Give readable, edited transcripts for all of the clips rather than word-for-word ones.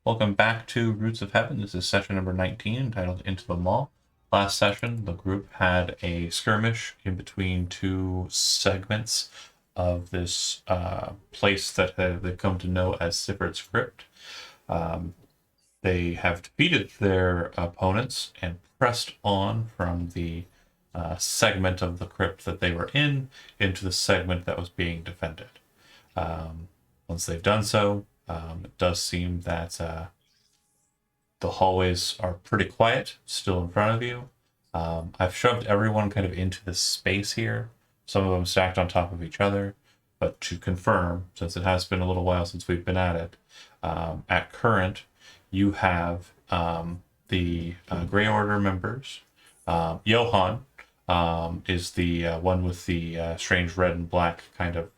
Welcome back to Roots of Heaven. This is session number 19, entitled Into the Maw. Last session, the group had a skirmish in between two segments of this place that they've come to know as Sifrit's Crypt. They have defeated their opponents and pressed on from the segment of the crypt that they were in into the segment that was being defended. Once they've done so, it does seem that the hallways are pretty quiet still in front of you. I've shoved everyone kind of into this space here, some of them stacked on top of each other. But to confirm, since it has been a little while since we've been at it, at current, you have the Grey Order members. Johan is the one with the strange red and black kind of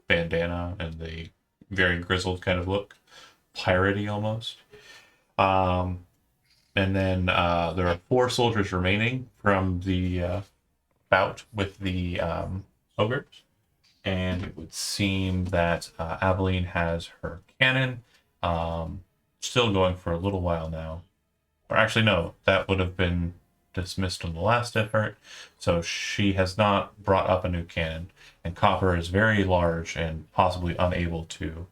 bandana and the very grizzled kind of look, piratey almost. And then there are 4 soldiers remaining from the bout with the ogres. And it would seem that Aveline has her cannon still going for a little while now. Or actually, no, that would have been dismissed on the last effort. So she has not brought up a new cannon. And Copper is very large and possibly unable to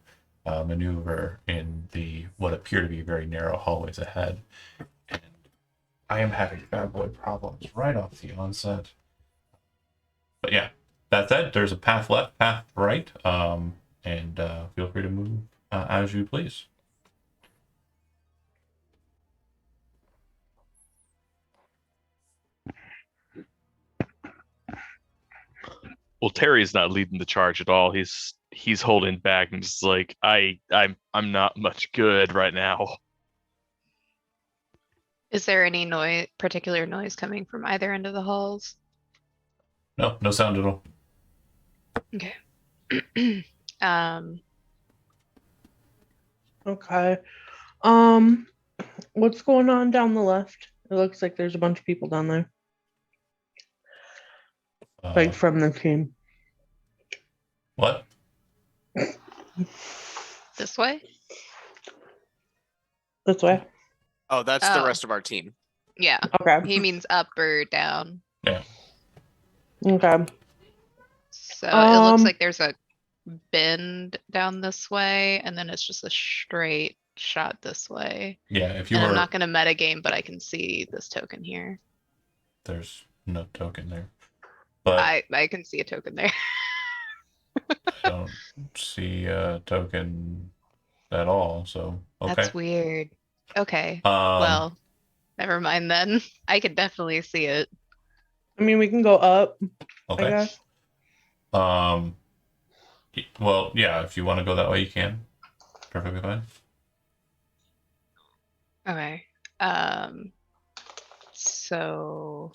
maneuver in the what appear to be very narrow hallways ahead. And I am having bad boy problems right off the onset. But yeah, that said, there's a path left, path right, and feel free to move as you please. Well, Terry's not leading the charge at all. He's holding back and just like I'm not much good right now. Is there any particular noise coming from either end of the halls? No sound at all. Okay. Okay. What's going on down the left? It looks like there's a bunch of people down there. Like from the team. What? This way? This way? Oh, that's the rest of our team. Yeah. Okay. He means up or down. Yeah. Okay. So it looks like there's a bend down this way, and then it's just a straight shot this way. Yeah, if you And were... I'm not going to metagame, but I can see this token here. There's no token there. But I can see a token there. I don't see a token at all, so okay. That's weird. Okay. Well, never mind then. I could definitely see it. I mean, we can go up. Okay. I guess. Well, yeah, if you want to go that way, you can. Perfectly fine. Okay. So.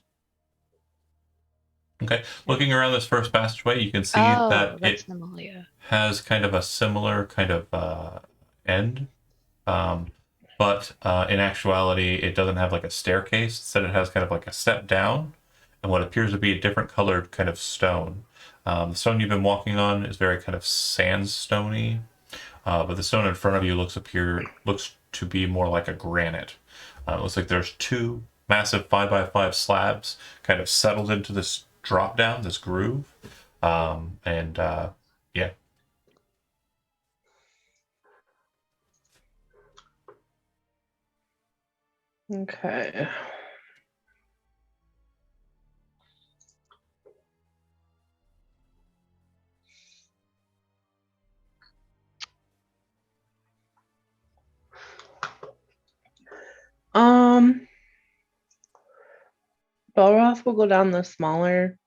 Okay. Looking around this first passageway, you can see that it Nemalia. has kind of a similar kind of end. But in actuality, it doesn't have like a staircase. Instead, it has kind of like a step down and what appears to be a different colored kind of stone. The stone you've been walking on is very kind of sandstony, but the stone in front of you looks to be more like a granite. It looks like there's 2 massive 5x5 slabs kind of settled into this drop down, this groove, and yeah. Okay. Belroth will go down the smaller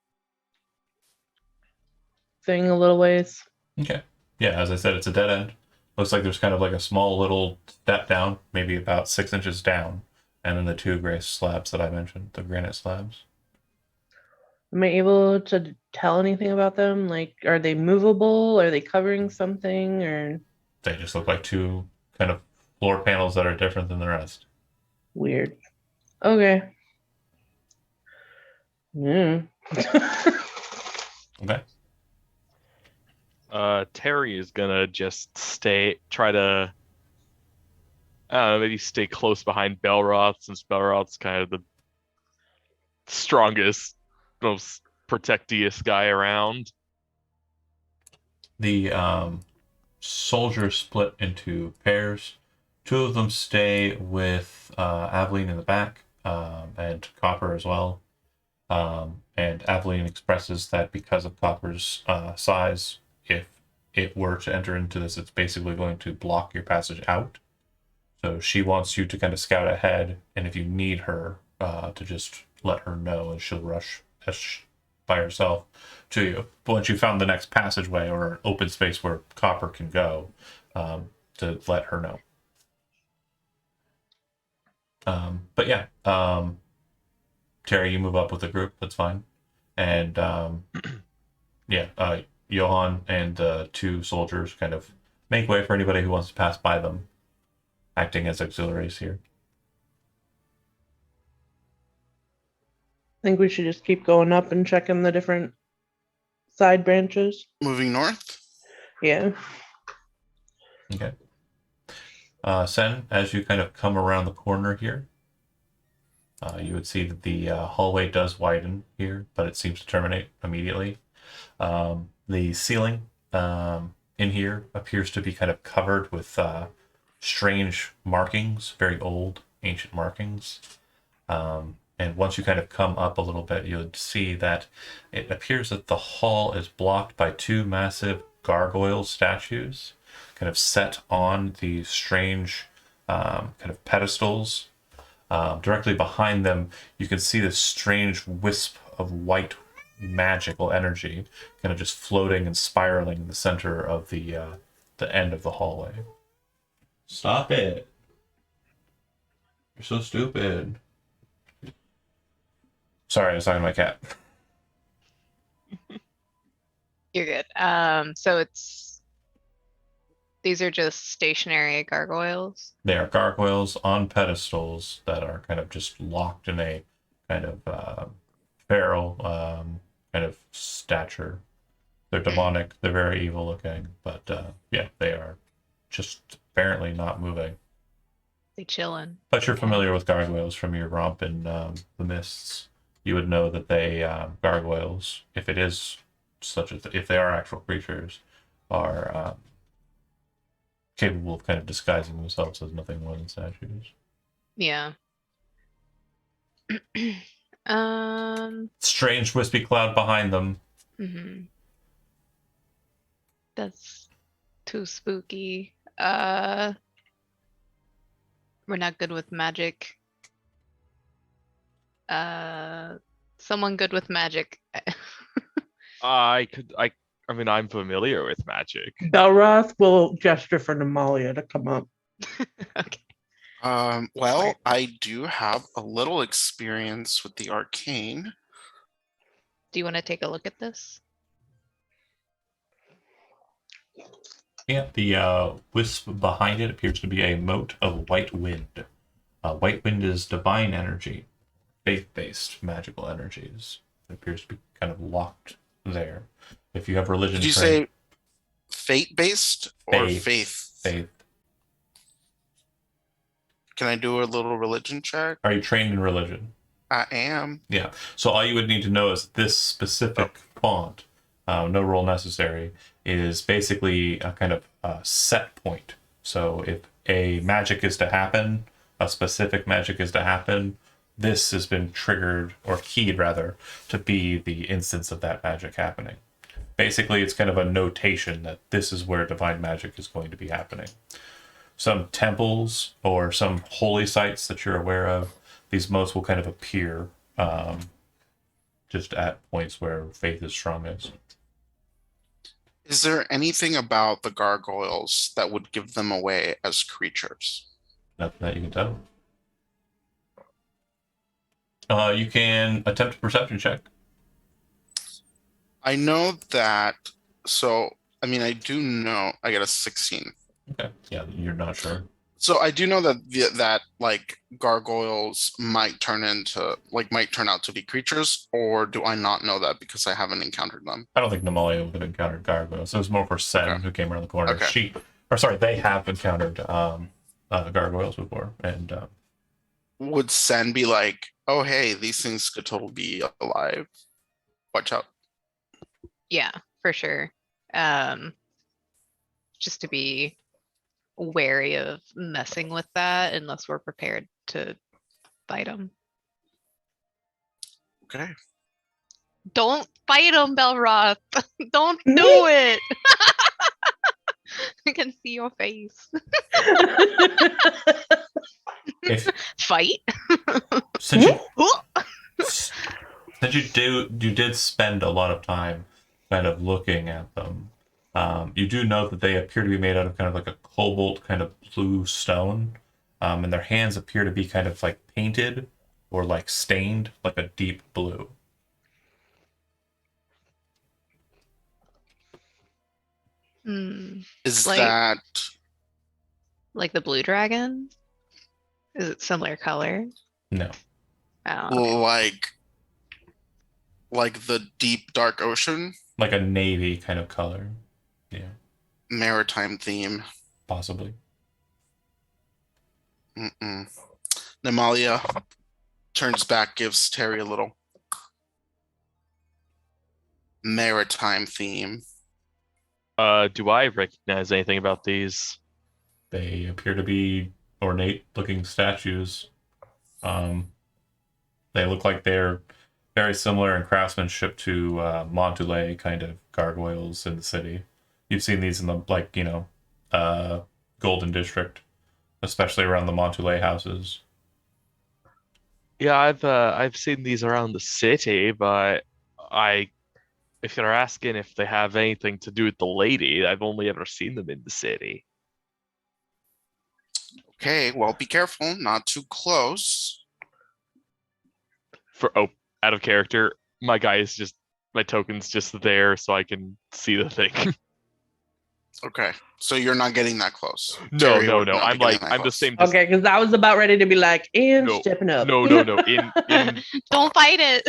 thing a little ways. Okay. Yeah, as I said, it's a dead end. Looks like there's kind of like a small little step down, maybe about 6 inches down, and then the 2 gray slabs that I mentioned, the granite slabs. Am I able to tell anything about them? Like, are they movable? Are they covering something? Or they just look like 2 kind of floor panels that are different than the rest. Weird. Okay. Yeah. Okay. Terry is gonna just try to I don't know, maybe stay close behind Belroth, since Belroth's kind of the strongest, most protectiest guy around. The soldiers split into pairs. Two of them stay with Aveline in the back, and Copper as well. And Aveline expresses that because of Copper's size, if it were to enter into this, it's basically going to block your passage out. So she wants you to kind of scout ahead, and if you need her, to just let her know, and she'll rush by herself to you. But once you found the next passageway or an open space where Copper can go, to let her know. But yeah, Terry, you move up with the group. That's fine. And yeah, Johan and the two soldiers kind of make way for anybody who wants to pass by them, acting as auxiliaries here. I think we should just keep going up and checking the different side branches. Moving north. Yeah. Okay. Sen, as you kind of come around the corner here, you would see that the hallway does widen here, but it seems to terminate immediately. The ceiling in here appears to be kind of covered with strange markings, very old, ancient markings. And once you kind of come up a little bit, you'll see that it appears that the hall is blocked by two massive gargoyle statues, kind of set on these strange kind of pedestals. Directly behind them, you can see this strange wisp of white magical energy kind of just floating and spiraling in the center of the end of the hallway. Stop it. You're so stupid. Sorry, I was talking to my cat. You're good. So these are just stationary gargoyles. They are gargoyles on pedestals that are kind of just locked in a kind of feral kind of stature. They're demonic. They're very evil looking, but yeah, they are just apparently not moving. They chillin'. But you're familiar with gargoyles from your romp in the mists. You would know that they gargoyles, if it is such if they are actual creatures, are capable of kind of disguising themselves as nothing more than statues. Yeah. Strange wispy cloud behind them. Mm-hmm. That's too spooky. We're not good with magic. Someone good with magic. I mean, I'm familiar with magic. Belroth will gesture for Namalia to come up. Okay. Well, I do have a little experience with the arcane. Do you want to take a look at this? Yeah, the wisp behind it appears to be a mote of white wind. White wind is divine energy, faith-based magical energies. It appears to be kind of locked there. If you have religion, Did you trained- say fate-based or Faith. faith? faith? Can I do a little religion check? Are you trained in religion? I am. Yeah. So all you would need to know is this specific font, no roll necessary, is basically a kind of set point. So if a magic is to happen, a specific magic is to happen, this has been triggered, or keyed rather, to be the instance of that magic happening. Basically, it's kind of a notation that this is where divine magic is going to be happening. Some temples or some holy sites that you're aware of, these motes will kind of appear just at points where faith is strongest. Is there anything about the gargoyles that would give them away as creatures? Nothing that you can tell. You can attempt a perception check. I know that. So, I mean, I do know. I got a 16. Okay. Yeah, you're not sure. So I do know that that like gargoyles might turn out to be creatures, or do I not know that because I haven't encountered them? I don't think Namalia would have encountered gargoyles. It was more for Sen, Okay. who came around the corner. Okay. They have encountered gargoyles before, and Would Sen be like, oh, hey, these things could totally be alive? Watch out. Yeah, for sure. Just to be wary of messing with that unless we're prepared to fight them. Okay. Don't fight them, Belroth. Don't do it. I can see your face. if Fight. since you did spend a lot of time kind of looking at them, you do know that they appear to be made out of kind of like a cobalt kind of blue stone, and their hands appear to be kind of like painted or like stained like a deep blue. Is Like- that Like the blue dragon? Is it similar color? No. Oh, okay. like the deep dark ocean Like a navy kind of color. Yeah, maritime theme? possibly. Nemalia turns back, gives Terry a little maritime theme. Do I recognize anything about these? They appear to be ornate looking statues. They look like they're very similar in craftsmanship to Montoulet kind of gargoyles in the city. You've seen these in the Golden District, especially around the Montoulet houses. Yeah, I've seen these around the city, but if you're asking if they have anything to do with the lady, I've only ever seen them in the city. Okay, well, be careful, not too close. Out of character, my token's just there so I can see the thing. Okay, so you're not getting that close. No, Terry no, would no. not be I'm getting like, that I'm the close. same. Okay, because I was about ready to be like, and No, stepping up. No. In Don't fight it.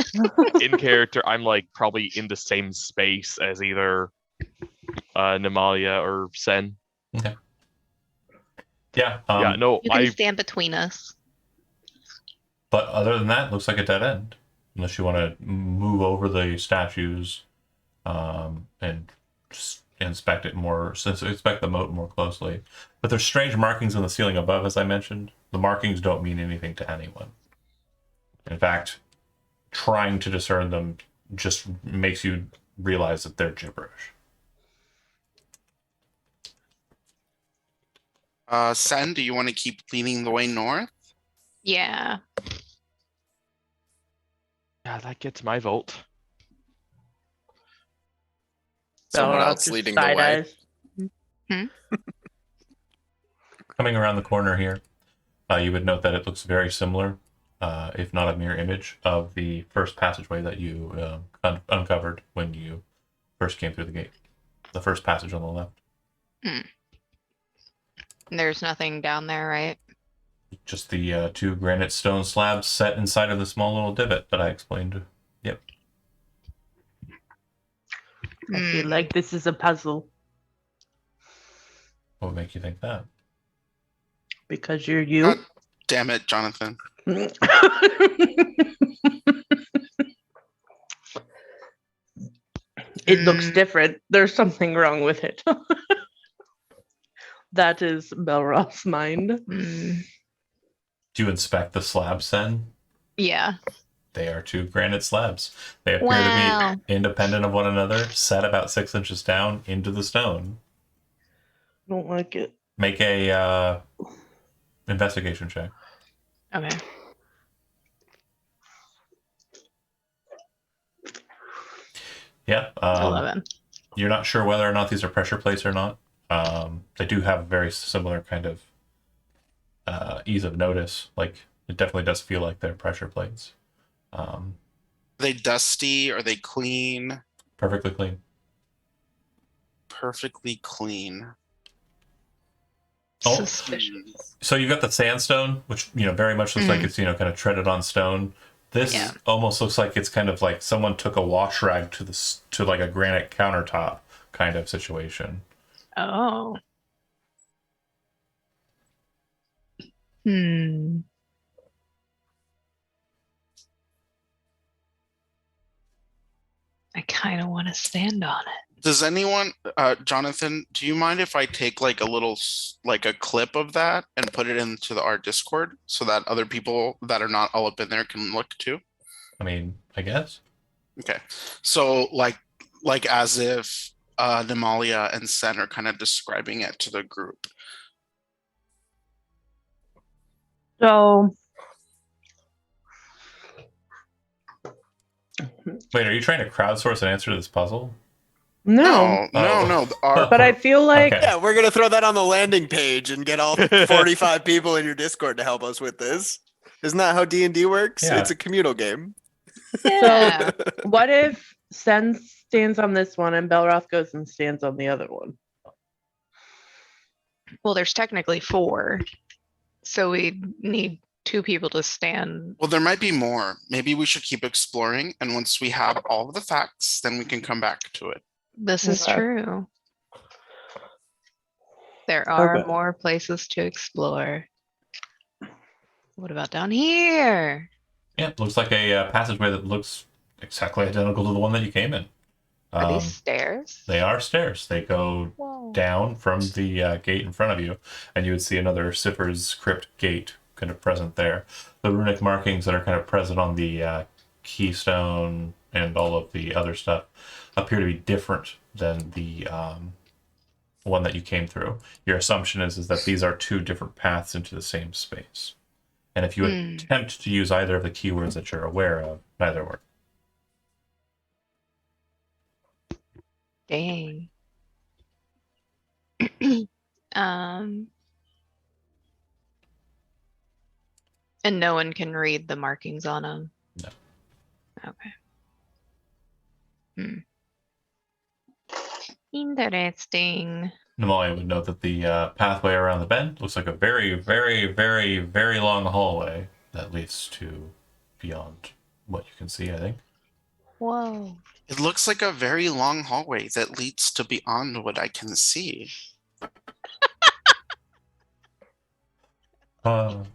in character, I'm like probably in the same space as either Nemalia or Sen. Yeah. Yeah, no, You can stand between us. But other than that, looks like a dead end. Unless you want to move over the statues and just inspect the moat more closely. But there's strange markings on the ceiling above, as I mentioned. The markings don't mean anything to anyone. In fact, trying to discern them just makes you realize that they're gibberish. Sen, do you want to keep leading the way north? Yeah. Yeah, that gets my vote. Someone Belroth else just leading the side way. eyes. Coming around the corner here, you would note that it looks very similar, if not a mirror image, of the first passageway that you uncovered when you first came through the gate. The first passage on the left. There's nothing down there, right? Just the two granite stone slabs set inside of the small little divot that I explained. Yep. I feel like this is a puzzle What would make you think that? because you're you. God damn it, Jonathan. It looks different. There's something wrong with it. That is Belroth's mind. Do you inspect the slabs then? Yeah. They are two granite slabs. They appear Wow. to be independent of one another, set about 6 inches down into the stone. Don't like it. Make a investigation check. Okay. Yeah. 11. You're not sure whether or not these are pressure plates or not. They do have very similar kind of ease of notice. Like, it definitely does feel like they're pressure plates. Are they dusty? Are they clean? Perfectly clean. Perfectly clean. Oh. Suspicious. So you've got the sandstone, which very much looks like it's kind of treaded on stone. This Yeah. almost looks like it's kind of like someone took a wash rag to like a granite countertop kind of situation. Oh. Hmm. I kind of want to stand on it. Does anyone, Jonathan, do you mind if I take like a little, like a clip of that and put it into our Discord so that other people that are not all up in there can look too? I mean, I guess. Okay. So like as if Nemalia and Sen are kind of describing it to the group. So Wait, are you trying to crowdsource an answer to this puzzle? no, No. Our, but I feel like Okay. Yeah, we're gonna throw that on the landing page and get all 45 people in your Discord to help us with this. Isn't that how D&D works? Yeah. It's a communal game. Yeah. what if Sen stands on this one and Belroth goes and stands on the other one? Well, there's technically 4. So we need 2 people to stand. well, there might be more. Maybe we should keep exploring, and once we have all of the facts, then we can come back to it. This is Okay. true. There are Okay. more places to explore. What about down here? Yeah, it looks like a passageway that looks exactly identical to the one that you came in. Are these stairs? They are stairs. They go Whoa. down from the gate in front of you, and you would see another Siffer's Crypt gate kind of present there. The runic markings that are kind of present on the keystone and all of the other stuff appear to be different than the one that you came through. Your assumption is that these are 2 different paths into the same space. And if you attempt to use either of the keywords that you're aware of, neither work. Dang. And no one can read the markings on them. No. Okay. Interesting. Nemalia would note that the pathway around the bend looks like a very, very, very, very long hallway that leads to beyond what you can see, I think. Whoa. It looks like a very long hallway that leads to beyond what I can see. Well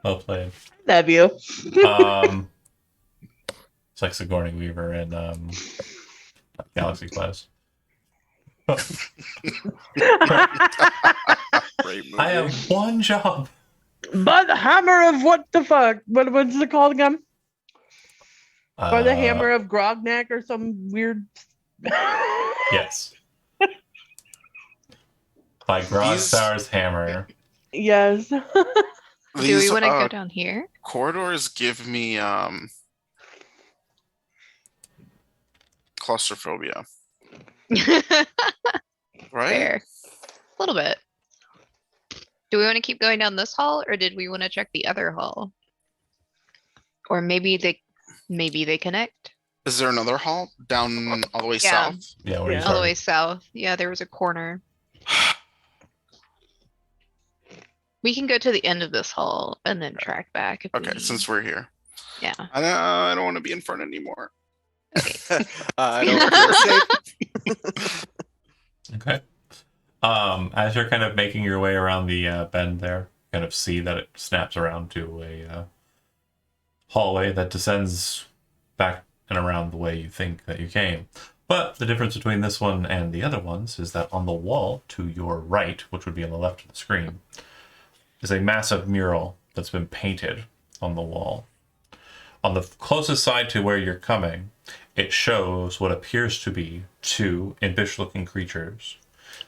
played. Love you. It's like Sigourney Weaver in Galaxy Quest. Great movie. I have one job. But the hammer of what the fuck? What's it called again? Or the hammer of Grognak or some weird. Yes. By Grogstar's hammer. Yes. Do we These want to go down here? corridors give me claustrophobia, right? Fair. A little bit. Do we want to keep going down this hall, or did we want to check the other hall? Or maybe they connect. Is there another hall down all the way Yeah. south? Yeah, where Yeah. you All the started. way south. Yeah, there was a corner. We can go to the end of this hall and then track back. If we Okay, need. since we're here. Yeah. I don't want to be in front anymore. I don't feel safe. Okay. As you're kind of making your way around the bend there, kind of see that it snaps around to a hallway that descends back and around the way you think that you came. But the difference between this one and the other ones is that on the wall to your right, which would be on the left of the screen, is a massive mural that's been painted on the wall. On the closest side to where you're coming, it shows what appears to be 2 impish-looking creatures.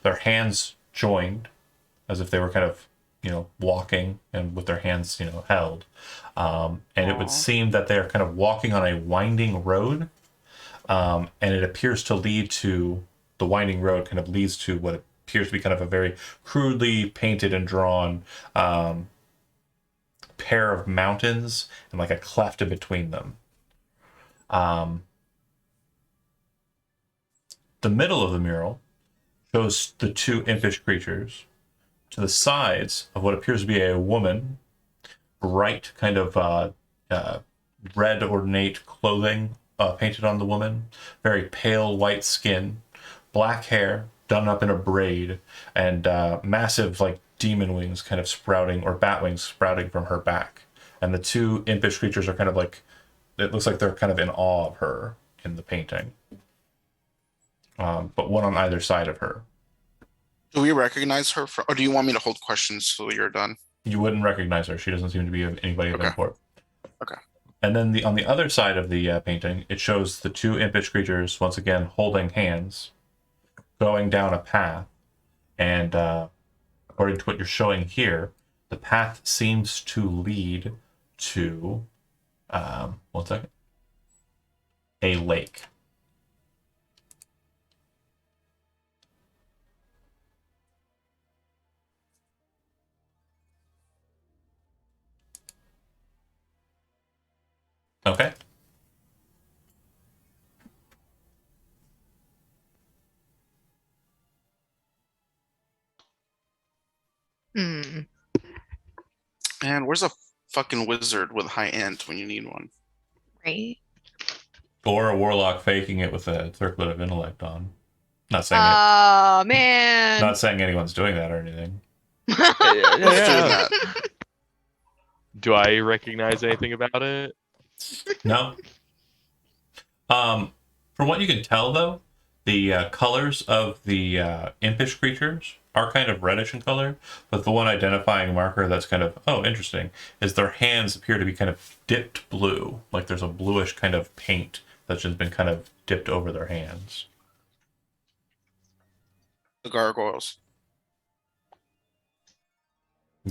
Their hands joined, as if they were kind of, walking and with their hands, held. And it would seem that they're kind of walking on a winding road. And it appears to lead to, the winding road kind of leads to what appears to be kind of a very crudely painted and drawn pair of mountains and like a cleft in between them. The middle of the mural shows the 2 impish creatures. To the sides of what appears to be a woman, bright kind of red ornate clothing painted on the woman, very pale white skin, black hair done up in a braid, and massive like demon wings kind of sprouting, or bat wings sprouting from her back. And the two impish creatures are kind of like, it looks like they're kind of in awe of her in the painting. But one on either side of her. Do we recognize her from, or do you want me to hold questions till you're done? You wouldn't recognize her. She doesn't seem to be anybody of Okay. import. Okay. And then on the other side of the painting, it shows the two impish creatures, once again, holding hands, going down a path. And according to what you're showing here, the path seems to lead to, one second, a lake. Okay. Hmm. Man, where's a fucking wizard with high int when you need one? Right. Or a warlock faking it with a circlet of intellect on. Not saying Oh man. not saying anyone's doing that or anything. Who's doing that? Do I recognize anything about it? No. From what you can tell, though, the colors of the impish creatures are kind of reddish in color, but the one identifying marker that's kind of, oh, interesting, is their hands appear to be kind of dipped blue. Like there's a bluish kind of paint that's just been kind of dipped over their hands. The gargoyles.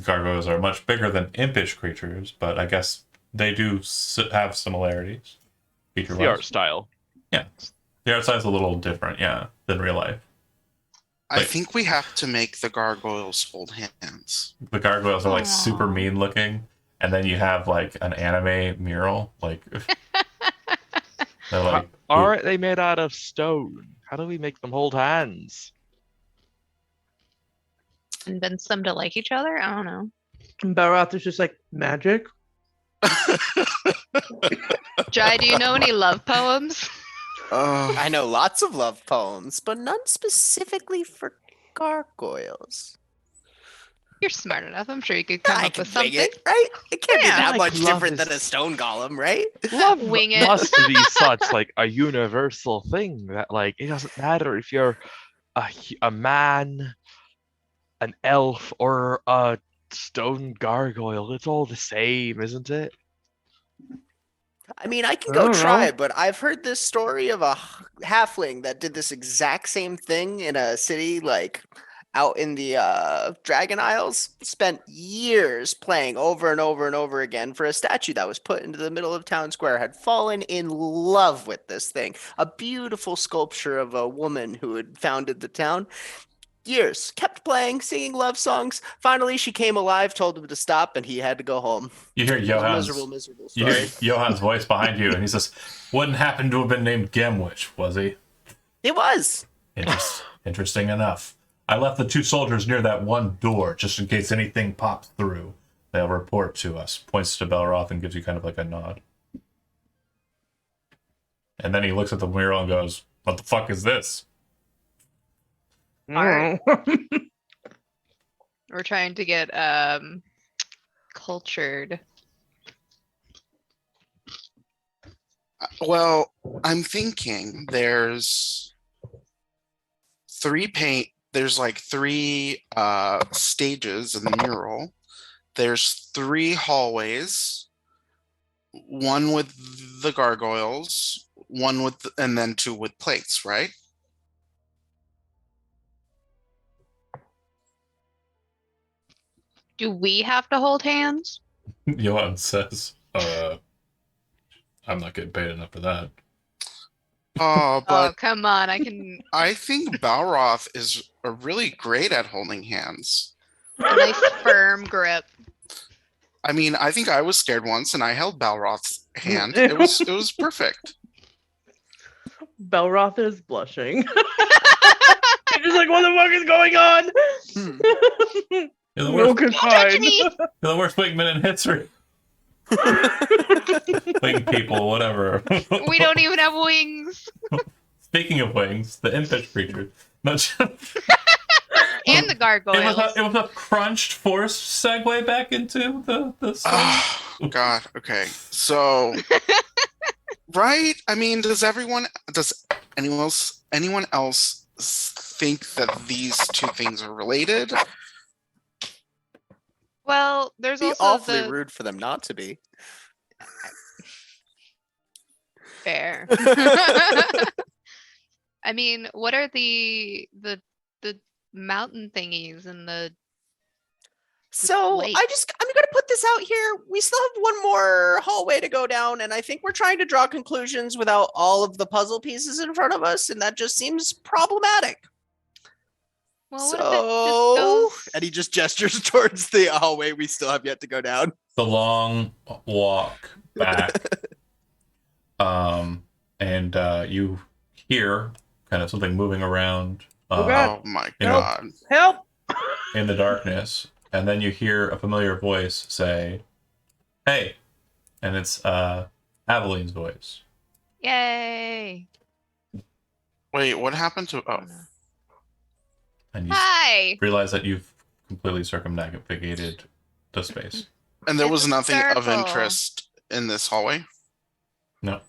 Gargoyles are much bigger than impish creatures, but I guess they do have similarities. The art Feature-wise. style. The art side's a little different, yeah, than real life. I Like- think we have to make the gargoyles hold hands. The gargoyles are like super Aw. mean looking, and then you have like an anime mural, like they're like, Aren't they made out of stone? How do we make them hold hands? Convince them to like each other? I don't know. And Belroth is just like, magic? Jai, do you know any love poems? I know lots of love poems, but none specifically for gargoyles. You're smart enough. I'm sure you could come I up can with wing something. it, right? It can't be Yeah. that Like much love different than a is- stone golem, right? Love Wing it. must be such like a universal thing that like it doesn't matter if you're a man, an elf, or a stone gargoyle. It's all the same, isn't it? I mean, I can I go don't try, know. but I've heard this story of a halfling that did this exact same thing in a city, like out in the Dragon Isles. Spent years playing over and over and over again for a statue that was put into the middle of town square. Had fallen in love with this thing, a beautiful sculpture of a woman who had founded the town. Years kept playing, singing love songs. Finally, she came alive, told him to stop, and he had to go home. you hear It was a Johann's, miserable, miserable you hear story. Johann's voice behind you, and he says, "Wouldn't happen to have been named Gemwich, was he?" It was. Interesting enough. I left the two soldiers near that one door just in case anything pops through. They'll report to us. Points to Belroth and gives you kind of like a nod. And then he looks at the mural and goes, "What the fuck is this?" Art. Mm. We're trying to get cultured. Well, I'm thinking there's there's like three stages in the mural. There's three hallways, one with the gargoyles, one with and then two with plates, right? Do we have to hold hands? Johann says, I'm not getting paid enough for that. Oh, Oh, but come on. I can. I think Balroth is really great at holding hands. A nice firm grip. I mean, I think I was scared once and I held Balroth's hand. It was perfect. Belroth is blushing. He's just like, what the fuck is going on? Hmm. You're the No worst, good Don't touch time. me! you're the worst wingman in history. Wing people, whatever. We don't even have wings. Speaking of wings, the impish creature. No, and the It gargoyles. was a crunched, forced segue back into the story. Oh God. Okay. So, right? I mean, does anyone else think that these two things are related? Well, there's Be also awfully the rude for them not to be. fair. I mean, what are the mountain thingies and the So lake. I'm gonna put this out here. We still have one more hallway to go down, and I think we're trying to draw conclusions without all of the puzzle pieces in front of us, and that just seems problematic. Well, what if it So, just goes? and he just gestures towards the hallway we still have yet to go down. The long walk back, and you hear kind of something moving around God. Oh my You know- God. Help! in the darkness, and then you hear a familiar voice say, "Hey," and it's Aveline's voice. Yay! Wait, what happened to? Oh, And you Hi. realize that you've completely circumnavigated the space. and there It's was a nothing of circle. interest in this hallway. No.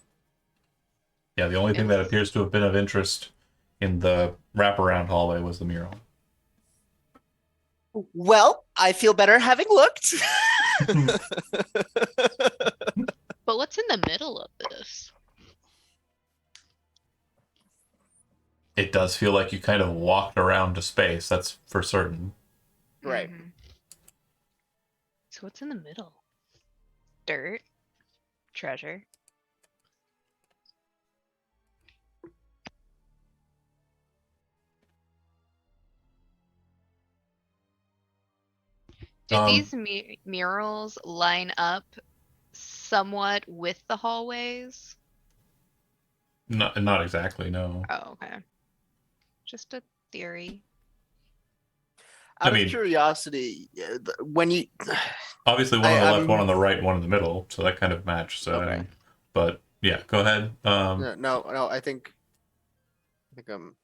Yeah, the only thing that appears to have been of interest in the wraparound hallway was the mural. Well, I feel better having looked. But what's in the middle of this? It does feel like you kind of walked around to space, that's for certain. Right. Mhm. So what's in the middle? Dirt? Treasure? Did Um, these murals line up somewhat with the hallways? Not exactly, no. Oh, okay. Just a theory. I Out mean- of curiosity, when you Obviously, one on the left, I'm- one on the right, one in the middle, so that kind of matched. So, Okay. but yeah, go ahead. no, I think I don't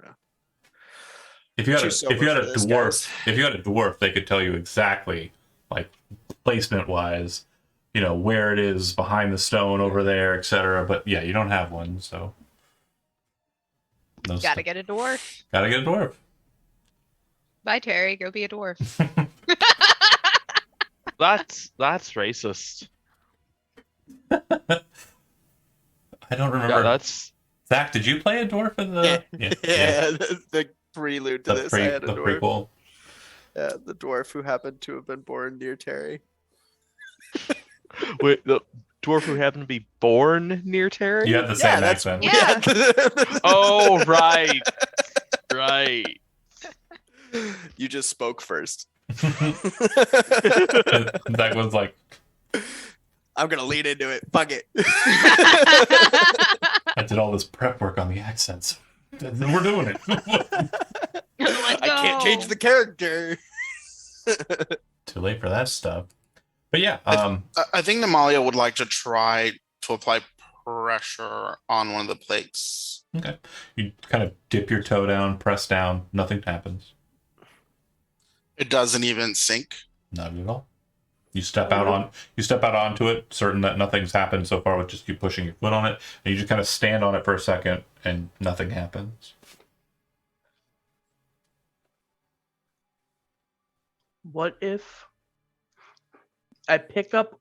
know. If you had Too a sober if you had for a this, dwarf, guys. if you had a dwarf, they could tell you exactly, like placement wise, where it is behind the stone over there, etc. But yeah, you don't have one, so no Gotta get a dwarf. gotta get a dwarf. Bye, Terry. Go be a dwarf. That's racist. I don't remember. Yeah, that's Zach, did you play a dwarf in the? Yeah, the prelude to The, this. I had a the dwarf. prequel. Yeah, the dwarf who happened to have been born near Terry. wait, the dwarf who happened to be born near Terry. You had the same that's accent. Yeah. Oh, right, right. You just spoke first. Zach was like, I'm gonna lean into it. Fuck it. I did all this prep work on the accents. We're doing it. Let's I can't change go. the character. Too late for that stuff. But yeah, I think Namalia would like to try to apply pressure on one of the plates. okay. You kind of dip your toe down, press down, nothing happens. It doesn't even sink. Not at all. You step out onto it, certain that nothing's happened so far with just you pushing your foot on it, and you just kind of stand on it for a second and nothing happens. What if I pick up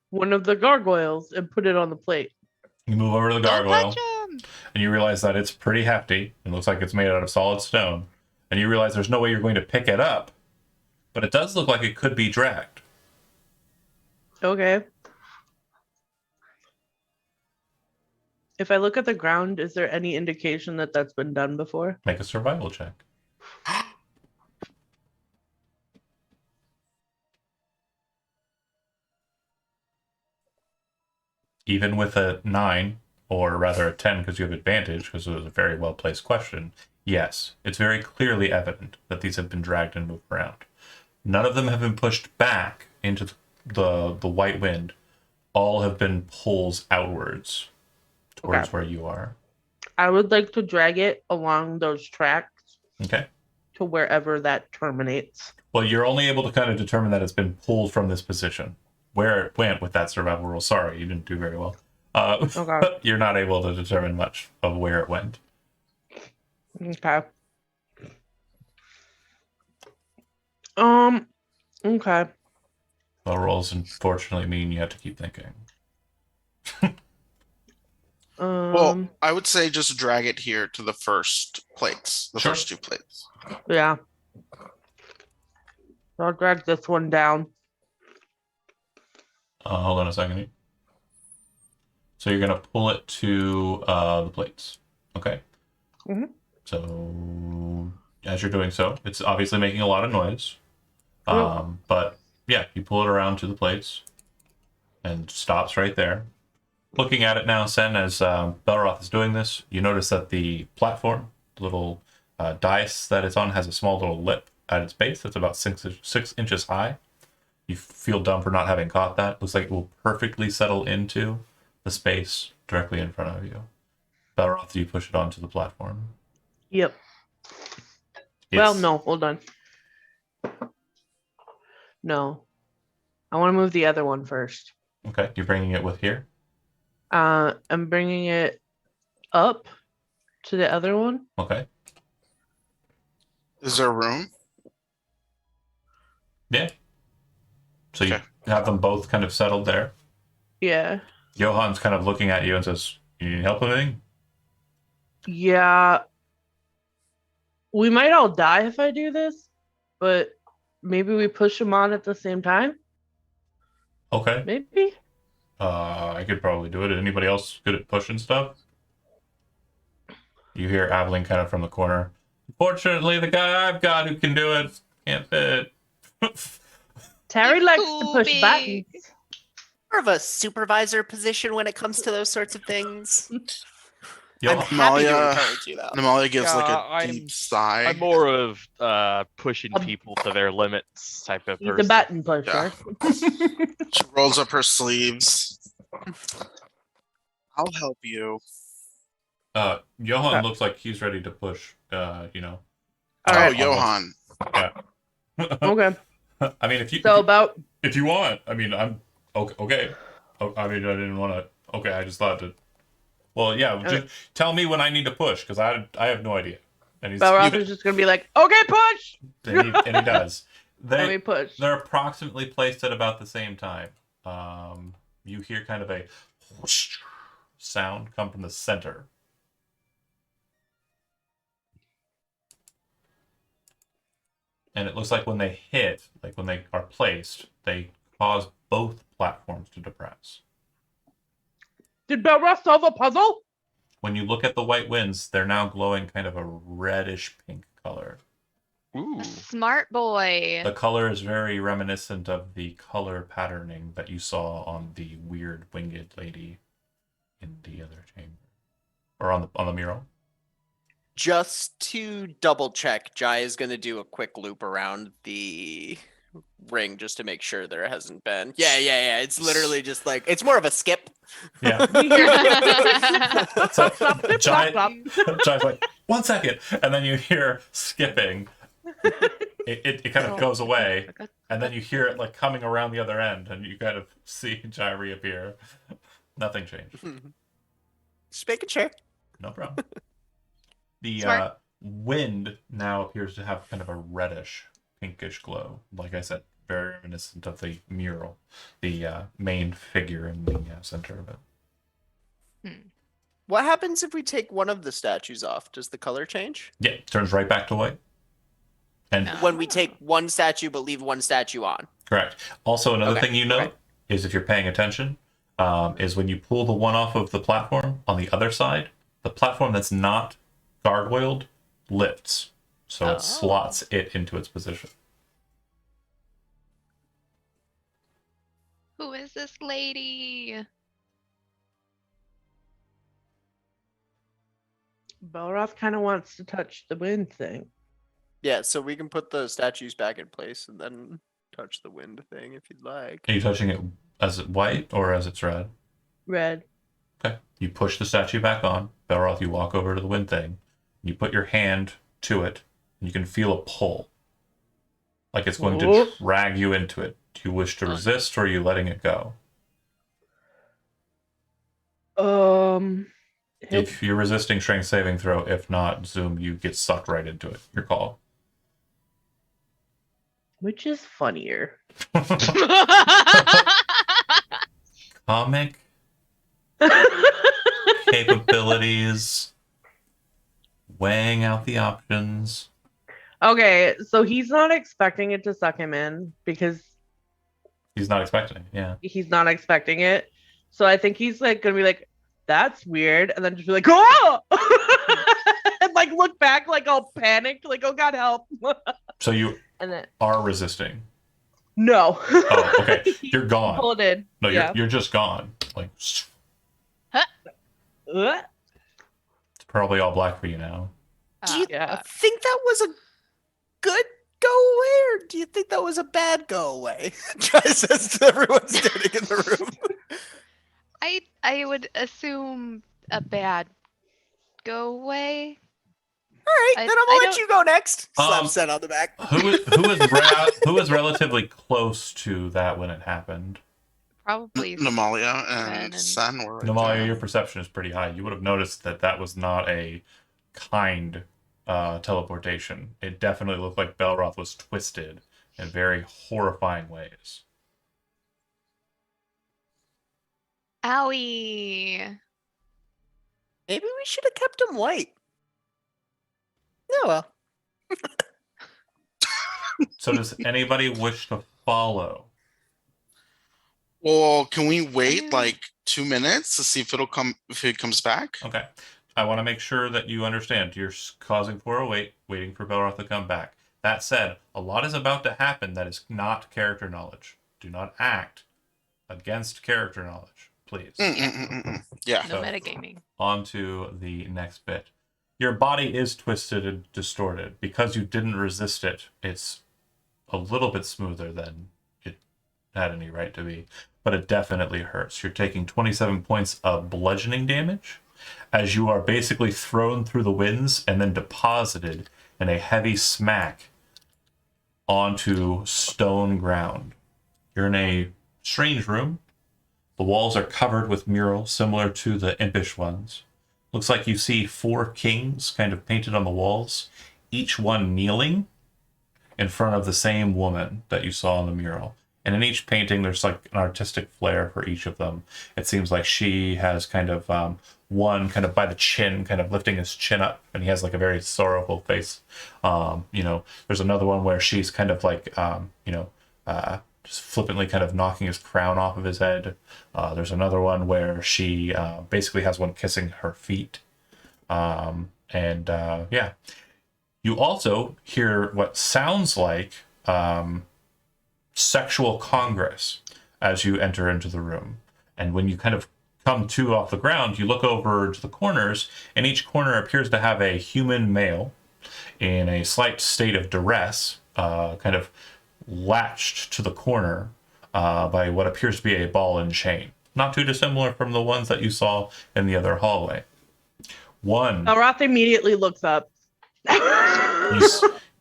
one of the gargoyles and put it on the plate? You move over to the Don't gargoyle, touch him. and you realize that it's pretty hefty. It looks like it's made out of solid stone. And you realize there's no way you're going to pick it up, but it does look like it could be dragged. Okay. If I look at the ground, is there any indication that that's been done before? Make a survival check. Even with a 9, or rather a 10 because you have advantage, because it was a very well placed question, yes, it's very clearly evident that these have been dragged and moved around. None of them have been pushed back into the white wind. All have been pulls outwards towards Okay. where you are. I would like to drag it along those tracks Okay. to wherever that terminates. Well, you're only able to kind of determine that it's been pulled from this position. Where it went with that survival roll. Sorry, you didn't do very well. Okay. You're not able to determine much of where it went. Okay. Okay. Well, rolls unfortunately mean you have to keep thinking. Well, I would say just drag it here to the first plates, the Sure. first 2 plates. Yeah. I'll drag this one down. Hold on a second. So you're gonna pull it to the plates. Okay. Mhm. So as you're doing so, it's obviously making a lot of noise. Yep. But yeah, you pull it around to the plates and stops right there. Looking at it now, Sen, as Belroth is doing this, you notice that the platform, the little dais that it's on, has a small little lip at its base that's about 6 inches high. You feel dumb for not having caught that. Looks like it will perfectly settle into the space directly in front of you. Belroth, do you push it onto the platform? Yep. Well, It's- no, hold on. No. I want to move the other one first. Okay, you're bringing it with here? I'm bringing it up to the other one. Okay. Is there room? Yeah. So you Okay. have them both kind of settled there. Yeah. Johan's kind of looking at you and says, "You need help with anything?" Yeah. We might all die if I do this, but maybe we push them on at the same time? Okay. Maybe? I could probably do it. Anybody else good at pushing stuff? You hear Aveline kind of from the corner. Fortunately, the guy I've got who can do it can't fit. Terry You're likes too to push big. buttons. More of a supervisor position when it comes to those sorts of things. I'm Johan, happy to Amalia- encourage you though. Namalia gives like Yeah, a deep sigh. I'm more of pushing Um, people to their limits type of He's a person. button pusher. She rolls up her sleeves. I'll help you. Johan Okay. looks like he's ready to push. All Oh, right. Johan. Okay. I mean, if you So about if you want, I mean, I'm okay. Okay. I mean, I didn't want to. Okay, I just thought to. Well, yeah. Just tell me when I need to push because I have no idea. And he's Belroth is just gonna be like, okay, push. and he does. Let me push. They're approximately placed at about the same time. You hear kind of a whoosh sound come from the center. And it looks like when they hit, like when they are placed, they cause both platforms to depress. Did Belroth solve a puzzle? When you look at the white winds, they're now glowing kind of a reddish pink color. Ooh. Smart boy. The color is very reminiscent of the color patterning that you saw on the weird winged lady in the other chamber, or on the mural. Just to double check, Jai is going to do a quick loop around the ring just to make sure there hasn't been. Yeah. It's literally just like, it's more of a skip. Yeah. We hear So, Plop, plop, Jai- plop, plop. Jai's like 1 second, and then you hear skipping. It kind of goes away, and then you hear it like coming around the other end, and you kind of see Jai reappear. Nothing changed. Just making sure. No problem. The Smart. wind now appears to have kind of a reddish, pinkish glow. Like I said, very reminiscent of the mural, the main figure in the center of it. What happens if we take one of the statues off? Does the color change? Yeah, it turns right back to white. And No. When we take one statue but leave one statue on. correct. Also, another Okay, thing you note okay. is if you're paying attention, is when you pull the one off of the platform on the other side, the platform that's not gargoyled lifts, so Oh. it slots it into its position. Who is this lady? Belroth kind of wants to touch the wind thing. Yeah, so we can put the statues back in place and then touch the wind thing if you'd like. Are you touching it as it white or as it's red? Red. Okay. You push the statue back on. Belroth, you walk over to the wind thing. You put your hand to it. You can feel a pull. Like it's going to Ooh. drag you into it. Do you wish to resist or are you letting it go? He'll- If you're resisting, strength saving throw. If not, Zoom, you get sucked right into it. Your call. which is funnier? Comic capabilities, weighing out the options. Okay, so he's not expecting it to suck him in because He's not expecting it. Yeah. he's not expecting it. So I think he's like gonna be like, "That's weird," and then just be like, "Oh!" and like look back like all panicked, like, "Oh God, help!" So you and then are resisting. no. Oh, okay. You're gone. Pulled in. No, yeah. you're just gone. Like Uh, it's probably all black for you now. Do you yeah. think that was a good go away, or do you think that was a bad go away? Jai says to everyone standing in the room. I would assume a bad go away. All right, I- then I'm I gonna let don't- you go next. Slap Um, Sen on the back. Who was relatively close to that when it happened? Probably. Namalia Sen and and- Sen were right Namalia, there. your perception is pretty high. You would have noticed that that was not a kind teleportation. It definitely looked like Belroth was twisted in very horrifying ways. Owie. Maybe we should have kept him white. Yeah, well. So does anybody wish to follow? Well, can we wait mean- like 2 minutes to see if it comes back? Okay. I want to make sure that you understand. You're causing 408, waiting for Belroth to come back. That said, a lot is about to happen that is not character knowledge. Do not act against character knowledge, please. Yeah. No So- metagaming. On to the next bit. Your body is twisted and distorted. Because you didn't resist it, it's a little bit smoother than it had any right to be. But it definitely hurts. You're taking 27 points of bludgeoning damage as you are basically thrown through the winds and then deposited in a heavy smack onto stone ground. You're in a strange room. The walls are covered with murals similar to the impish ones. Looks like you see 4 kings kind of painted on the walls, each one kneeling in front of the same woman that you saw in the mural. And in each painting, there's like an artistic flair for each of them. It seems like she has kind of one kind of by the chin, kind of lifting his chin up, and he has like a very sorrowful face. There's another one where she's kind of like, just flippantly kind of knocking his crown off of his head. There's another one where she basically has one kissing her feet. Yeah. You also hear what sounds like sexual congress as you enter into the room. And when you kind of come to off the ground, you look over to the corners, and each corner appears to have a human male in a slight state of duress, kind of latched to the corner by what appears to be a ball and chain. Not too dissimilar from the ones that you saw in the other hallway. One, Roth immediately looks up.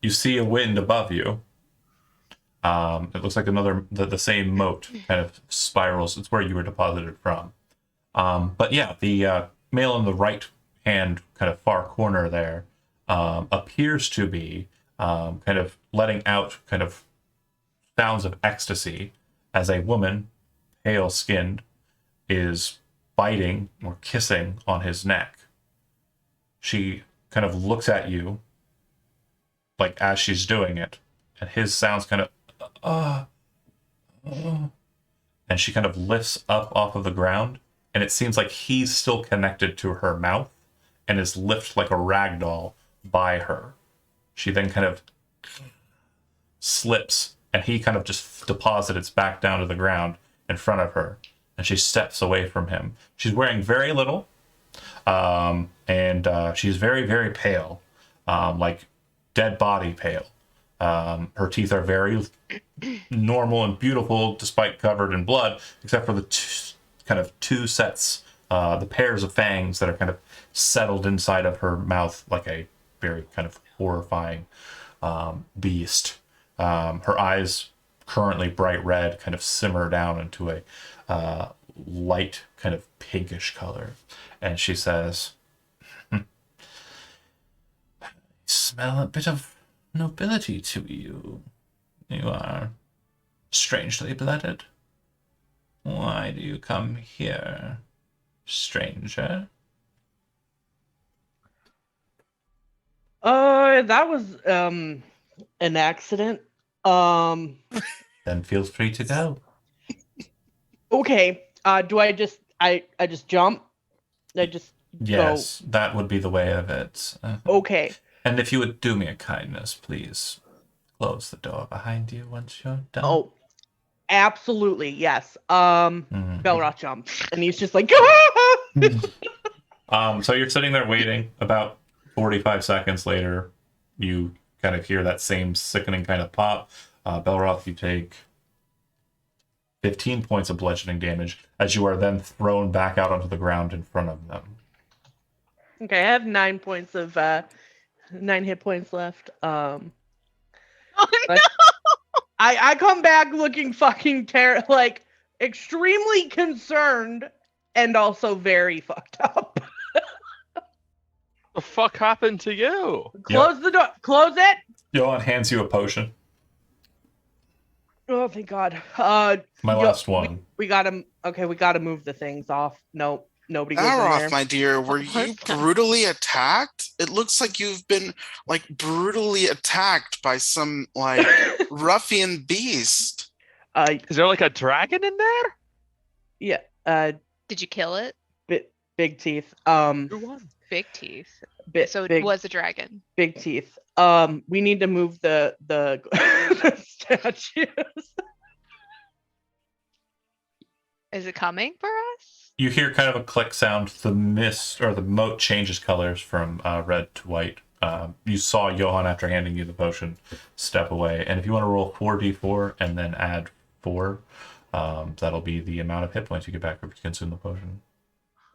you see a wind above you. It looks like the same moat kind of spirals. It's where you were deposited from. But yeah, the male in the right hand kind of far corner there appears to be kind of letting out kind of sounds of ecstasy as a woman, pale skinned, is biting or kissing on his neck. She kind of looks at you like as she's doing it, and his sounds kind of and she kind of lifts up off of the ground, and it seems like he's still connected to her mouth and is lifted like a rag doll by her. She then kind of slips, and he kind of just deposits back down to the ground in front of her, and she steps away from him. She's wearing very little, and she's very, very pale, like dead body pale. Her teeth are very normal and beautiful, despite covered in blood, except for the two sets, the pairs of fangs that are kind of settled inside of her mouth, like a very kind of horrifying beast. Her eyes, currently bright red, kind of simmer down into a light kind of pinkish color. And she says, "Smell a bit of nobility to you. You are strangely blooded. Why do you come here, stranger?" That was an accident. Then feel free to go. Okay. Do I just jump? I just Yes, that would be the way of it. go. Okay. And if you would do me a kindness, please close the door behind you once you're done. Oh, absolutely, yes. Mhm. Belroth jumps, and he's just like, So you're sitting there waiting. About 45 seconds later, you kind of hear that same sickening kind of pop. Belroth, you take 15 points of bludgeoning damage as you are then thrown back out onto the ground in front of them. Okay, I have 9 points of 9 hit points left. Oh But I come back looking fucking like extremely concerned and also very fucked up. The fuck happened to you? Close the door. Close it. Johan hands you a potion. Oh, thank God. My Yo, last one. We gotta. Okay, we gotta move the things off. Nope. Nobody goes in Araroth, there. my dear, were you brutally attacked? It looks like you've been like brutally attacked by some like ruffian beast. Is there like a dragon in there? Yeah. Did you kill it? Big teeth. Who won? Big teeth. Bit, So big, it was a dragon. big teeth. We need to move the the statues. Is it coming for us? You hear kind of a click sound. The mist or the moat changes colors from red to white. You saw Johan, after handing you the potion, step away. And if you want to roll 4d4 and then add 4, that'll be the amount of hit points you get back if you consume the potion.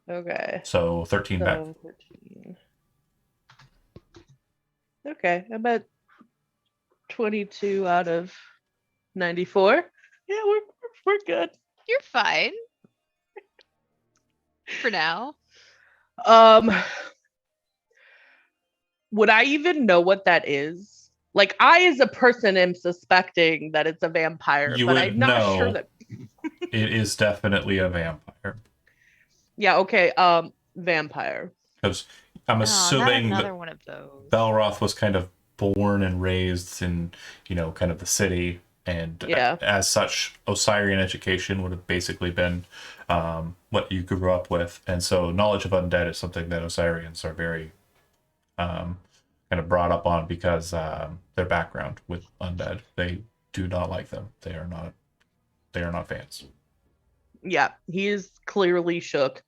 Okay. So 13 back. So 13. Okay, about 22 out of 94. Yeah, we're good. You're fine. For now. Would I even know what that is? Like, I as a person am suspecting that it's a vampire, You but would I'm not sure know. that. It is definitely a vampire. Yeah. Okay. Vampire. Because I'm Oh, not assuming another that one of those. Belroth was kind of born and raised in, kind of the city. And Yeah. as such, Osirian education would have basically been what you grew up with. And so knowledge of undead is something that Osirians are very kind of brought up on because their background with undead. They do not like them. They are not fans. Yeah, he's clearly shook.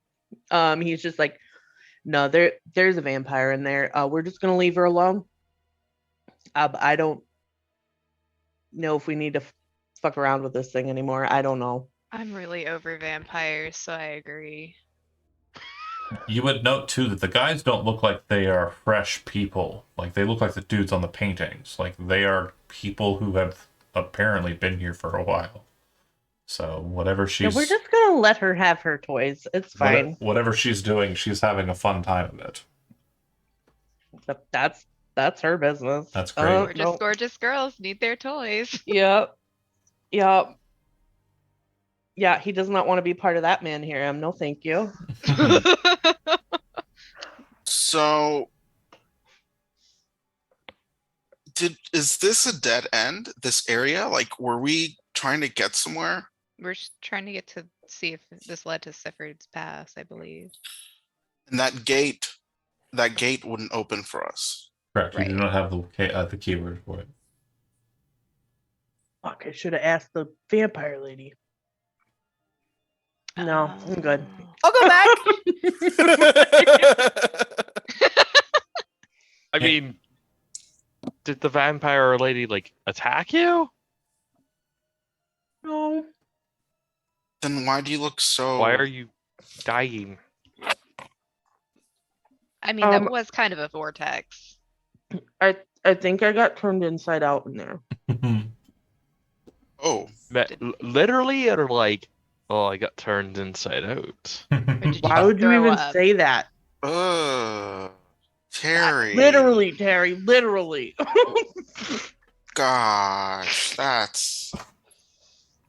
He's just like, no, there's a vampire in there. We're just gonna leave her alone. I don't know if we need to fuck around with this thing anymore. I don't know. I'm really over vampires, so I agree. You would note too that the guys don't look like they are fresh people. Like they look like the dudes on the paintings. Like they are people who have apparently been here for a while. So whatever Yeah, she's we're just gonna let her have her toys. It's fine. whatever she's doing, she's having a fun time of it. But that's her business. That's great. Gorgeous, No. gorgeous girls need their toys. Yep. Yep. Yeah, he does not want to be part of that man here. No, thank you. So is this a dead end, this area? Like, were we trying to get somewhere? We're just trying to get to see if this led to Sifford's Pass, I believe. And that gate wouldn't open for us. Correct. You do Right. not have the keyword for it. Fuck, I should have asked the vampire lady. No, I'm good. I'll go back. I mean, did the vampire lady like attack you? No. Then why do you look so? Why are you dying? I mean, that was kind of a vortex. I think I got turned inside out in there. Oh, Literally, or like, oh, I got turned inside out. Or did you Why just would you throw even up? say that? Terry. Literally, Terry, literally. Gosh, that's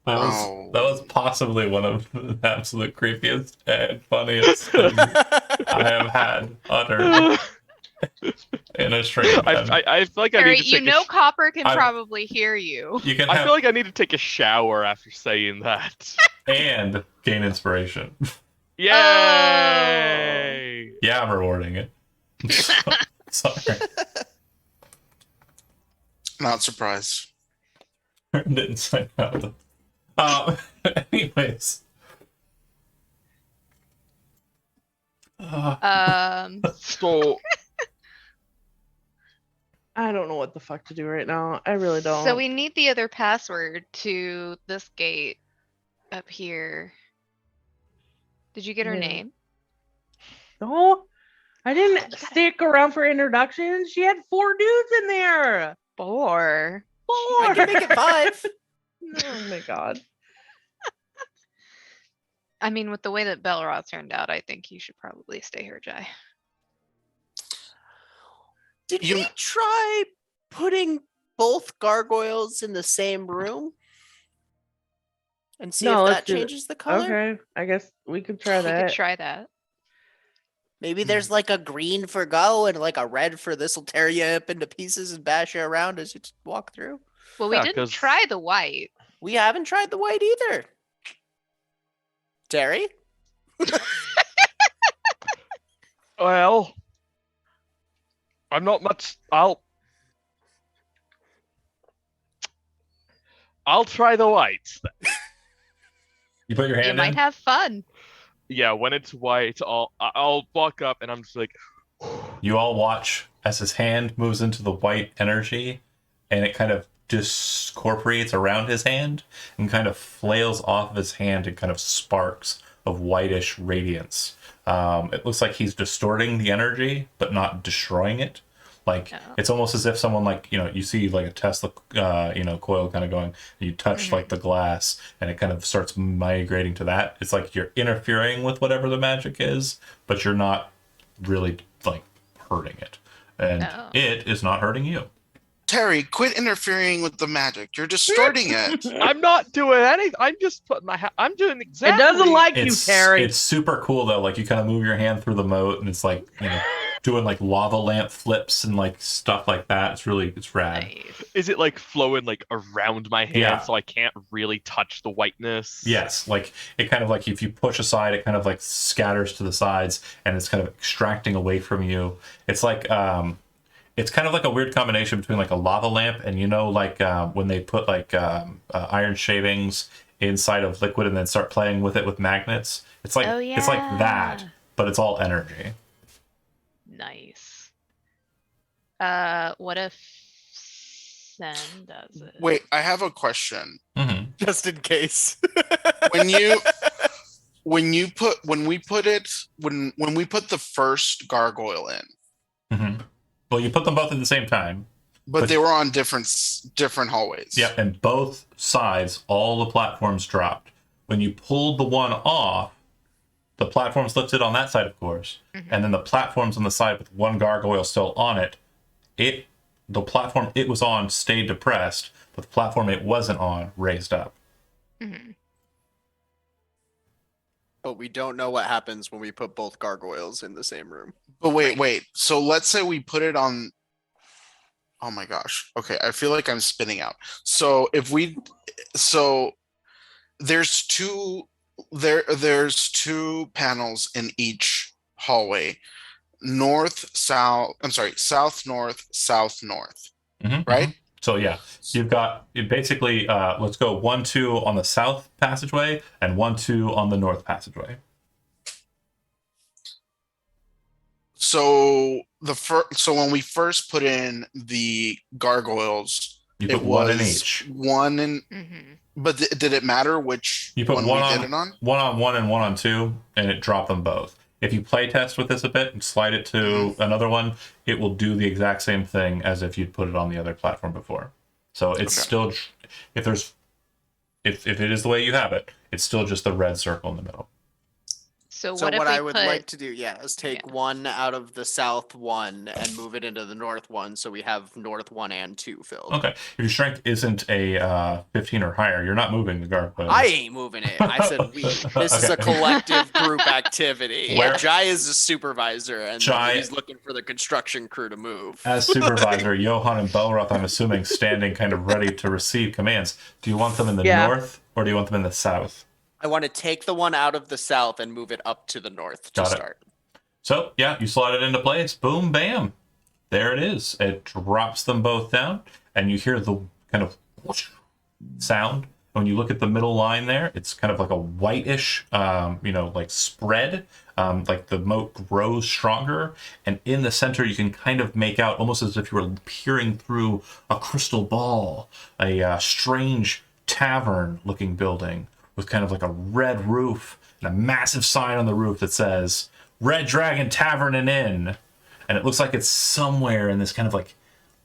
That no. was possibly one of the absolute creepiest and funniest things I have had uttered in a stream. And I feel like I Harry, need to you take know Copper can I- probably hear you. you can I have feel like I need to take a shower after saying that. and gain inspiration. Yay! Yeah, I'm rewarding it. Sorry, Not surprised. didn't say that. Anyways. So I don't know what the fuck to do right now. I really don't. So we need the other password to this gate up here. Did you get her Yeah. name? No, I didn't stick around for introductions. She had 4 dudes in there. 4. 4. I can make it 5. Oh my god. I mean, with the way that Belrod turned out, I think you should probably stay here, Jai. Did You- we try putting both gargoyles in the same room? And see No, if let's that do it. changes the color? Okay, I guess we could try We that. could try that. Maybe there's like a green for go and like a red for this will tear you up into pieces and bash you around as you walk through. Well, we Yeah, didn't 'cause- try the white. We haven't tried the white either. Terry? well, I'm not much. I'll try the whites. You put your You hand might in. have fun. Yeah, when it's white, I'll walk up and I'm just like, You all watch as his hand moves into the white energy, and it kind of discorporates around his hand and kind of flails off of his hand and kind of sparks of whitish radiance. It looks like he's distorting the energy, but not destroying it. Like Oh. it's almost as if someone like you see like a Tesla coil kind of going. And you touch like the glass, and it kind of starts migrating to that. It's like you're interfering with whatever the magic is, but you're not really like hurting it, and Oh. it is not hurting you. Terry, quit interfering with the magic. You're distorting it. I'm not doing anything. I'm just putting I'm doing exactly. It doesn't like you, It's Terry. it's super cool though. Like you kind of move your hand through the moat, and it's like doing like lava lamp flips and like stuff like that. It's rad. Nice. Is it like flowing like around my hand Yeah. so I can't really touch the whiteness? Yes, like it kind of like if you push aside, it kind of like scatters to the sides, and it's kind of extracting away from you. It's like it's kind of like a weird combination between like a lava lamp and like when they put like iron shavings inside of liquid and then start playing with it with magnets. It's like Oh, it's like that, yeah. but it's all energy. Nice. What if Sen does it? Wait, I have a question. Hmm. Just in case. When we put the first gargoyle in, Hmm. Well, you put them both at the same time. but But- they were on different hallways. Yeah, and both sides, all the platforms dropped. When you pulled the one off, the platforms lifted on that side, of course, and then the platforms on the side with one gargoyle still on it, the platform it was on stayed depressed, but the platform it wasn't on raised up. Mhm. But we don't know what happens when we put both gargoyles in the same room. But wait. So let's say we put it on. Oh my gosh. Okay, I feel like I'm spinning out. So there's two panels in each hallway. South, north, south, north. Mhm, Right? mhm. So yeah, you've got basically let's go 1, 2 on the south passageway and 1, 2 on the north passageway. So so when we first put in the gargoyles, You it put one in was each. one in. Mhm. But did it matter which You put one one we on did it on? 1 on 1 and 1 on 2, and it dropped them both. If you play test with this a bit and slide it to another one, it will do the exact same thing as if you'd put it on the other platform before. So it's Okay. still, if it is the way you have it, it's still just the red circle in the middle. So So what if what we I would put, like to do, is take Yeah. one out of the south one and move it into the north one, so we have north 1 and 2 filled. Okay. If your strength isn't a 15 or higher, you're not moving the gargoyles. I ain't moving it. I said we. This is a Okay. collective group activity. Where- Jai is the supervisor, and Jai- he's looking for the construction crew to move. As supervisor, Johan and Belroth, I'm assuming, standing kind of ready to receive commands. Do you want them in the Yeah. north or do you want them in the south? I want to take the one out of the south and move it up to the north to Got it. start. So, yeah, you slide it into place. Boom, bam. There it is. It drops them both down, and you hear the kind of whoosh sound. When you look at the middle line there, it's kind of like a whitish, like spread. Like the moat grows stronger. And in the center, you can kind of make out, almost as if you were peering through a crystal ball, a strange tavern-looking building with kind of like a red roof and a massive sign on the roof that says Red Dragon Tavern and Inn. And it looks like it's somewhere in this kind of like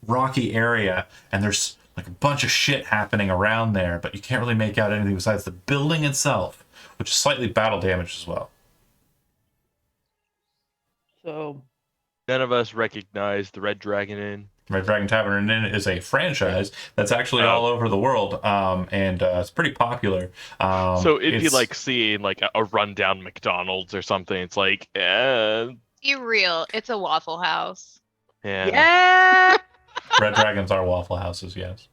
rocky area, and there's like a bunch of shit happening around there, but you can't really make out anything besides the building itself, which is slightly battle damaged as well. So None of us recognize the Red Dragon Inn. Red Dragon Tavern and Inn is a franchise that's actually all over the world, and it's pretty popular. So it'd be it's- like seeing like a rundown McDonald's or something. It's like, be real, it's a Waffle House. yeah. yeah. Red Dragons are Waffle Houses, yes.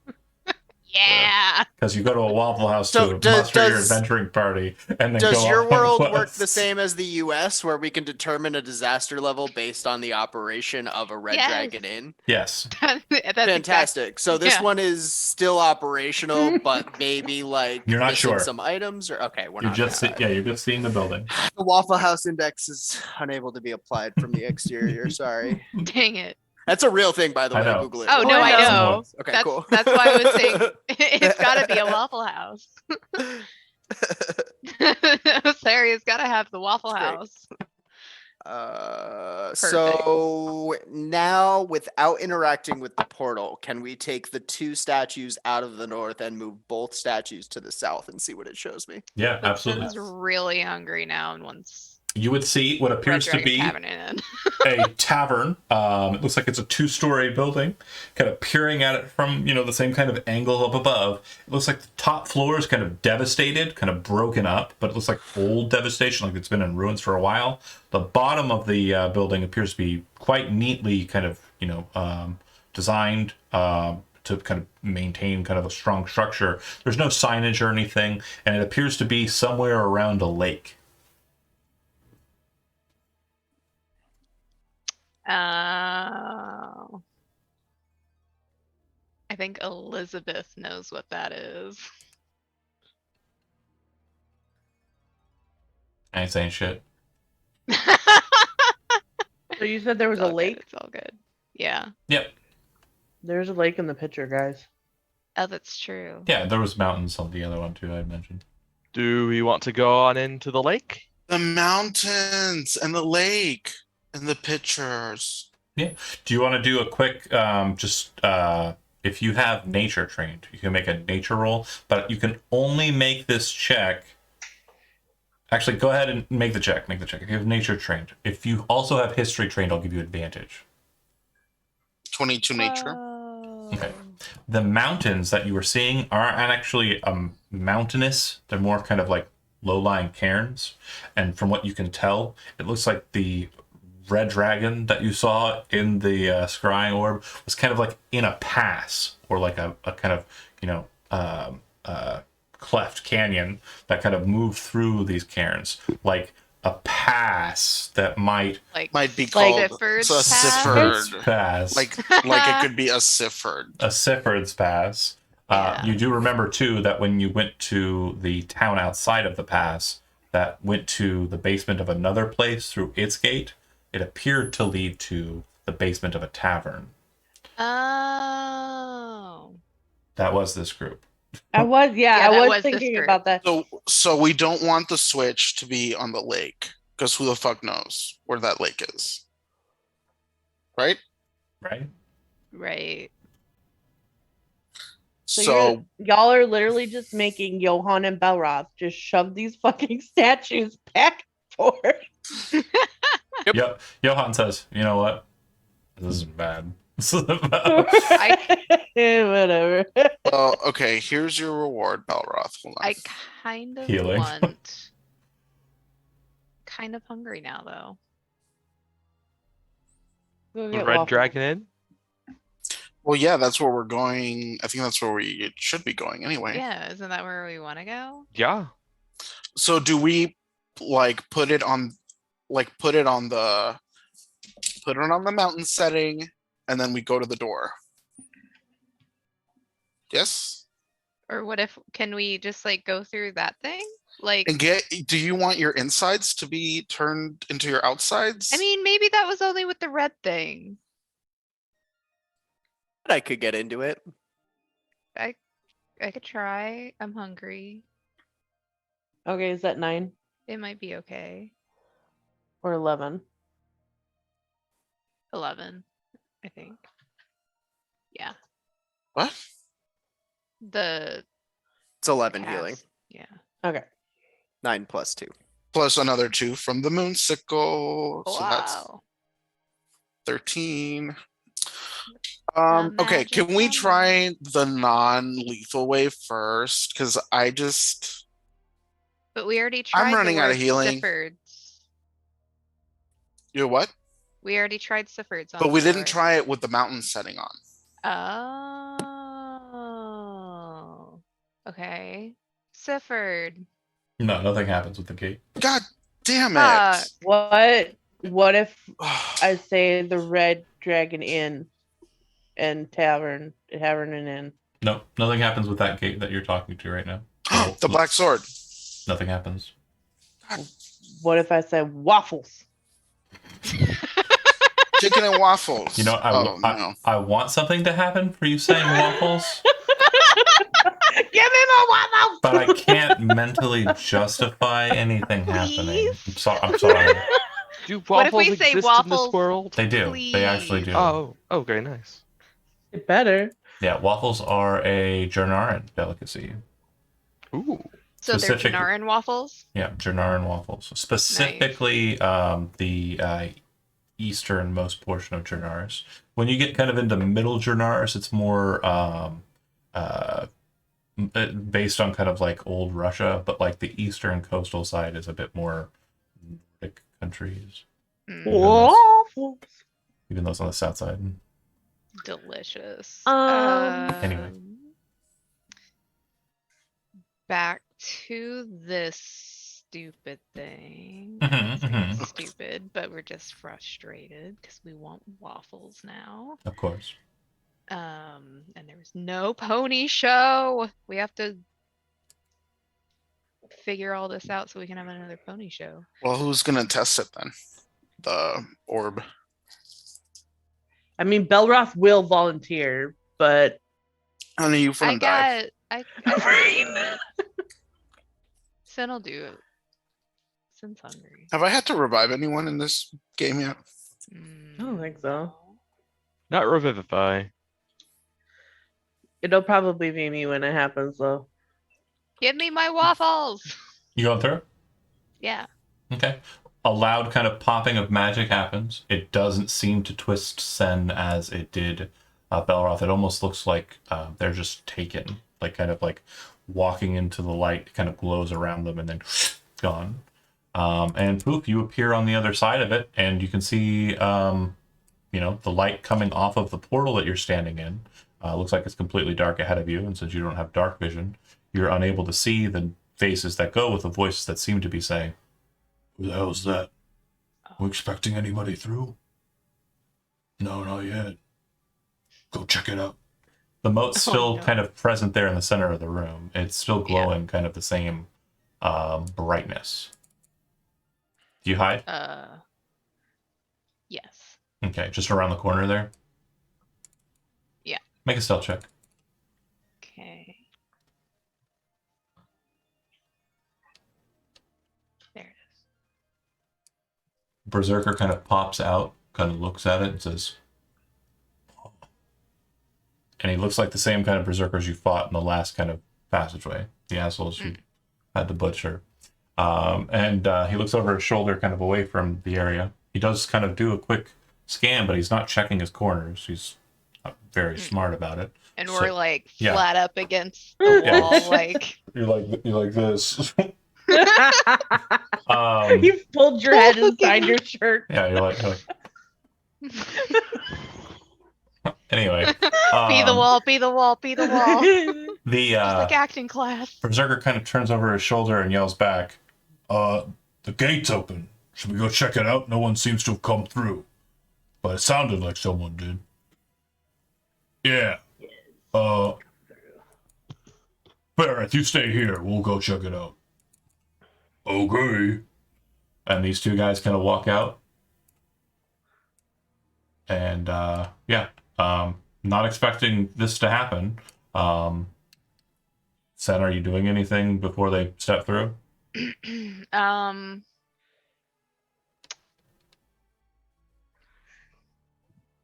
Yeah. Because you go to a Waffle House So to does- muster your does- adventuring party, and then Does go your on world work quests. the same as the US, where we can determine a disaster level based on the operation of a Red Yes. Dragon Inn? Yes. That's Fantastic. So this yeah. one is still operational, but maybe like You're not missing sure. some items, or okay, we're You're not. just gonna- you're just seeing the building. The Waffle House index is unable to be applied from the exterior. Sorry, Dang it. that's a real thing, by the I way. know. Google it. Oh, no, I I know. know. Okay, that's, cool. that's why I was saying it's gotta be a Waffle House. Sorry, it's gotta have the Waffle It's great. House. So now, without interacting with the portal, can we take the 2 statues out of the north and move both statues to the south and see what it shows me? Yeah, absolutely. Sounds really hungry now and wants You would see what Red appears to Dragon be Tavern in. a tavern. It looks like it's a 2-story building, kind of peering at it from, the same kind of angle up above. It looks like the top floor is kind of devastated, kind of broken up, but it looks like old devastation, like it's been in ruins for a while. The bottom of the building appears to be quite neatly kind of, designed to kind of maintain kind of a strong structure. There's no signage or anything, and it appears to be somewhere around a lake. Oh. I think Elizabeth knows what that is. I ain't saying shit. So you said there was It's a all good, lake? It's all good. Yeah. Yep. There's a lake in the picture, guys. Oh, that's true. Yeah, there was mountains on the other one too, I mentioned. Do we want to go on into the lake? The mountains and the lake and the pictures. Do you want to do a quick, if you have nature trained, you can make a nature roll, but you can only make this check. Actually, go ahead and make the check. Make the check. If you have nature trained. If you also have history trained, I'll give you advantage. 22 nature. Okay. The mountains that you were seeing aren't actually mountainous. They're more kind of like low-lying cairns. And from what you can tell, it looks like the red dragon that you saw in the scrying orb was kind of like in a pass, or like a kind of cleft canyon that kind of moved through these cairns, like a pass that might Like Might be Like called Sifford's a Pass? Sifford. pass, Like it could be a Sifford. a Sifford's pass. Yeah. You do remember too that when you went to the town outside of the pass that went to the basement of another place through its gate, it appeared to lead to the basement of a tavern. Oh. That was this group. I was, Yeah, I that was was this thinking group. about that. So we don't want the switch to be on the lake. Because who the fuck knows where that lake is? Right? Right? Right. So y'all are literally just making Johann and Belroth just shove these fucking statues back and forth. Yep. Johan says, you know what? This is bad. This is bad. Whatever. well, okay, here's your reward, Belroth. Hold on. I kind of Healing. want. Kind of hungry now, though. Go The get Red waffles. Dragon Inn? Well, yeah, that's where we're going. I think that's where we should be going anyway. Yeah, isn't that where we want to go? Yeah. So do we like put it on the mountain setting and then we go to the door? Yes? Or what if, can we just like go through that thing? Like, And do you want your insides to be turned into your outsides? I mean, maybe that was only with the red thing. But I could get into it. I could try. I'm hungry. Okay, is that 9 It might be okay. or 11? 11, I think. Yeah. What? The It's 11 healing. cast. Yeah. Okay. 9 plus 2. Plus another 2 from the moon sickle. So that's Wow. 13. The Okay, can we magic try the non-lethal way first? Because But we already tried the running out of word healing. Siffords. you what? We already tried Siffords on But we the didn't door. try it with the mountain setting on. Oh. Okay. Sifford. No, nothing happens with the gate. God damn Fuck. it. What if I say the Red Dragon Inn and Tavern and Inn? No, nothing happens with that gate that you're talking to right now. The black sword. Nothing happens. What if I say waffles? Chicken and waffles. You know, no. I want something to happen for you saying waffles, Give me more waffles! but I can't mentally justify anything happening. Please? I'm sorry. Do What if waffles we say exist in waffles? this world? They do. They actually do. Oh, okay, nice. It better. Yeah, waffles are a Jernaran delicacy. Ooh. So they're Specific- Janarin waffles? Yeah, Jernaran waffles. Specifically, the easternmost portion of Jernaris. When you get kind of into middle Jernaris, it's more based on kind of like old Russia, but like the eastern coastal side is a bit more Nordic countries, Mm, Waffles. even though it's on the south side. delicious. Anyway. Back to this stupid thing. Mhm, It's not mhm. stupid, but we're just frustrated because we want waffles now. Of course. And there was no pony show. We have to figure all this out so we can have another pony show. Well, who's gonna test it then? The orb. I mean, Belroth will volunteer, but Honey, you front dive. I Sin will do it. Sin's hungry. Have I had to revive anyone in this game yet? I don't think so. No. Not Revivify. It'll probably be me when it happens, though. Give me my waffles. You going through? Yeah. Okay. A loud kind of popping of magic happens. It doesn't seem to twist Sen as it did Belroth. It almost looks like they're just taken, like kind of like walking into the light, kind of glows around them and then gone. And poof, you appear on the other side of it, and you can see, the light coming off of the portal that you're standing in. Looks like it's completely dark ahead of you, and since you don't have dark vision, you're unable to see the faces that go with the voices that seem to be saying, "Who the hell's that? We expecting anybody through? No, not yet. Go check it out." The moat's still no. kind of present there in the center of the room. It's still glowing kind of the same brightness. Do you hide? Yes. Okay, just around the corner there? Yeah. Make a stealth check. Okay. There it is. Berserker kind of pops out, kind of looks at it, and says, and he looks like the same kind of berserkers you fought in the last kind of passageway, the assholes you had to butcher. And he looks over his shoulder, kind of away from the area. He does kind of do a quick scan, but he's not checking his corners. He's not very smart about it. And So- we're like yeah. flat up against the Yeah. wall, like. You're like this. You've pulled your head inside your shirt. Yeah, you're like anyway. Be the wall, be the wall, be the wall. The Just like acting class. Berserker kind of turns over his shoulder and yells back, the gate's open. Should we go check it out? No one seems to have come through. But it sounded like someone did. Yeah. Barrett, you stay here. We'll go check it out. Okay. And these two guys kind of walk out. And, not expecting this to happen. Sen, are you doing anything before they step through?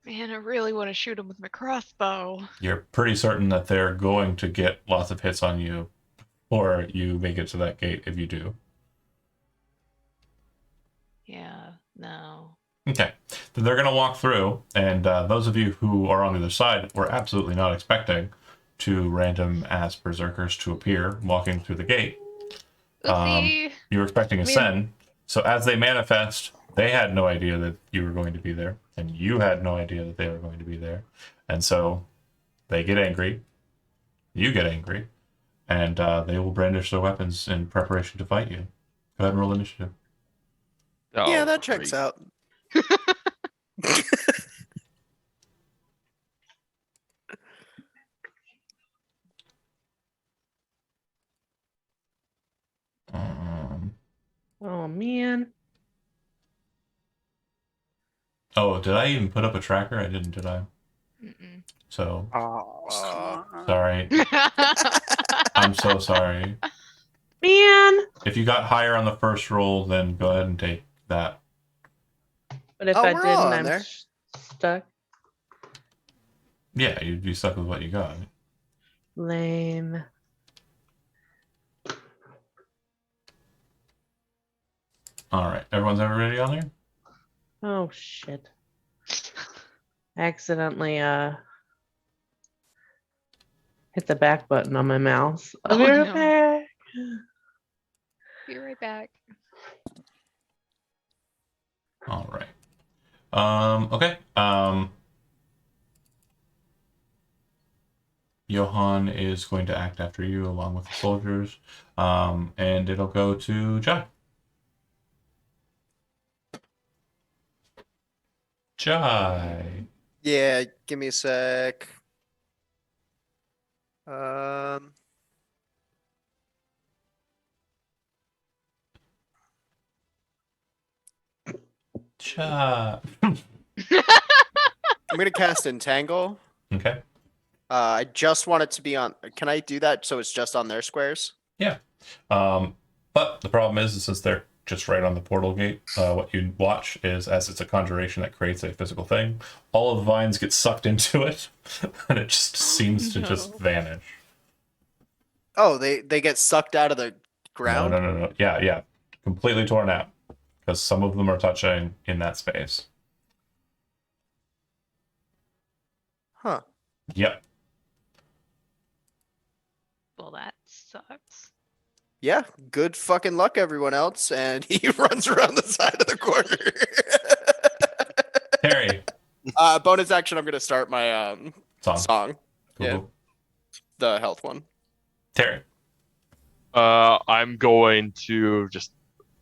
Man, I really want to shoot him with my crossbow. You're pretty certain that they're going to get lots of hits on you, or you make it to that gate if you do. Yeah, no. Okay, then they're going to walk through, and those of you who are on the other side were absolutely not expecting two random ass berserkers to appear walking through the gate. Oopsie. You were expecting a We- Sen, so as they manifest, they had no idea that you were going to be there, and you had no idea that they were going to be there, and so they get angry, you get angry, and they will brandish their weapons in preparation to fight you. Go ahead and roll initiative. Yeah, Oh, that checks great. out. Oh man. Oh, did I even put up a tracker? I didn't, did I? Mm-mm. So, Oh, sorry. I'm so sorry. Man. If you got higher on the first roll, then go ahead and take that. But if Oh, I we're didn't, all on I'm there. stuck. Yeah, you'd be stuck with what you got. Lame. All right, everyone's already on there? Oh shit. Accidentally hit the back button on my mouse. I'll be Oh, right no. back. Be right back. All right. Okay. Johan is going to act after you along with the soldiers. And it'll go to Jai. Jai. Yeah, give me a sec. Um, Jai. I'm gonna cast Entangle. Okay. I just want it to be on. Can I do that so it's just on their squares? But the problem is since they're just right on the portal gate, what you watch is as it's a conjuration that creates a physical thing, all of the vines get sucked into it, and it just seems to just No. vanish. Oh, they get sucked out of the No, ground. no. Yeah. Completely torn out. Because some of them are touching in that space. Huh. Yep. Well, that sucks. Yeah. Good fucking luck, everyone else. And he runs around the side of the corner. Terry. Bonus action. I'm gonna start my Song. song, Cool, yeah. cool. the health one. Terry. I'm going to just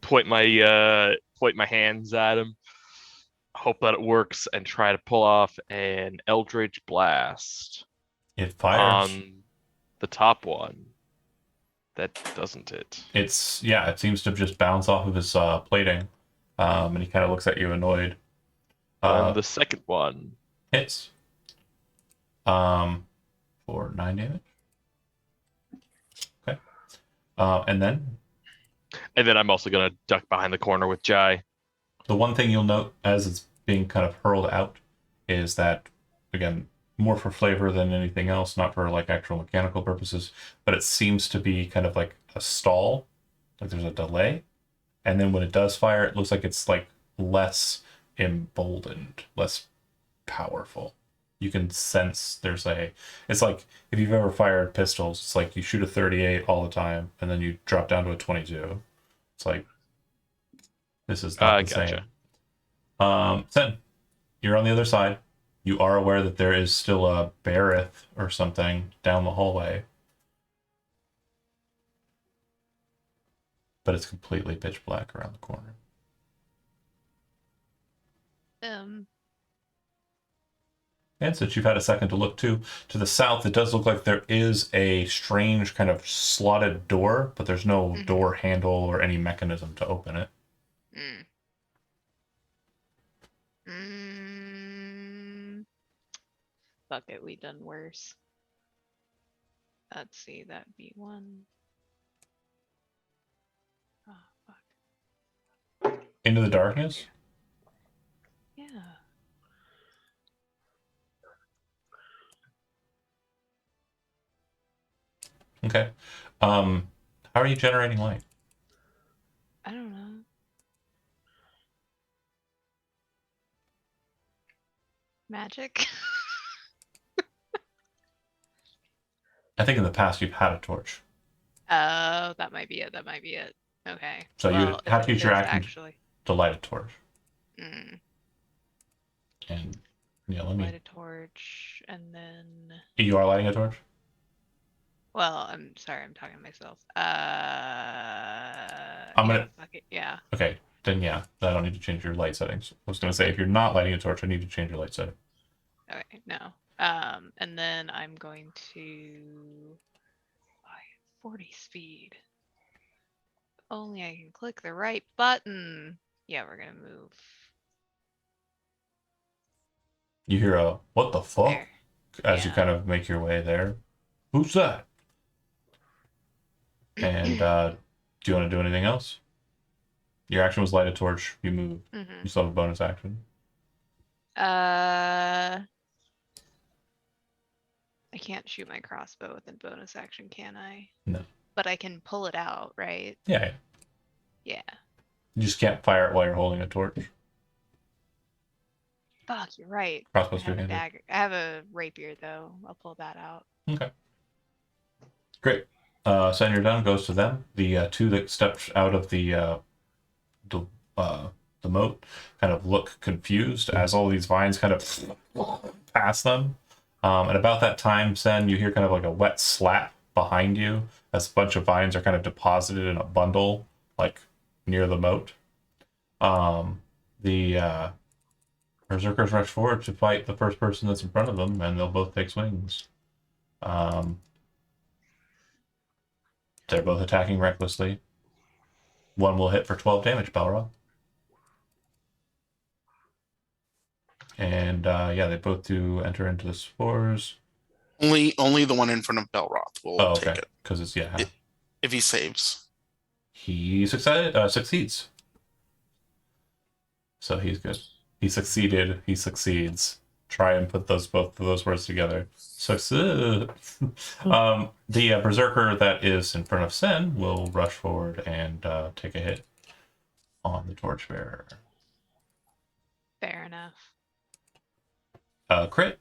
point my hands at him, hope that it works, and try to pull off an Eldritch Blast It fires. on the top one. That doesn't it? It seems to just bounce off of his plating. And he kind of looks at you annoyed. On the second one. Hits. For 9 damage. Okay. And then And then I'm also gonna duck behind the corner with Jai. The one thing you'll note as it's being kind of hurled out is that, again, more for flavor than anything else, not for like actual mechanical purposes, but it seems to be kind of like a stall, like there's a delay. And then when it does fire, it looks like it's like less emboldened, less powerful. You can sense it's like if you've ever fired pistols, it's like you shoot a 38 all the time and then you drop down to a 22. It's like, this is not the Gotcha. same. Sen, you're on the other side. You are aware that there is still a Barith or something down the hallway. But it's completely pitch black around the corner. And since you've had a second to look too, to the south, it does look like there is a strange kind of slotted door, but there's no door handle or any mechanism to open it. Fuck it, we done worse. Let's see, that'd be one. Oh, fuck. Into the darkness? Yeah. Okay. How are you generating light? I don't know. Magic? I think in the past you've had a torch. Oh, that might be it. That might be it. Okay. So you would have to use your action actually. to light a torch. Mm. And yeah, Light a torch, and then. You are lighting a torch? Well, I'm sorry, I'm talking to myself. I'm gonna. Fuck it, yeah. Okay, then yeah, I don't need to change your light settings. I was gonna say if you're not lighting a torch, I need to change your light setting. Okay, no. And then I'm going to 40 speed. If only I can click the right button. Yeah, we're gonna move. You hear a what the fuck There. as you Yeah. kind of make your way there. Who's that? And do you want to do anything else? Your action was light a torch. You move. Mm-hmm. You still have a bonus action. I can't shoot my crossbow with a bonus action, can I? No. But I can pull it out, right? Yeah. Yeah. You just can't fire it while you're holding a torch. Fuck, you're right. Crossbow's I have a two-handed. dagger. I have a rapier though. I'll pull that out. Okay. Great. Send your done goes to them. The two that stepped out of the moat kind of look confused as all these vines kind of pass them. And about that time, Sen, you hear kind of like a wet slap behind you as a bunch of vines are kind of deposited in a bundle, like near the moat. The berserkers rush forward to fight the first person that's in front of them, and they'll both take swings. They're both attacking recklessly. One will hit for 12 damage, Balrog. And yeah, they both do enter into the spores. Only the one in front of Belroth will Oh, take okay. it Because it's, yeah. if he saves. He succeeds. So he's good. He succeeded. He succeeds. Try and put both of those words together. Succeed. The berserker that is in front of Sen will rush forward and take a hit on the torchbearer. Fair enough. Crit.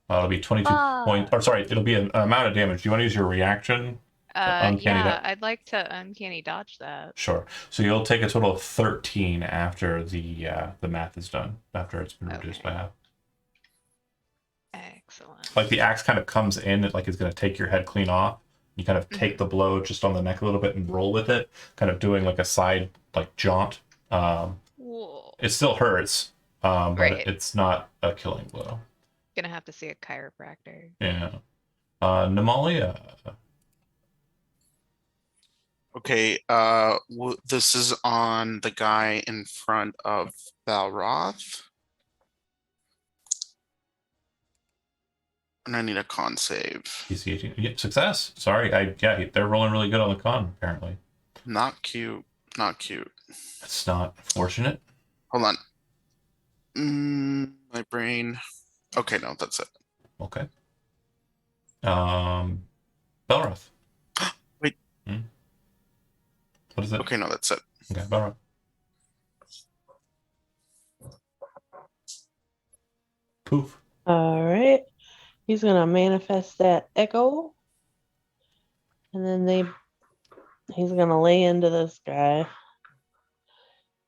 It'll be 22 points. Or sorry, it'll be an amount of damage. Do you want to use your reaction? Uncanny Yeah, dodge. I'd like to uncanny dodge that. Sure. So you'll take a total of 13 after the math is done. After it's been reduced by Okay. half. Excellent. Like the axe kind of comes in, like it's going to take your head clean off. You kind of take the blow just on the neck a little bit and roll with it, kind of doing like a side like jaunt. Whoa. It still hurts, but Right. it's not a killing blow. Gonna have to see a chiropractor. Yeah. Namalia. Okay, this is on the guy in front of Balroth. And I need a con save. DC 18. Yeah, success. Sorry, they're rolling really good on the con apparently. Not cute. Not cute. That's not fortunate. Hold on. My brain. Okay, no, that's it. Okay. Belroth. Wait. What is it? Okay, no, that's it. Okay, Belroth. Poof. All right. He's gonna manifest that echo. And then he's gonna lay into this guy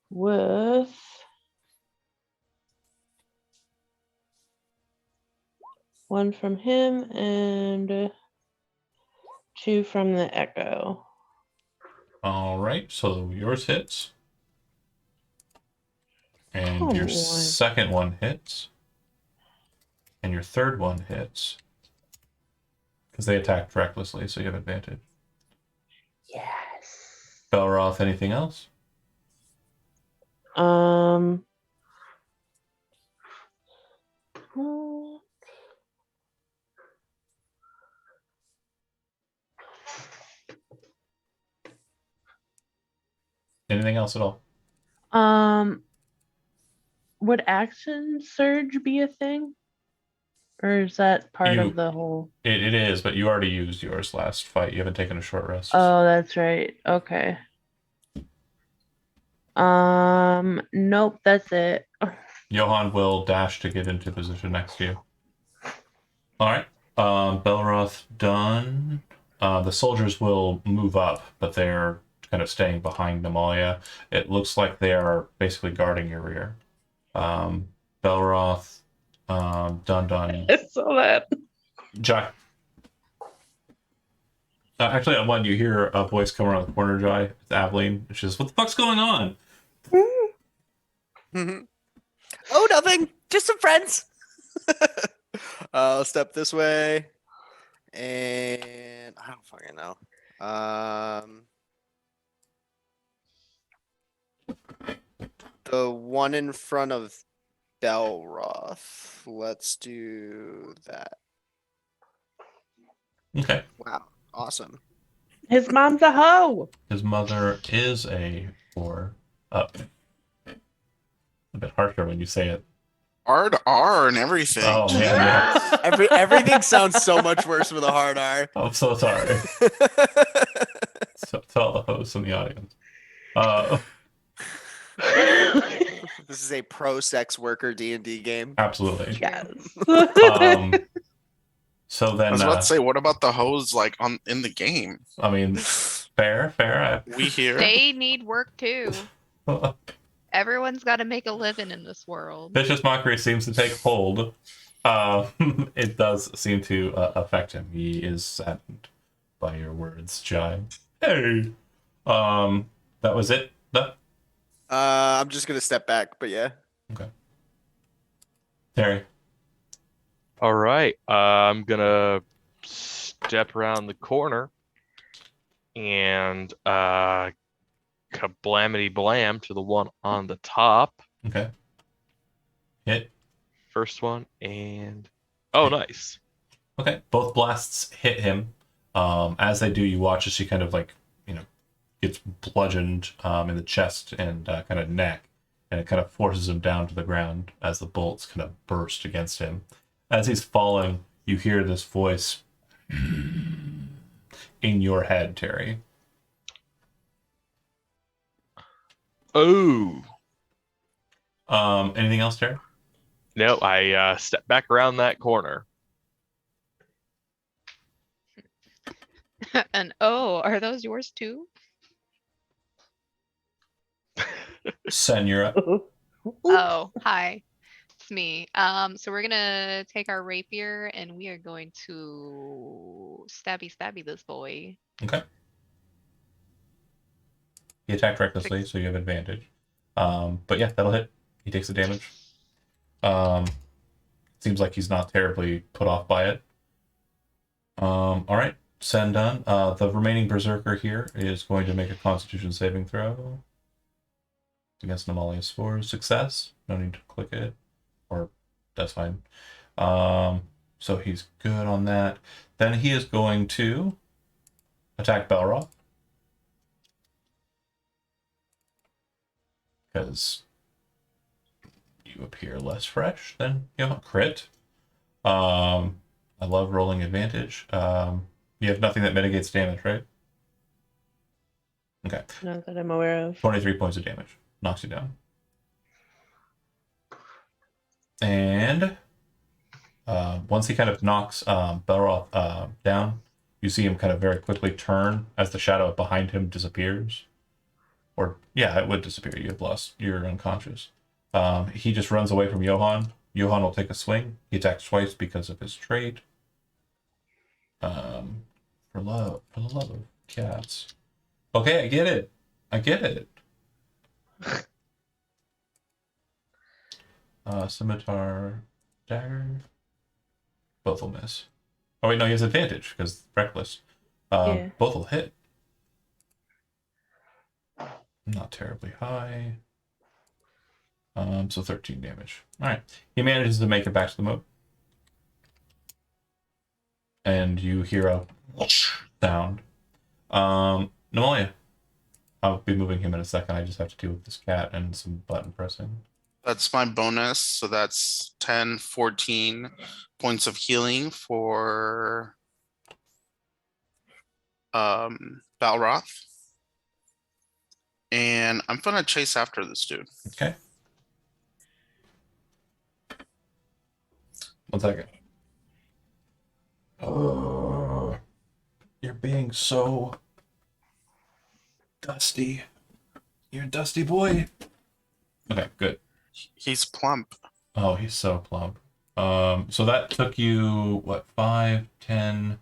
with one from him and 2 from the echo. All right, so yours hits. And Come your on. second one hits. And your third one hits. Because they attacked recklessly, so you have advantage. Yes. Belroth, anything else? Hmm. Anything else at all? Would action surge be a thing? Or is that part You- of the whole? It is, but you already used yours last fight. You haven't taken a short rest. Oh, that's right. Okay. Nope, that's it. Johan will dash to get into position next to you. All right. Belroth done. The soldiers will move up, but they're kind of staying behind Namalia. It looks like they are basically guarding your rear. Belroth, done. I saw that. Jack. Actually, on one, you hear a voice come around the corner, Jai. It's Aveline. She says, "What the fuck's going on?" Oh, nothing. Just some friends. I'll step this way. And I don't fucking know. The one in front of Belroth. Let's do that. Okay. Wow. Awesome. His mom's a hoe. His mother is a whore. A bit harsher when you say it. R to R and everything. Oh, man, yeah. Everything sounds so much worse with a hard R. I'm so sorry. So, to all the hosts in the audience. This is a pro sex worker D&D game. Absolutely. Yes. So I then, was about to say, what about the hose like in the game? I mean, fair. We here. They need work too. Everyone's got to make a living in this world. Vicious Mockery seems to take hold. It does seem to affect him. He is saddened by your words, Jai. Hey. That was it. I'm just gonna step back, but yeah. Terry. All right. I'm gonna step around the corner and kablamity blam to the one on the top. Okay. Hit. First one and oh, nice. Okay. Both blasts hit him. As they do, you watch as he kind of gets bludgeoned in the chest and kind of neck, and it kind of forces him down to the ground as the bolts kind of burst against him. As he's falling, you hear this voice in your head, Terry. Oh. Anything else, Terry? No, I step back around that corner. And oh, are those yours too? Sen, you're up. Oh, hi. It's me. So we're gonna take our rapier and we are going to stabby this boy. Okay. He attacked recklessly, so you have advantage. But yeah, that'll hit. He takes the damage. Seems like he's not terribly put off by it. All right, Sen done. The remaining berserker here is going to make a Constitution saving throw against Namalia's Spores. Success. No need to click it, or that's fine. So he's good on that. Then he is going to attack Belroth. because you appear less fresh than crit. I love rolling advantage. You have nothing that mitigates damage, right? Okay. Not that I'm aware of. 23 points of damage. Knocks you down. And once he kind of knocks Belroth down, you see him kind of very quickly turn as the shadow behind him disappears. Or, yeah, it would disappear. You're unconscious. He just runs away from Johann. Johann will take a swing. He attacks twice because of his trait. For the love of cats. Okay, I get it. Scimitar, dagger. Both will miss. Oh wait, no, he has advantage because reckless. Yeah. Both will hit. Not terribly high. So 13 damage. All right, he manages to make it back to the moat, and you hear a sound. Nemalia. I'll be moving him in a second. I just have to deal with this cat and some button pressing. That's my bonus. So that's 10, 14 points of healing for Balroth. And I'm gonna chase after this dude. Okay. 1 second. Oh, you're being so dusty. You're a dusty boy. Okay, good. He's plump. Oh, he's so plump. So that took you, what, 5, 10,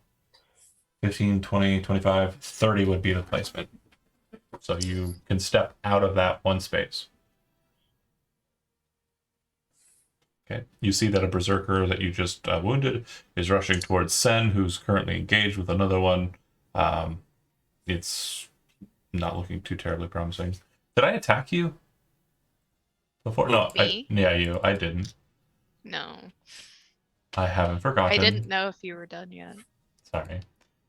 15, 20, 25, 30 would be the placement. So you can step out of that one space. Okay. You see that a berserker that you just wounded is rushing towards Sen, who's currently engaged with another one. It's not looking too terribly promising. Did I attack you before? No, you. I didn't. No, I haven't forgotten. I didn't know if you were done yet. Sorry.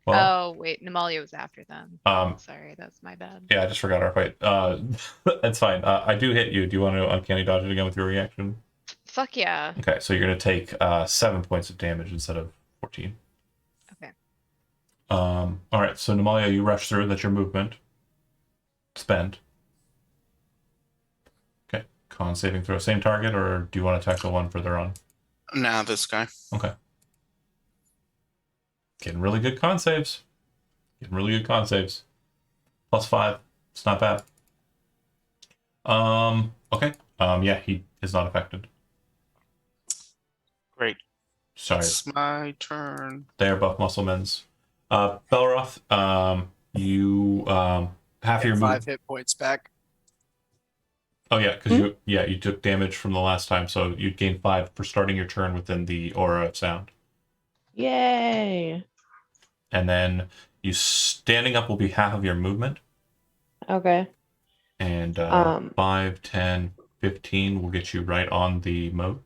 Well, Oh wait, Nemalia was after them. Sorry, that's my bad. yeah, I just forgot our fight. That's fine. I do hit you. Do you want to uncanny dodge it again with your reaction? Fuck yeah. Okay, so you're gonna take 7 points of damage instead of 14. Okay. All right. So Nemalia, you rush through. That's your movement. Spend. Okay. Con saving throw. Same target, or do you want to attack the one further on? Nah, this guy. Okay. Getting really good con saves. +5. It's not bad. Okay. Yeah, he is not affected. Great. Sorry. It's my turn. They are buff musclemen's. Belroth, you half your 5 hit points back. Oh yeah, because you took damage from the last time, so you gain 5 for starting your turn within the aura of sound. Yay. And then you standing up will be half of your movement. Okay. And 5, 10, 15 will get you right on the moat.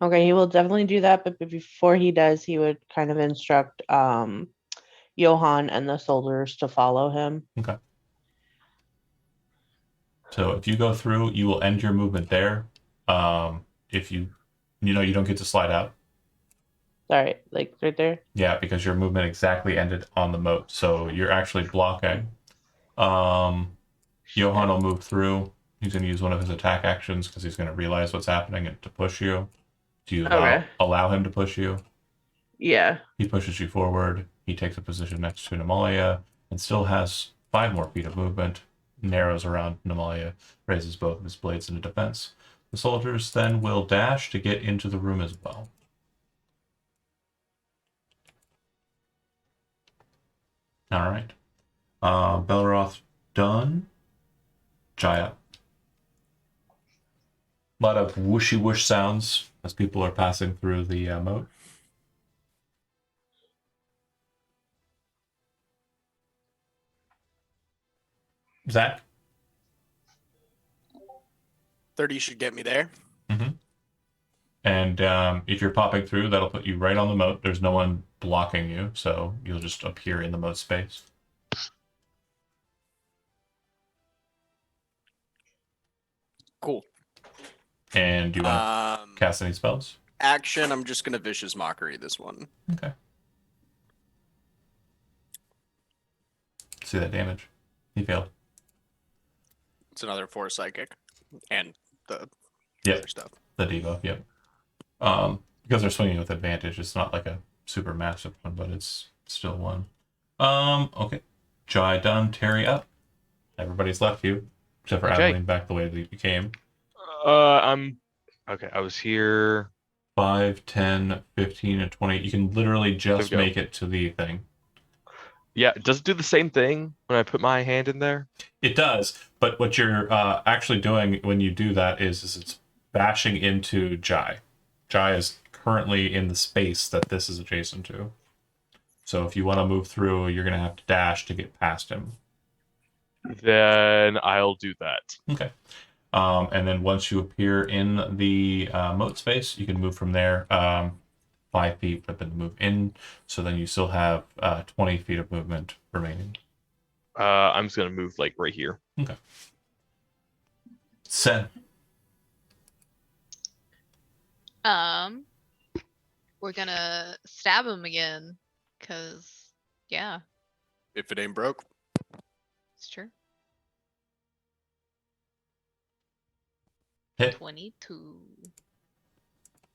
Okay, he will definitely do that, but before he does, he would kind of instruct Johann and the soldiers to follow him. Okay. So if you go through, you will end your movement there. If you don't get to slide out. Sorry, like right there? Yeah, because your movement exactly ended on the moat. So you're actually blocking. Johann will move through. He's going to use one of his attack actions because he's going to realize what's happening and to push you. Do you allow him to push you? Yeah. He pushes you forward. He takes a position next to Nemalia and still has 5 more feet of movement. Narrows around Nemalia, raises both of his blades into defense. The soldiers then will dash to get into the room as well. All right. Belroth done. Jaya. A lot of whooshy whoosh sounds as people are passing through the moat. Zach? 30 should get me there. Mm-hmm. And if you're popping through, that'll put you right on the moat. There's no one blocking you, so you'll just appear in the moat space. Cool. And do you want to cast any spells? Action. I'm just gonna vicious mockery this one. Okay. See that damage? He failed. It's another 4 psychic, and the Yep. other stuff. The debuff, yep. Because they're swinging with advantage, it's not like a super massive one, but it's still one. Okay. Jai done, Terry up. Everybody's left you, except for Okay. Adeline back the way that you came. I'm okay. I was here. 5, 10, 15, and 20. You can literally just There we go. make it to the thing. Yeah, does it do the same thing when I put my hand in there? It does, but what you're actually doing when you do that is it's bashing into Jai. Jai is currently in the space that this is adjacent to. So if you want to move through, you're going to have to dash to get past him. Then I'll do that. Okay. And then once you appear in the moat space, you can move from there 5 feet, but then move in. So then you still have 20 feet of movement remaining. I'm just gonna move like right here. Sen. We're gonna stab him again, cause yeah, If it ain't broke. it's true. Hit. 22.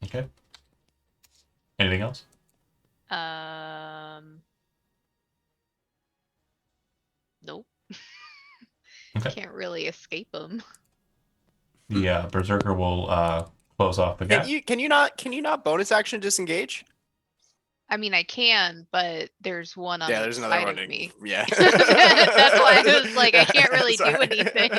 Okay. Anything else? Nope. Okay. Can't really escape him. The berserker will close off the gap. Can you not bonus action disengage? I mean, I can, but there's one on Yeah, each there's another side one. of me. Yeah. That's why I was like, I can't really do Sorry. anything.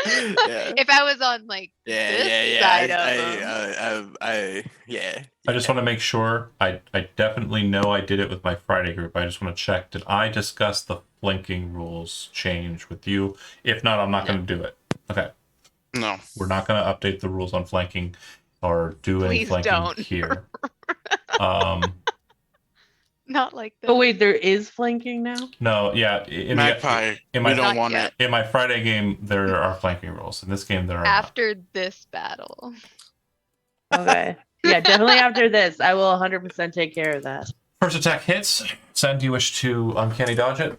Yeah. If I was on like this side of him. Yeah. I just want to make sure. I definitely know I did it with my Friday group. I just want to check. Did I discuss the flanking rules change with you? If not, I'm not going to do it. Okay. No. We're not going to update the rules on flanking or do any Please flanking don't. here. Not like that. But wait, there is flanking now? No, yeah. In Magpie, in we my- don't Not want yet. it. In my Friday game, there are flanking rules. In this game, there are not. After this battle. Okay. Yeah, definitely after this. I will 100% take care of that. First attack hits. Sen, do you wish to uncanny dodge it?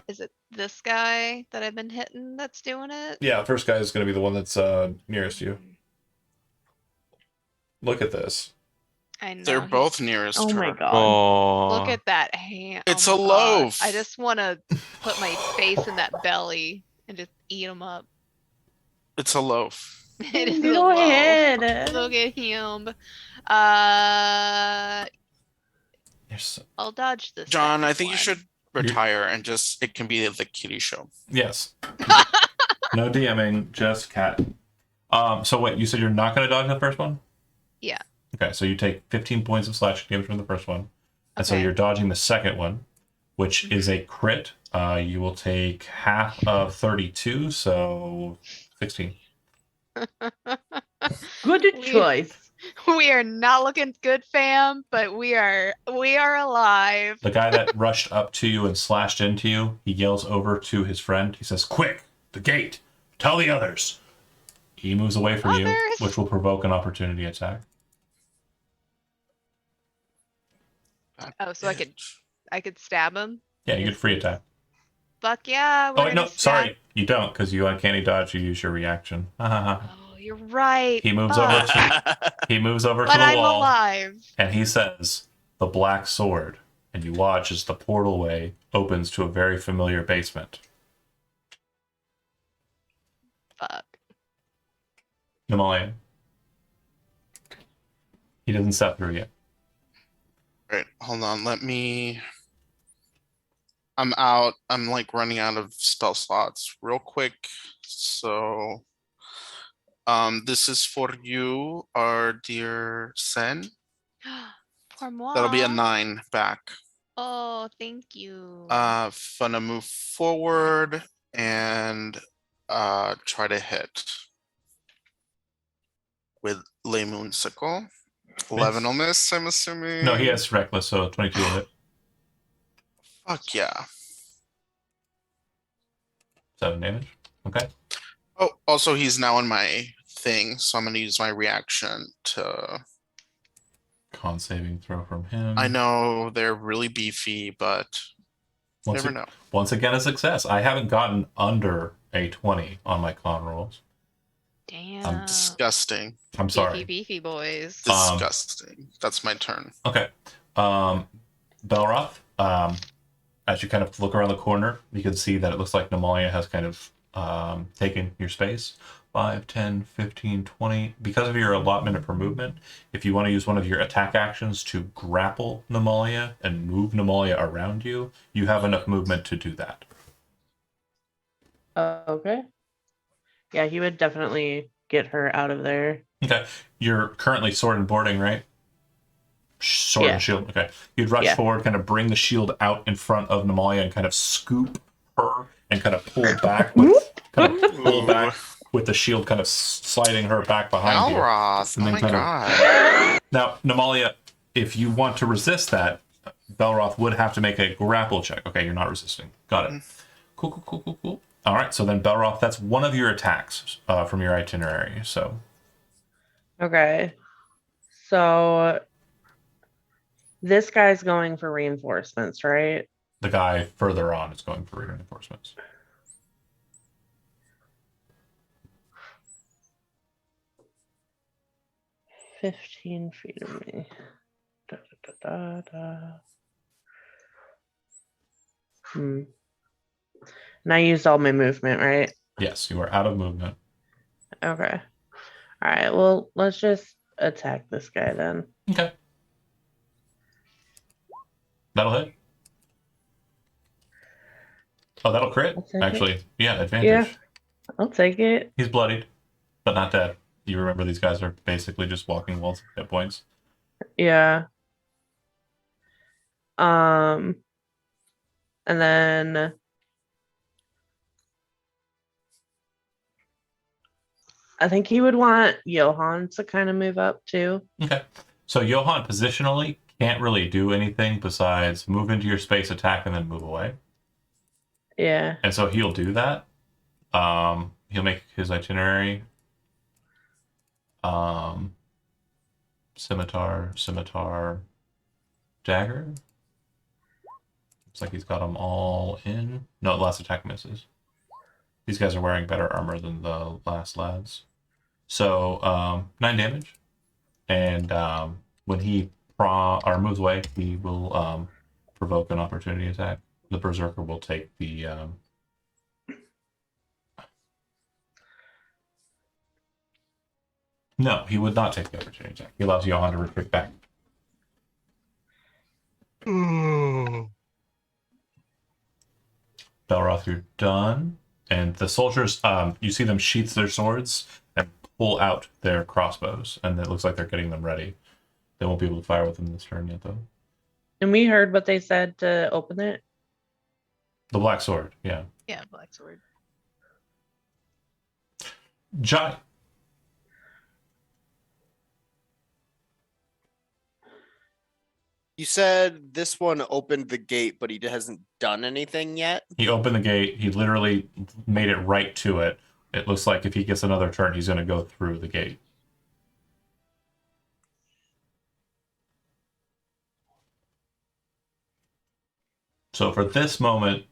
Is it this guy that I've been hitting that's doing it? Yeah, first guy is going to be the one that's nearest you. Look at this. I know. They're he's- both nearest Oh her. my god. Oh, Look at that hand. It's Oh a my God. loaf. I just want to put my face in that belly and just eat him up. It's a loaf. It is a Go loaf. ahead. Look at him. Yes. I'll dodge this. John, I second think you one. should retire and just it can be the kitty show. Yes. No DMing, just cat. So wait, you said you're not going to dodge the first one? Yeah. Okay, so you take 15 points of slashing damage from the first one. And so Okay. you're dodging the second one, which is a crit. You will take half of 32, so 16. Good We- choice. We are not looking good, fam, but we are alive. The guy that rushed up to you and slashed into you, he yells over to his friend. He says, "Quick, the gate! Tell the others!" He moves away from you, Others? which will provoke an opportunity attack. Oh, so I could stab him. Yeah, you get free attack. Fuck yeah. Oh, we're wait, no, gonna stab- sorry. You don't, because you uncanny dodge, you use your reaction. Ha ha ha. Oh, you're right. He moves Fuck. over to He moves over to But the I'm wall, alive. and he says, "The black sword." And you watch as the portal way opens to a very familiar basement. Fuck. Himalayan. He doesn't step through yet. Right, hold on. I'm out. I'm like running out of spell slots real quick. So, this is for you, our dear Sen. Pour moi. That'll be a 9 back. Oh, thank you. Gonna move forward and try to hit with Lay Moon Sickle. 11 on this, I'm assuming. No, he has reckless, so 22 will hit. Fuck yeah. 7 damage. Okay. Oh, also he's now in my thing, so I'm gonna use my reaction to. Con saving throw from him. I know they're really beefy, but Once, never know. once again, a success. I haven't gotten under a 20 on my con rolls. Damn. Disgusting. I'm sorry. Beefy boys. Disgusting. That's my turn. Okay. Belroth, as you kind of look around the corner, you can see that it looks like Nemalia has kind of taken your space. 5, 10, 15, 20. Because of your allotment per movement, if you want to use one of your attack actions to grapple Nemalia and move Nemalia around you, you have enough movement to do that. Okay. Yeah, he would definitely get her out of there. Okay. You're currently sword and boarding, right? Sword Yeah. and shield. Okay. You'd rush Yeah. forward, kind of bring the shield out in front of Nemalia and kind of scoop her and kind of pull back with the shield kind of sliding her back behind you. Balroth. And Oh then my kind of- god. Now, Nemalia, if you want to resist that, Belroth would have to make a grapple check. Okay, you're not resisting. Got it. Cool. All right, so then Belroth, that's one of your attacks from your itinerary. So Okay. So this guy's going for reinforcements, right? the guy further on is going for reinforcements. – 15 feet of me. Da, da, da, da, da. And I used all my movement, right? Yes, you are out of movement. Okay. All right. Well, let's just attack this guy then. Okay. That'll hit. Oh, that'll crit. I'll take it. Actually, yeah, advantage. Yeah. I'll take it. He's bloodied, but not dead. You remember these guys are basically just walking walls of hit points. Yeah. And then I think he would want Johan to kind of move up too. Okay. So Johan positionally can't really do anything besides move into your space, attack, and then move away. Yeah. And so he'll do that. He'll make his itinerary. Scimitar, dagger. Looks like he's got them all in. No, last attack misses. These guys are wearing better armor than the last lads. So 9 damage. And when he moves away, he will provoke an opportunity attack. The Berserker will take the No, he would not take the opportunity attack. He allows Johan to retreat back. Belroth, you're done. And the soldiers, you see them sheath their swords and pull out their crossbows. And it looks like they're getting them ready. They won't be able to fire with them this turn yet, though. And we heard what they said to open it. The Black Sword, yeah. Yeah, black sword. Jai. You said this one opened the gate, but he hasn't done anything yet. He opened the gate. He literally made it right to it. It looks like if he gets another turn, he's going to go through the gate. So for this moment,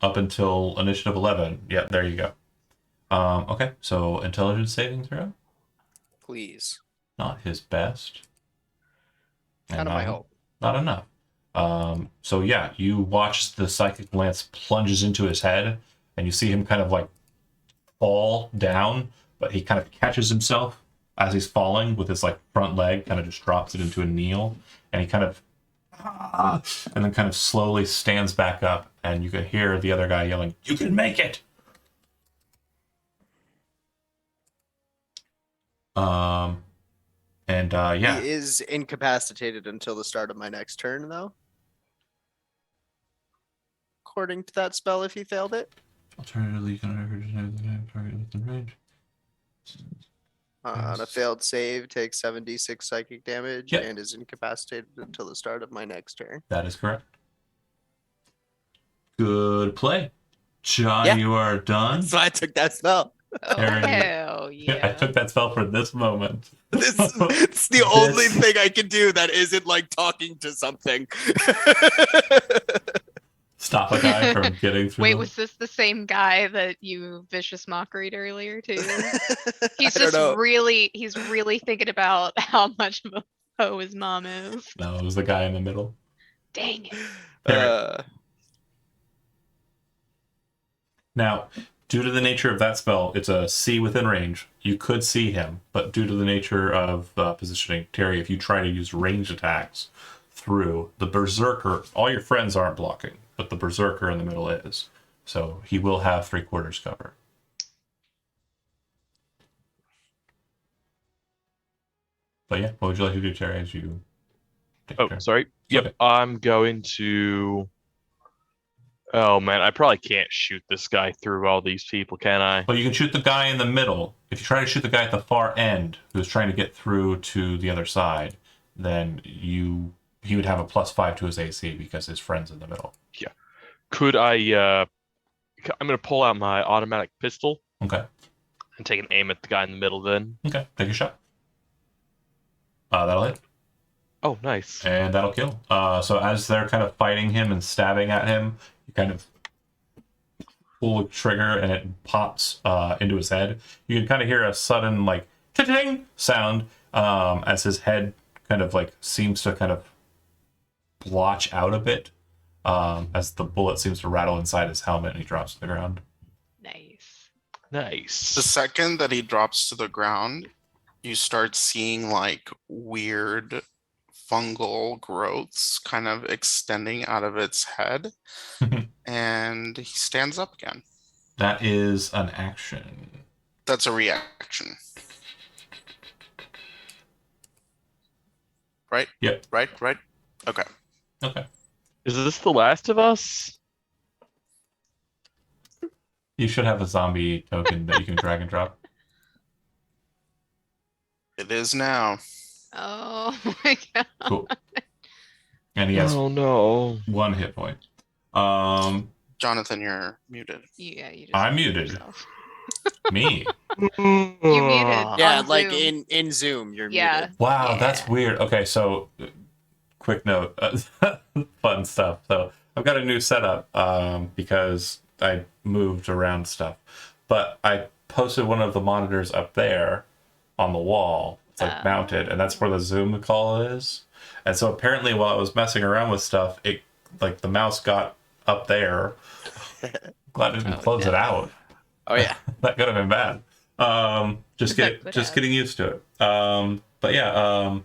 up until initiative 11, yeah, there you go. Okay, so intelligence saving throw. Please. Not his best. And Out of my hope. Not enough. So yeah, you watch the psychic lance plunges into his head, and you see him kind of like fall down, but he kind of catches himself as he's falling with his like front leg, kind of just drops it into a kneel, and he kind of and then kind of slowly stands back up, and you can hear the other guy yelling, "You can make it!" Yeah. He is incapacitated until the start of my next turn, though. According to that spell, if he failed it. Alternatively, you can target within range. On a failed save, takes 7d6 psychic damage Yep. and is incapacitated until the start of my next turn. That is correct. Good play. John, Yeah. you are done. So I took that spell. Oh, Aaron, hell I yeah. took that spell for this moment. It's the only This- thing I can do that isn't like talking to something. Stop a guy from getting through. Wait, the- was this the same guy that you vicious mockeried earlier too? He's I don't just know. he's really thinking about how much of a hoe his mom is. No, it was the guy in the middle. Dang it. Uh, Now, due to the nature of that spell, it's a see within range. You could see him, but due to the nature of positioning, Terry, if you try to use ranged attacks through the Berserker, all your friends aren't blocking, but the Berserker in the middle is. So he will have 3/4 cover. But yeah, what would you like to do, Terry, as you take Oh, turn? sorry. Yep, Okay. I'm going to. Oh man, I probably can't shoot this guy through all these people, can I? Well, you can shoot the guy in the middle. If you try to shoot the guy at the far end who's trying to get through to the other side, then he would have a +5 to his AC because his friend's in the middle. Could I? I'm gonna pull out my automatic pistol Okay. and take an aim at the guy in the middle. Then. Okay. Take a shot. That'll hit. Oh, nice. And that'll kill. So as they're kind of fighting him and stabbing at him, you kind of pull the trigger and it pops into his head. You can kind of hear a sudden like ting sound as his head kind of like seems to kind of blotch out a bit as the bullet seems to rattle inside his helmet and he drops to the ground. Nice. Nice. The second that he drops to the ground, you start seeing like weird fungal growths kind of extending out of its head, and he stands up again. That is an action. That's a reaction. Right? Yep. Right? Okay. Okay. Is this The Last of Us? You should have a zombie token that you can drag and drop. It is now. Oh my god. Cool. And he has Oh no. 1 hit point. Jonathan, you're muted. Yeah, you just I'm muted muted. yourself. Me. You muted. yeah, On like Zoom. in Zoom, you're Yeah. muted. Wow, that's Yeah. weird. Okay, so quick note, fun stuff. So I've got a new setup because I moved around stuff, but I posted one of the monitors up there on the wall. It's like mounted, and that's where the Zoom call is. And so apparently, while I was messing around with stuff, it like the mouse got up there. Glad I didn't close it out. Oh yeah. That could have been bad. Just That could just have. getting used to it. But yeah,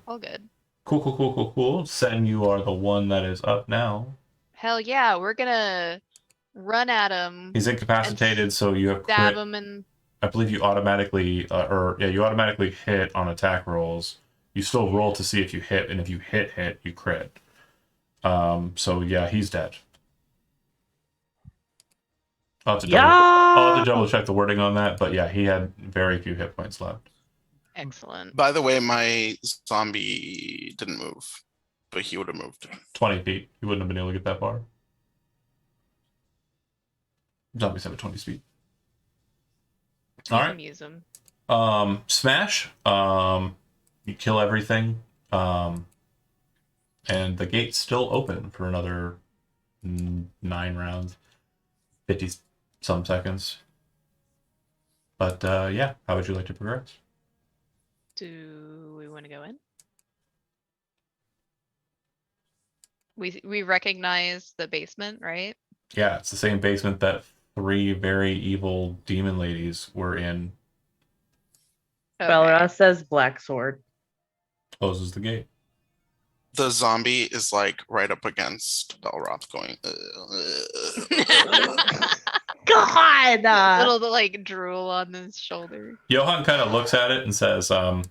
All good. cool. Sen, you are the one that is up now. Hell yeah, we're gonna run at him, He's incapacitated, so you have stab crit. him, and I believe you automatically, you automatically hit on attack rolls. You still roll to see if you hit, and if you hit, you crit. So yeah, he's dead. I'll have to double check the wording on that, but yeah, he had very few hit points left. excellent. By the way, my zombie didn't move, but he would have moved. 20 feet. You wouldn't have been able to get that far. Zombies have a 20 speed. You All can right. use him. Smash. You kill everything. And the gate's still open for another 9 rounds, 50 some seconds. But yeah, how would you like to progress? Do we want to go in? We recognize the basement, right? Yeah, it's the same basement that 3 very evil demon ladies were in. Okay. Belra says black sword. Closes the gate. The zombie is like right up against Belroth going. God! Little like drool on his shoulder. Johan kind of looks at it and says, I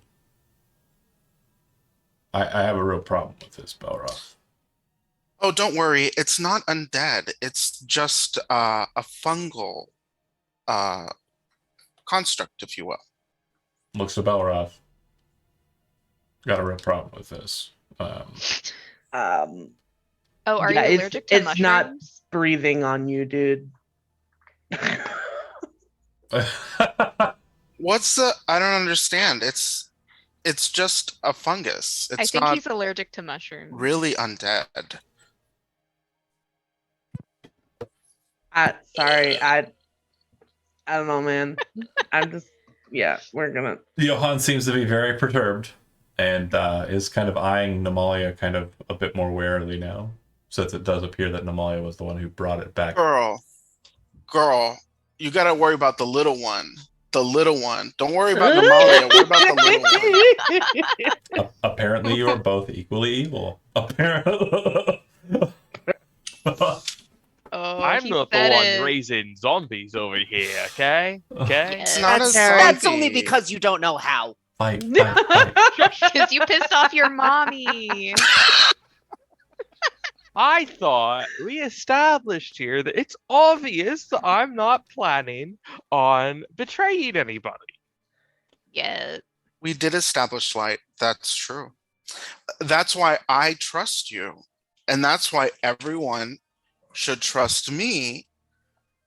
have a real problem with this, Belroth. Oh, don't worry. It's not undead. It's just a fungal construct, if you will. Looks to Belroth. Got a real problem with this. Oh, are Yeah, you it's- allergic to it's mushrooms? not breathing on you, dude. What's the? I don't understand. It's just a fungus. I It's think not he's allergic to mushrooms. really undead. Sorry, I don't know, man. I'm just yeah, we're gonna Johan seems to be very perturbed and is kind of eyeing Namalia kind of a bit more warily now, since it does appear that Namalia was the one who brought it back. Girl, you gotta worry about the little one. The little one. Don't worry about Namalia. Worry about the little one. Apparently, you are both equally evil. Apparently. Oh, I'm he not the said one it. raising zombies over here, okay? Okay? It's Yeah. not a That's zombie. That's only because you don't know how. Fight, fight, fight. Because you pissed off your mommy. I thought we established here that it's obvious that I'm not planning on betraying anybody. Yeah. We did establish light. That's true. That's why I trust you. And that's why everyone should trust me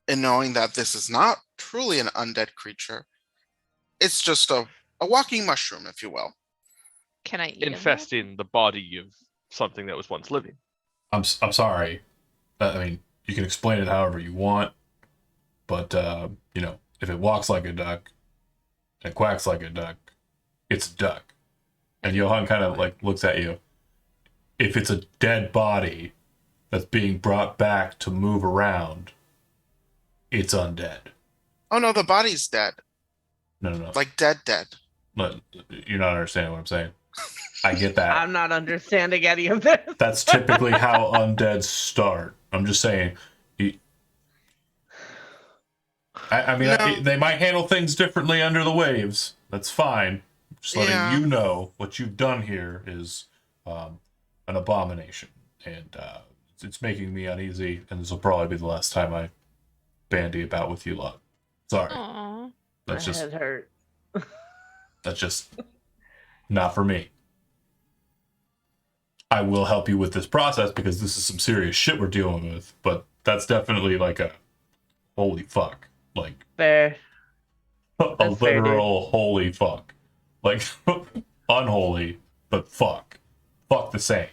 in knowing that this is not truly an undead creature. It's just a walking mushroom, if you will. Can I eat him? Infesting the body of something that was once living. I'm sorry. I mean, you can explain it however you want, but you know, if it walks like a duck and quacks like a duck, it's a duck. And Johan kind of like looks at you. If it's a dead body that's being brought back to move around, it's undead. Oh no, the body's dead. No. Like dead. But you're not understanding what I'm saying. I get that. I'm not understanding any of this. That's typically how undead start. I'm just saying. I mean, No. they might handle things differently under the waves. That's fine. Just letting Yeah. you know what you've done here is an abomination, and it's making me uneasy. And this will probably be the last time I bandy about with you lot. Sorry, Aw. that's My just head hurt. not for me. I will help you with this process because this is some serious shit we're dealing with. But that's definitely like a holy fuck, like Fair. a That's fair, dude. literal holy fuck, like unholy, but fuck the same.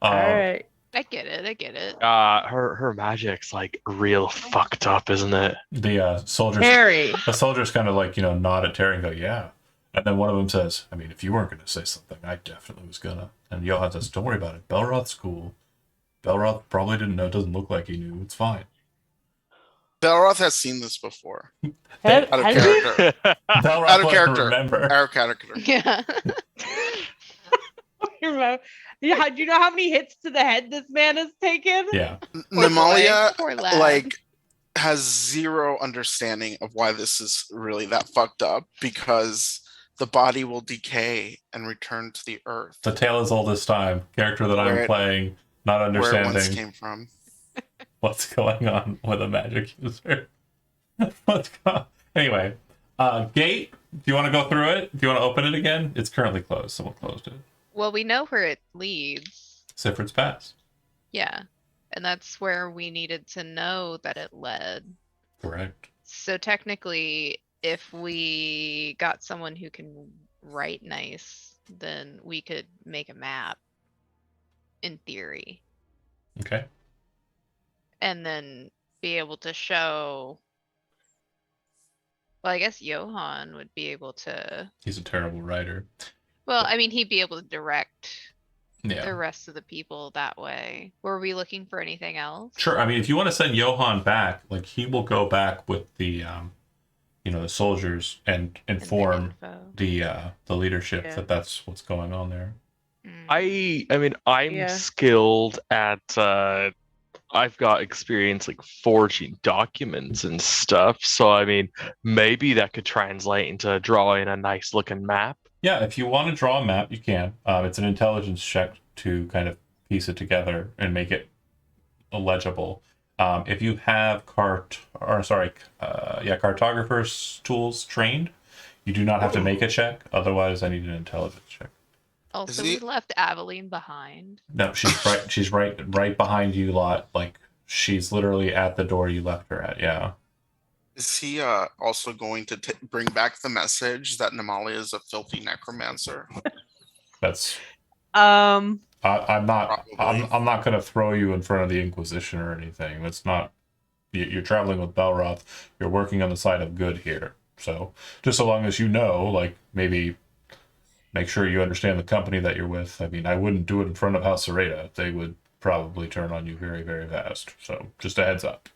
All right. I get it. Her magic's like real fucked up, isn't it? The soldiers, Harry. the soldiers kind of like nod at Terry and go, yeah. And then one of them says, I mean, if you weren't going to say something, I definitely was gonna. And Johan says, don't worry about it. Belroth's cool. Belroth probably didn't know. Doesn't look like he knew. It's fine. Belroth has seen this before. Has- Out of has he? character. Belroth Out of wouldn't character. remember. Our character. Yeah. Yeah, do you know how many hits to the head this man has taken? Yeah. Namalia Poor lad. like has zero understanding of why this is really that fucked up because the body will decay and return to the earth The tale as old as time. Character that Where I'm it- playing, not where it once understanding came from. what's going on with a magic user. What's going Anyway, gate, do you want to go through it? Do you want to open it again? It's currently closed. Someone closed it. Well, we know where it leads. Sifrid's Pass. Yeah. And that's where we needed to know that it led. Correct. So technically, if we got someone who can write nice, then we could make a map. In theory. Okay. And then be able to show. Well, I guess Johan would be able to. He's a terrible writer. Well, I mean, he'd be able to direct Yeah. the rest of the people that way. Were we looking for anything else? Sure. I mean, if you want to send Johan back, like he will go back with the, the soldiers and And the inform info? the leadership Yeah. that that's what's going on there. Mm. I mean, I'm Yeah. skilled at I've got experience like forging documents and stuff. So I mean, maybe that could translate into drawing a nice looking map. Yeah, if you want to draw a map, you can. It's an intelligence check to kind of piece it together and make it legible. If you have cartographer's tools trained, you do not have to make a check. Otherwise, I need an intelligence check. Also, he- we left Aveline behind. No, she's right. She's right behind you, lot. Like she's literally at the door you left her at. Yeah. Is he also going to bring back the message that Namalia is a filthy necromancer? That's Um, I'm not Probably. I'm not gonna throw you in front of the Inquisition or anything. That's not you're traveling with Belroth. You're working on the side of good here. So just so long as you know, like maybe make sure you understand the company that you're with. I mean, I wouldn't do it in front of House Sereda. They would probably turn on you very, very fast. So just a heads up.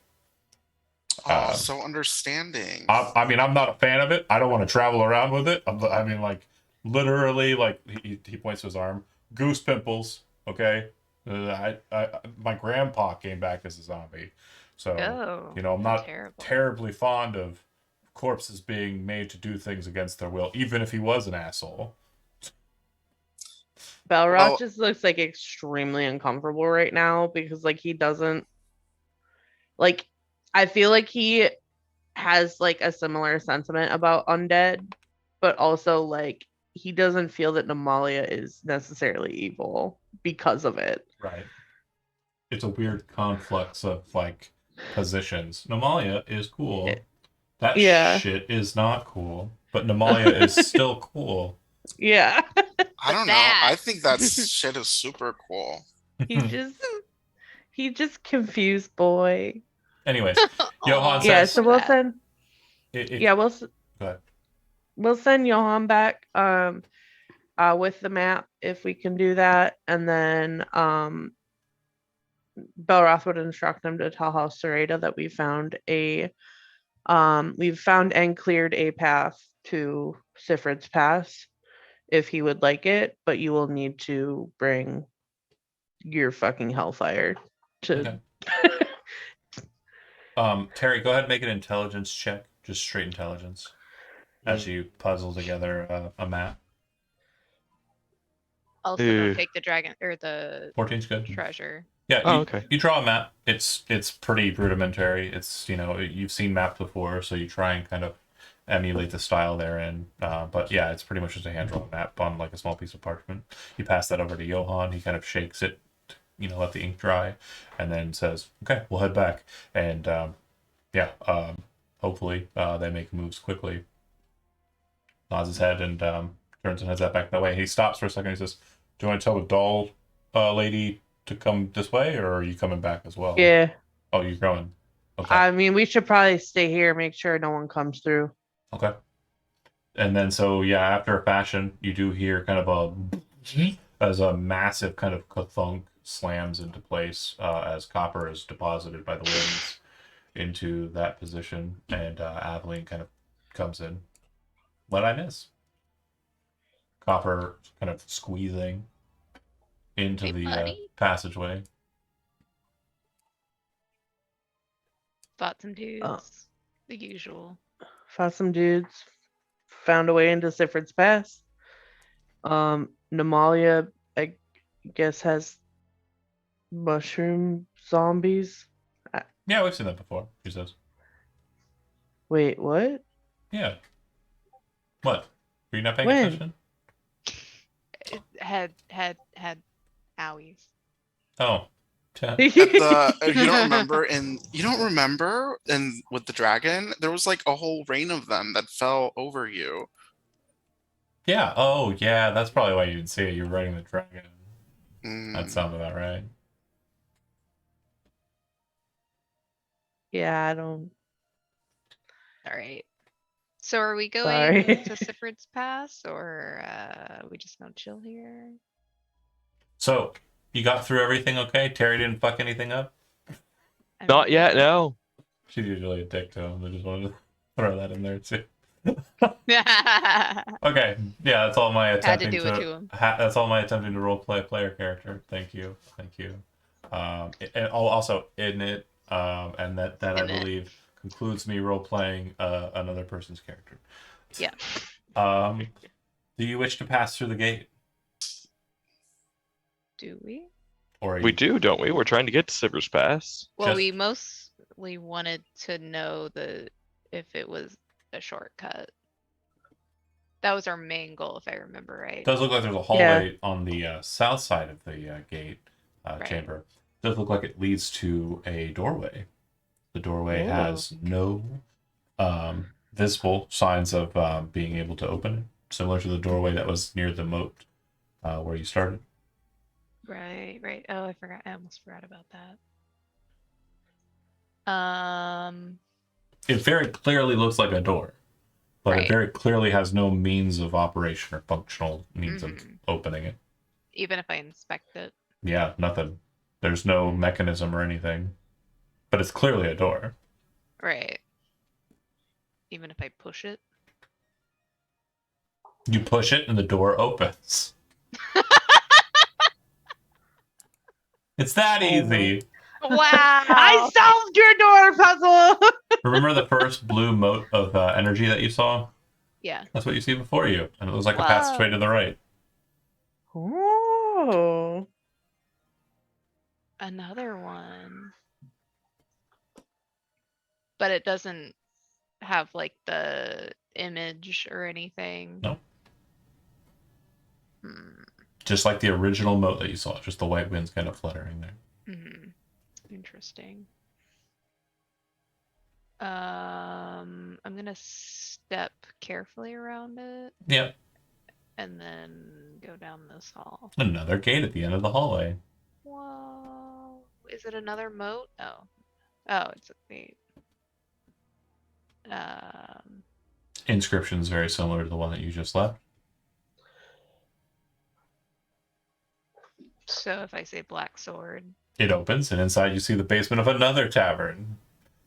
Oh, so understanding. I mean, I'm not a fan of it. I don't want to travel around with it. I mean, like, literally, like, he points to his arm. Goose pimples, okay? My grandpa came back as a zombie. So, Oh, you know, I'm not terrible. terribly fond of corpses being made to do things against their will, even if he was an asshole. Belroth Oh. just looks like extremely uncomfortable right now because like he doesn't like I feel like he has like a similar sentiment about undead, but also like he doesn't feel that Namalia is necessarily evil because of it. Right. It's a weird conflux of, like, positions. Namalia is cool. That Yeah. shit is not cool. But Namalia is still cool. Yeah. I don't know. I think that shit is super cool. He just confused boy. Anyways, Johan Yeah, says, so we'll send yeah, we'll go ahead. we'll send Johan back with the map if we can do that, and then Belroth would instruct them to tell House Sereda that we've found and cleared a path to Sifrid's Pass if he would like it, but you will need to bring your fucking hellfire to Okay. Terry, go ahead and make an intelligence check. Just straight intelligence. As you puzzle together a map. Also, don't take the dragon or the 14's good. treasure. Yeah, Oh, you, okay. you draw a map. It's pretty rudimentary. It's, you know, you've seen maps before, so you try and kind of emulate the style therein. But yeah, it's pretty much just a hand-drawn map on like a small piece of parchment. You pass that over to Johan. He kind of shakes it, you know, let the ink dry, and then says, "Okay, we'll head back." And hopefully they make moves quickly. Nods his head and turns and heads back that way. He stops for a second. He says, "Do you want to tell the doll lady to come this way, or are you coming back as well?" Yeah. Oh, you're going. Okay. I mean, we should probably stay here, make sure no one comes through. Okay. And then, so yeah, after a fashion, you do hear kind of as a massive kind of thunk slams into place as copper is deposited by the winds into that position, and Aveline kind of comes in. What I miss? Copper kind of squeezing into Hey, the buddy. passageway. Fought some dudes. The usual. Fought some dudes, found a way into Sifrid's Pass. Namalia, I guess, has mushroom zombies. Yeah, we've seen that before, she says. Wait, what? Yeah. What? Were you not paying When? attention? It had owies. Oh. At the you don't remember in with the dragon, there was like a whole rain of them that fell over you. Yeah. Oh, yeah. That's probably why you didn't see it. You were riding the dragon. That sounds about right. Yeah, I don't. All right. So are we Sorry. going to Sifrid's Pass, or we just gonna chill here? So, you got through everything okay? Terry didn't fuck anything up? Not yet, no. She's usually a dick to him. I just wanted to throw that in there, too. Had Okay. Yeah, that's all my to attempting do it to him. that's all my attempting to roleplay a player character. Thank you. And also in it, and that I In it. believe concludes me role playing another person's character. Yeah. Do you wish to pass through the gate, Do we? or are We you- do, don't we? We're trying to get to Silver's Pass. Well, Just- we mostly wanted to know if it was a shortcut. That was our main goal, if I remember right. It does look like there's a hallway on the south side of the gate chamber. It does look like it leads to a doorway. The doorway Oh. has no visible signs of being able to open it, similar to the doorway that was near the moat where you started. Right, right. Oh, I forgot. I almost forgot about that. It very clearly looks like a door, but it Right. very clearly has no means of operation or functional means of Mhm. opening it. Even if I inspect it. Yeah, nothing. There's no mechanism or anything, but it's clearly a door. Right. Even if I push it. You push it and the door opens. It's that Oh my- easy. Wow. I solved your door puzzle. Remember the first blue mote of energy that you saw? Yeah. That's what you see before you, and it looks like a passageway to the right. Oh. Another one. But it doesn't have like the image or anything. No. Hmm. Just like the original moat that you saw, just the white winds kind of fluttering there. Interesting. I'm gonna step carefully around it Yep. and then go down this hall. Another gate at the end of the hallway. Whoa. Is it another moat? Oh. Oh, it's a gate. Inscription's very similar to the one that you just left. So if I say black sword. It opens, and inside you see the basement of another tavern.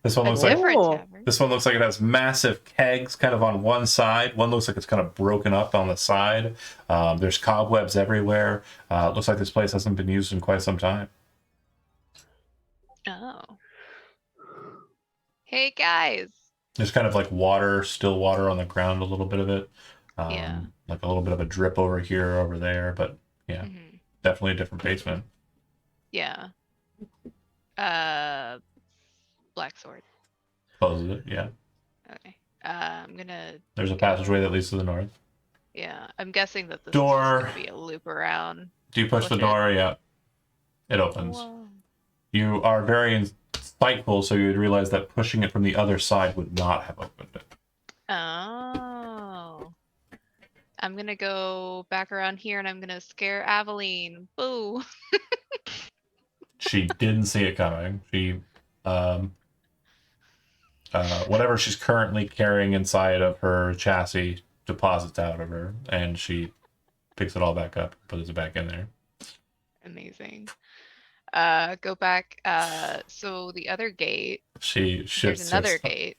This one A looks like different Oh. tavern. This one looks like it has massive kegs kind of on one side. One looks like it's kind of broken up on the side. There's cobwebs everywhere. Looks like this place hasn't been used in quite some time. Oh. Hey guys. There's kind of like water, still water on the ground, a little bit of it. Yeah. Like a little bit of a drip over here, over there. But yeah, Mhm. definitely a different basement. Yeah. Black sword. Closes it, yeah. Okay. I'm gonna. There's a go- passageway that leads to the north. Yeah, I'm guessing that this Door. is just gonna be a loop around. Do you push the Push it. door? Yeah. It opens. Whoa. You are very insightful, so you would realize that pushing it from the other side would not have opened it. Oh. I'm gonna go back around here and I'm gonna scare Aveline. Boo. She didn't see it coming. She, whatever she's currently carrying inside of her chassis deposits out of her, and she picks it all back up, puts it back in there. Amazing. Go back. So the other gate. She shifts. There's another her gate.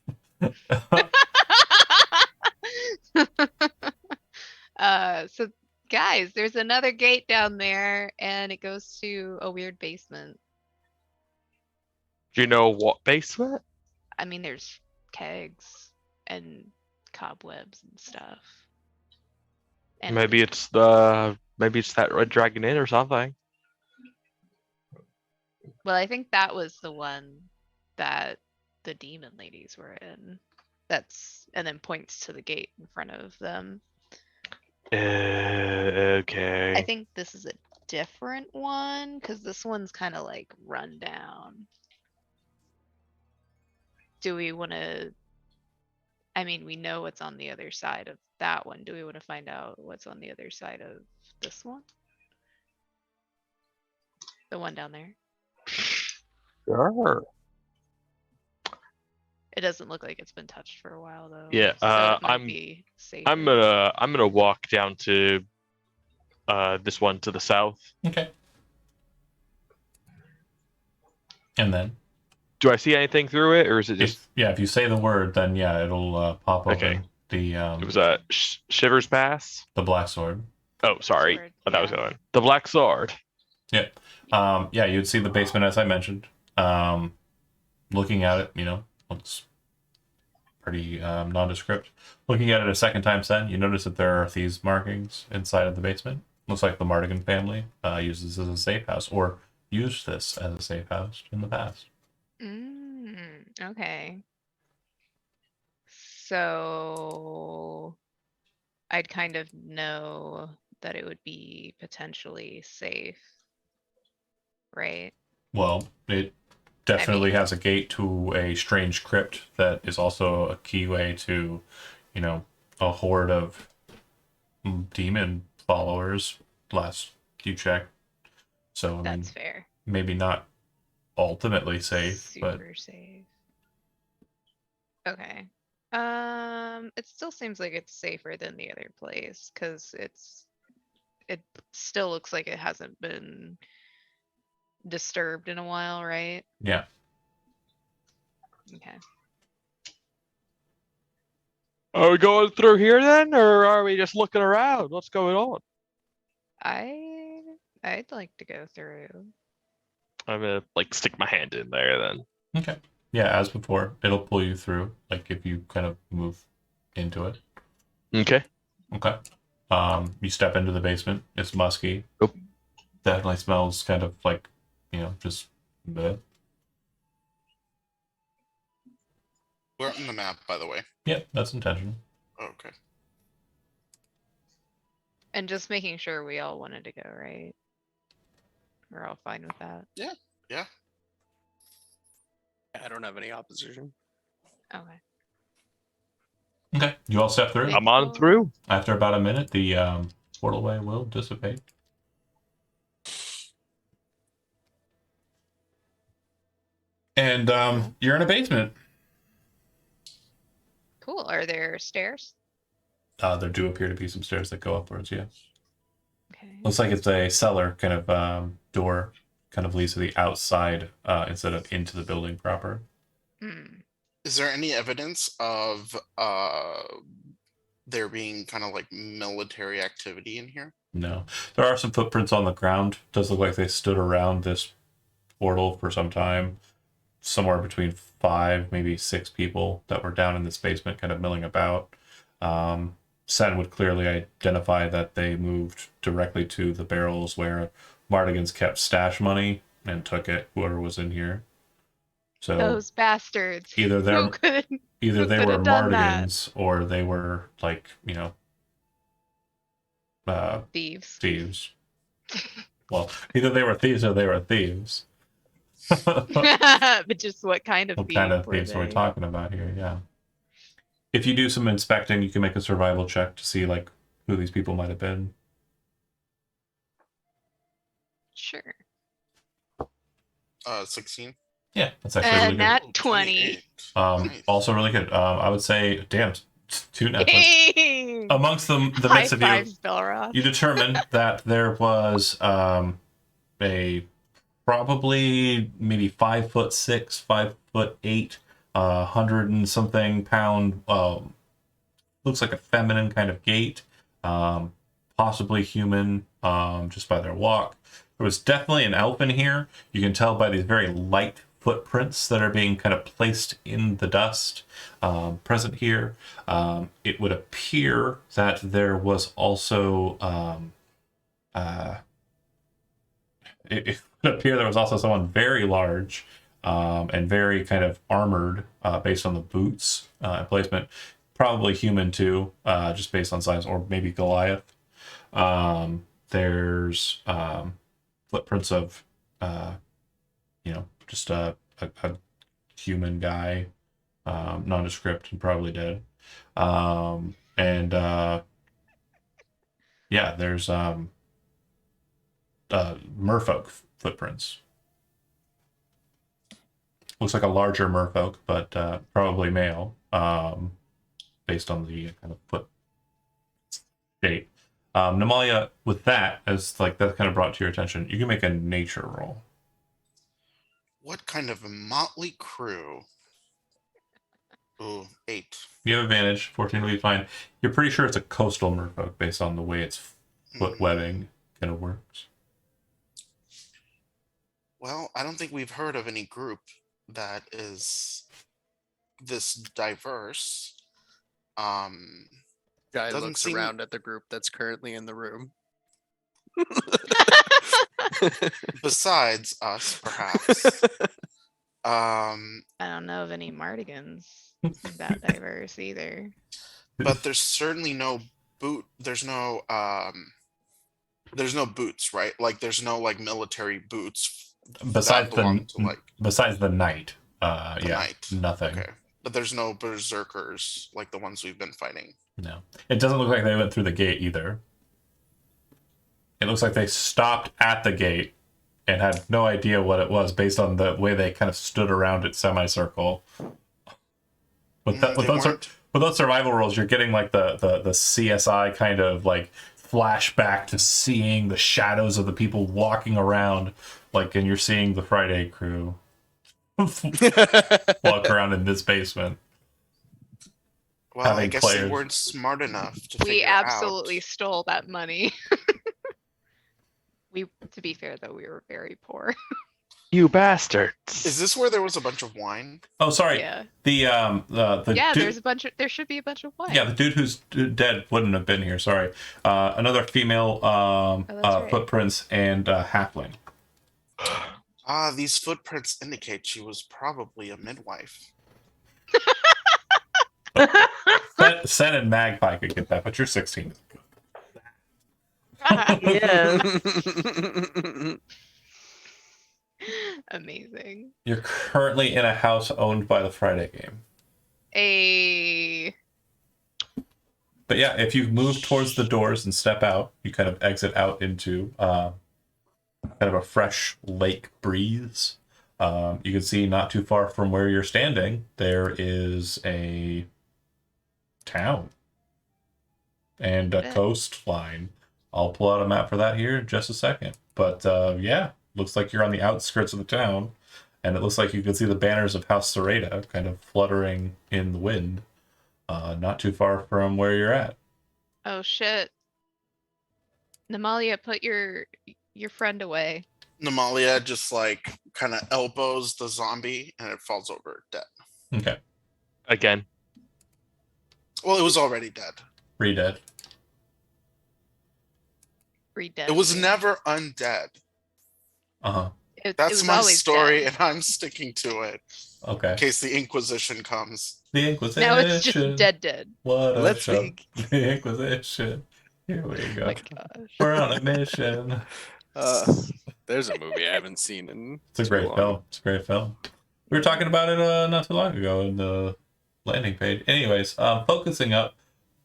So guys, there's another gate down there and it goes to a weird basement. Do you know what basement? I mean, there's kegs and cobwebs and stuff. And Maybe it's that Red Dragon Inn or something. well, I think that was the one that the demon ladies were in. And then points to the gate in front of them. Okay. I think this is a different one because this one's kind of like run down. Do we want to? I mean, we know what's on the other side of that one. Do we want to find out what's on the other side of this one? The one down there. Sure. It doesn't look like it's been touched for a while though. Yeah, so it might I'm- be I'm safer. gonna walk down to this one to the south. Okay. And then, Do I see anything through it, or is it just if you say the word, then yeah, it'll pop Okay. open the it was a Shivers Pass? the black sword. Oh, sorry. Sword, Oh, that was yeah. the one. The Black Sword. Yeah, you'd see the basement as I mentioned. Looking at it, looks pretty nondescript. Looking at it a second time, then you notice that there are thieves' markings inside of the basement. Looks like the Mardigan family uses this as a safe house, or used this as a safe house in the past. Okay. So I'd kind of know that it would be potentially safe, right? Well, it definitely mean- has a gate to a strange crypt that is also a keyway to, a horde of demon followers. Last you checked, so I mean, That's fair. maybe not ultimately safe, but Super safe. Okay. It still seems like it's safer than the other place because it still looks like it hasn't been disturbed in a while, right? yeah. Okay. Are we going through here then, or are we just looking around? What's going on? I'd like to go through. I'm gonna like stick my hand in there then. Okay. Yeah, as before, it'll pull you through, like if you kind of move into it. Okay. Okay. You step into the basement. It's musky. Nope. Definitely smells kind of like, just bleh. We're on the map, by the way. Yep, that's intentional. Okay. And just making sure we all wanted to go, right? We're all fine with that. Yeah. I don't have any opposition. Okay. Okay. You all step through. I'm on Cool. through. After about a minute, the portalway will dissipate. And you're in a basement. Cool. Are there stairs? There do appear to be some stairs that go upwards, yes. Okay. Looks like it's a cellar kind of door, kind of leads to the outside instead of into the building proper. Hmm. Is there any evidence of there being kind of like military activity in here? No. There are some footprints on the ground. Does look like they stood around this portal for some time. Somewhere between 5, maybe 6 people that were down in this basement kind of milling about. Sen would clearly identify that they moved directly to the barrels where Mardigans kept stash money and took it, whoever was in here. So Those bastards. either Who they're could? either who they could were have done that? Mardigans or they were like, Thieves. thieves. Well, either they were thieves or they were thieves. But just what kind of What thieves kind of were thieves are we they? talking about here? Yeah. If you do some inspecting, you can make a survival check to see like who these people might have been. Sure. 16. Yeah, that's actually really good. Nat Oh, 20. 28. Nice. Also really good. I would say, damn, 2 nat 20s. Dang! Amongst the High midst of you, fives, Belroth. you determine that there was a probably maybe 5'6", 5'8", 100 and something pound. Looks like a feminine kind of gait, possibly human, just by their walk. There was definitely an elf in here. You can tell by these very light footprints that are being kind of placed in the dust present here. It would appear that there was also it would appear there was also someone very large and very kind of armored based on the boots and placement. Probably human too, just based on size, or maybe Goliath. There's footprints of, just a human guy, nondescript and probably dead. Yeah, there's merfolk footprints. Looks like a larger merfolk, but probably male, based on the kind of foot shape. Namalia, with that, as like that kind of brought to your attention, you can make a nature roll. What kind of a motley crew? Ooh, 8. You have advantage. 14 will be fine. You're pretty sure it's a coastal merfolk based on the way its foot webbing kind of works. Well, I don't think we've heard of any group that is this diverse. Guy Doesn't looks seem- around at the group that's currently in the room. Besides us, perhaps. I don't know of any Mardigans that diverse either. But there's certainly no there's no boots, right? Like there's no like military boots Besides that belong to the like besides the knight, the yeah, knight. nothing. Okay, but there's no berserkers like the ones we've been fighting. No, it doesn't look like they went through the gate either. It looks like they stopped at the gate and had no idea what it was based on the way they kind of stood around it semicircle. With They weren't. those survival rolls, you're getting like the CSI kind of like flashback to seeing the shadows of the people walking around, like, and you're seeing the Friday crew walk around in this basement. Well, I having guess they players. weren't smart enough to We figure absolutely out. stole that money. To be fair though, we were very poor. You bastards. Is this where there was a bunch of wine? Oh, sorry. Yeah. The Yeah, dude, there's a bunch of, there should be a bunch of wine. yeah, the dude who's dead wouldn't have been here. Sorry. Another female that's right. footprints and halfling. These footprints indicate she was probably a midwife. Sen and Magpie could get that, but you're 16. Yeah. Amazing. You're currently in a house owned by the Friday game. But yeah, if you move towards the doors and step out, you kind of exit out into kind of a fresh lake breeze. You can see not too far from where you're standing, there is a town and a Yeah. coastline. I'll pull out a map for that here in just a second. But yeah, looks like you're on the outskirts of the town, and it looks like you can see the banners of House Sereda kind of fluttering in the wind, not too far from where you're at. Oh shit. Namalia, put your friend away. Namalia just like kind of elbows the zombie and it falls over dead. Okay, Again. Well, it was already dead. re-dead. Redead. It was never undead. Uh-huh. It That's was my always story, dead. and I'm sticking to it Okay. in case the Inquisition comes. The Inquisition. Now it's just dead. What a Let's show. be. The Inquisition. Here we Oh go. my gosh. We're on a mission. There's a movie I haven't seen in It's a too great long. film. It's a great film. We were talking about it not too long ago in the landing page. Anyways, focusing up,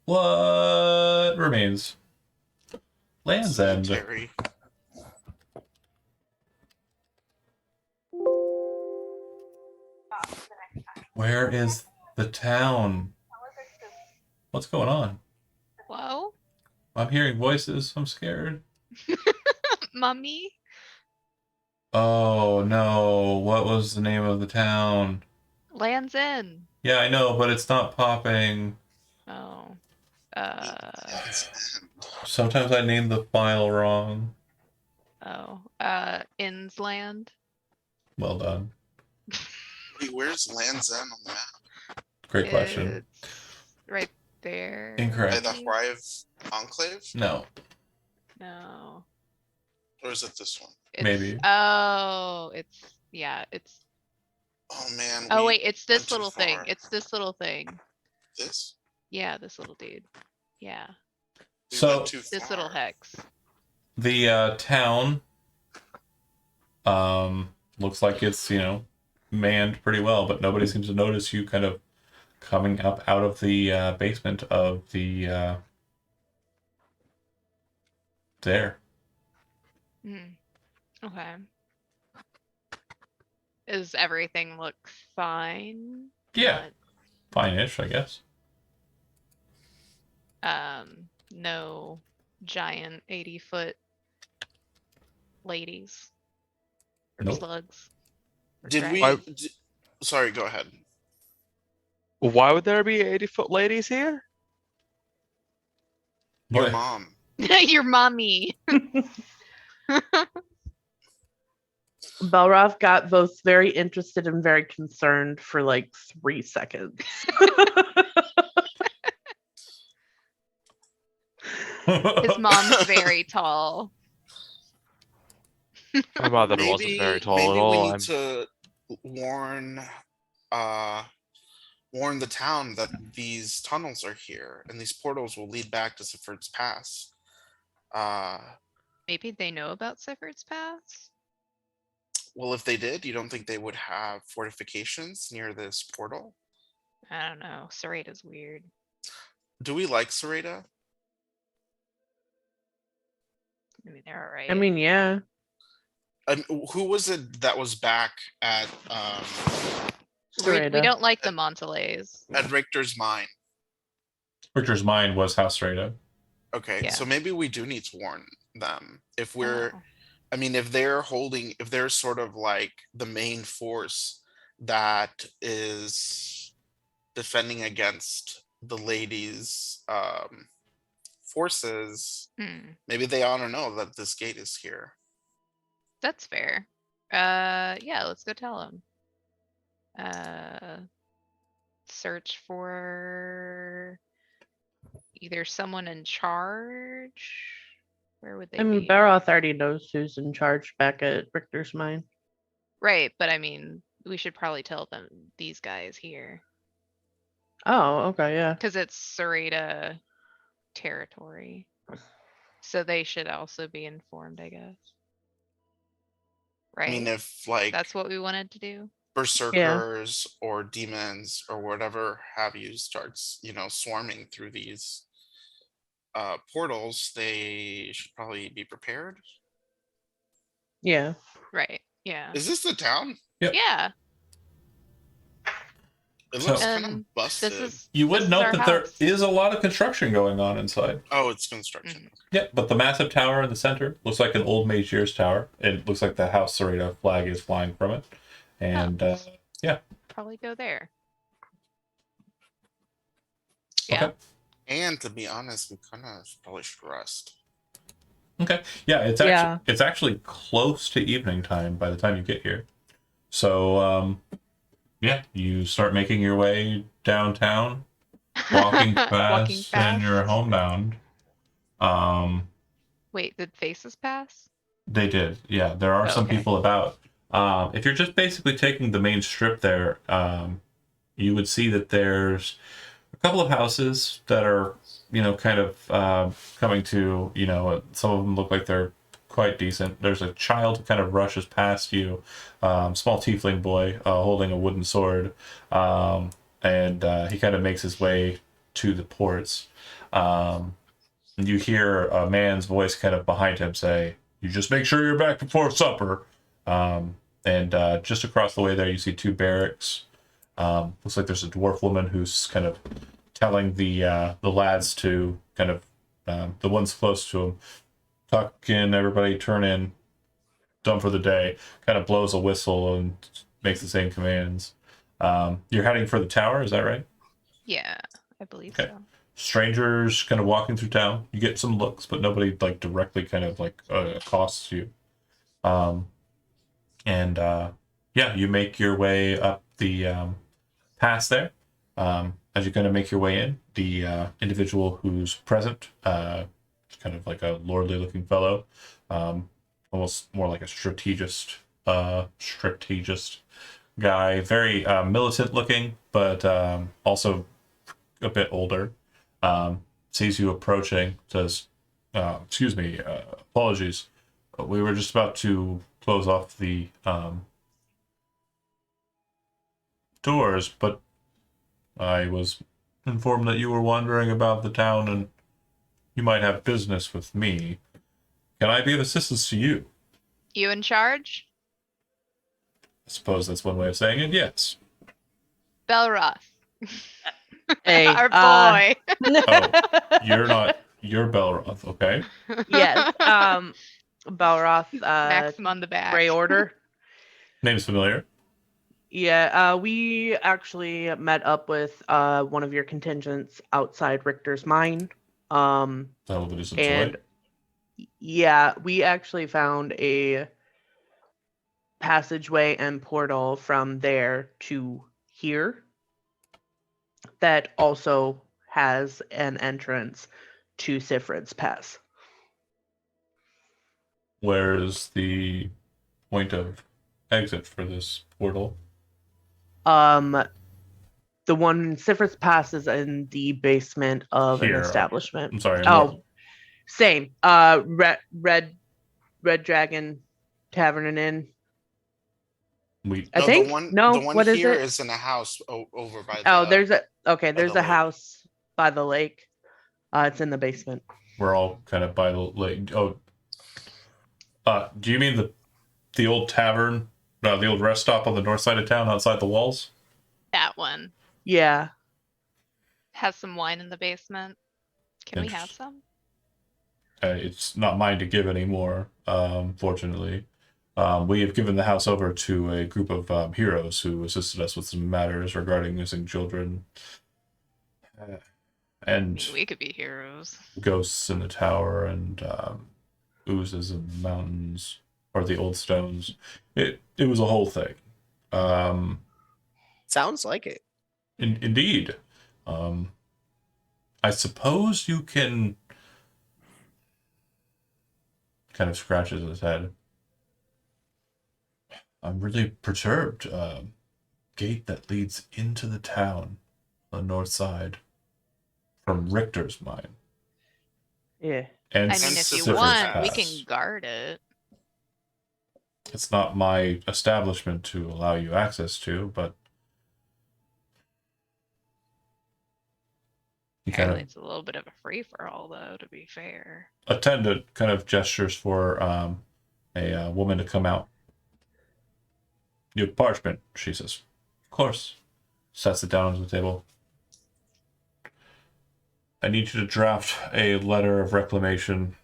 what remains? Land's End. Cemetery. Where is the town? What's going on? Whoa. I'm hearing voices. I'm scared. Mummy? Oh no, what was the name of the town? Land's End. Yeah, I know, but it's not popping. Oh. Sometimes I name the file wrong. Innsland. Well done. Wait, where's Land's End on the map? Great question. It's right there. By Incorrect. the Thrive Enclave? No, No. Or is it this one? Maybe. Oh, it's. Oh man. Oh we wait, it's went this too little thing. far. It's this little thing. This? Yeah, this little dude. Yeah, We So- went too this little far. hex. the town looks like it's, manned pretty well, but nobody seems to notice you kind of coming up out of the basement of the there. Hmm. Okay. Does everything look fine? Yeah, fine-ish, I guess. No giant 80-foot ladies or Nope. slugs. or Did we? dragons. Sorry, go ahead. Why would there be 80-foot ladies here? Your Boy, mom. Your mommy. Belroth got both very interested and very concerned for like 3 seconds. His mom's very tall. My mother wasn't very tall maybe at we all. need I'm- to warn the town that these tunnels are here and these portals will lead back to Sifford's Pass. Maybe they know about Sifford's Pass. Well, if they did, you don't think they would have fortifications near this portal? I don't know. Serrata's weird. Do we like Serrata? I mean, they're alright. I mean, yeah. Who was it that was back at we Serrata. don't like the Montelays. Richter's Mine? Richter's Mine was House Serrata. Okay, Yeah. so maybe we do need to warn them if we're. Oh. I mean, if they're sort of like the main force that is defending against the ladies' forces, maybe they ought to know that this gate is here. That's fair. Yeah, let's go tell them. Search for either someone in charge. Where would they I mean, be? Baroth already knows who's in charge back at Richter's Mine. Right, but I mean, we should probably tell them these guys here Oh, okay, yeah. because it's Serrata territory. So they should also be informed, I guess. Right? I mean, if like That's what we wanted to do. berserkers or demons or whatever have you starts, swarming through these portals, they should probably be prepared. Yeah. Right. Yeah. Is this the town? Yeah. It So- looks kind And of busted. This is You would this is note our that there house. is a lot of construction going on inside. Oh, it's construction. Yeah, but the massive tower in the center looks like an old Mage Years tower. It looks like the House Serrata flag is flying from it. And probably go there. Okay. Yeah. And to be honest, we kind of probably should rest. Okay. Yeah, Yeah. it's actually close to evening time by the time you get here. So yeah, you start making your way downtown, walking fast, and you're homebound. Wait, did faces pass? They did. Yeah, there are some Okay. people about. If you're just basically taking the main strip there, you would see that there's a couple of houses that are, kind of coming to, some of them look like they're quite decent. There's a child who kind of rushes past you, small tiefling boy holding a wooden sword, and he kind of makes his way to the ports. You hear a man's voice kind of behind him say, "You just make sure you're back before supper." And just across the way there, you see two barracks. Looks like there's a dwarf woman who's kind of telling the lads to kind of the ones close to him, tuck in, everybody turn in, done for the day. Kind of blows a whistle and makes the same commands. You're heading for the tower, is that right? Yeah, I believe Okay. so. Strangers kind of walking through town. You get some looks, but nobody like directly kind of like accosts you. And yeah, you make your way up the pass there. As you're going to make your way in, the individual who's present, kind of like a lordly looking fellow, almost more like a strategist guy, very militant looking, but also a bit older. Sees you approaching, says, "Excuse me, apologies. We were just about to close off the doors, but I was informed that you were wandering about the town and you might have business with me. Can I be of assistance to you?" You in charge? I suppose that's one way of saying it, yes. Belroth. Hey, Our boy. You're Belroth, okay? Yes. Balroth, Maxim on the back. Grey Order. Name's familiar. Yeah, we actually met up with one of your contingents outside Richter's Mine. That'll do some And yeah, we actually found a passageway and portal from there to here that also has an entrance to Sifrid's Pass. Where's the point of exit for this portal? The one Sifrid's Pass is in the basement of Here. an establishment. I'm sorry. Oh, same. Red Dragon Tavern and Inn. We I think the one no. the one What is here it? is in a house over by Oh, the there's the a lake. house by the lake. It's in the basement. we're all kind of by the lake. Oh, do you mean the old tavern, the old rest stop on the north side of town outside the walls? That one Yeah. has some wine in the basement. Can we have Interesting. some? It's not mine to give anymore, fortunately. We have given the house over to a group of heroes who assisted us with some matters regarding missing children I and mean, we could be heroes. ghosts in the tower and oozes in the mountains or the old stones. It was a whole thing. Sounds like it. Indeed. I suppose you can. Kind of scratches his head. I'm really perturbed. Gate that leads into the town on the north side from Richter's mine. Yeah. And I mean, if you Siffer's want, we Pass. can guard it. It's not my establishment to allow you access to, but he kind Apparently, of it's a little bit of a free for all, though. To be fair. attendant kind of gestures for a woman to come out. Your parchment, she says. Of course. Sets it down on the table. I need you to draft a letter of reclamation.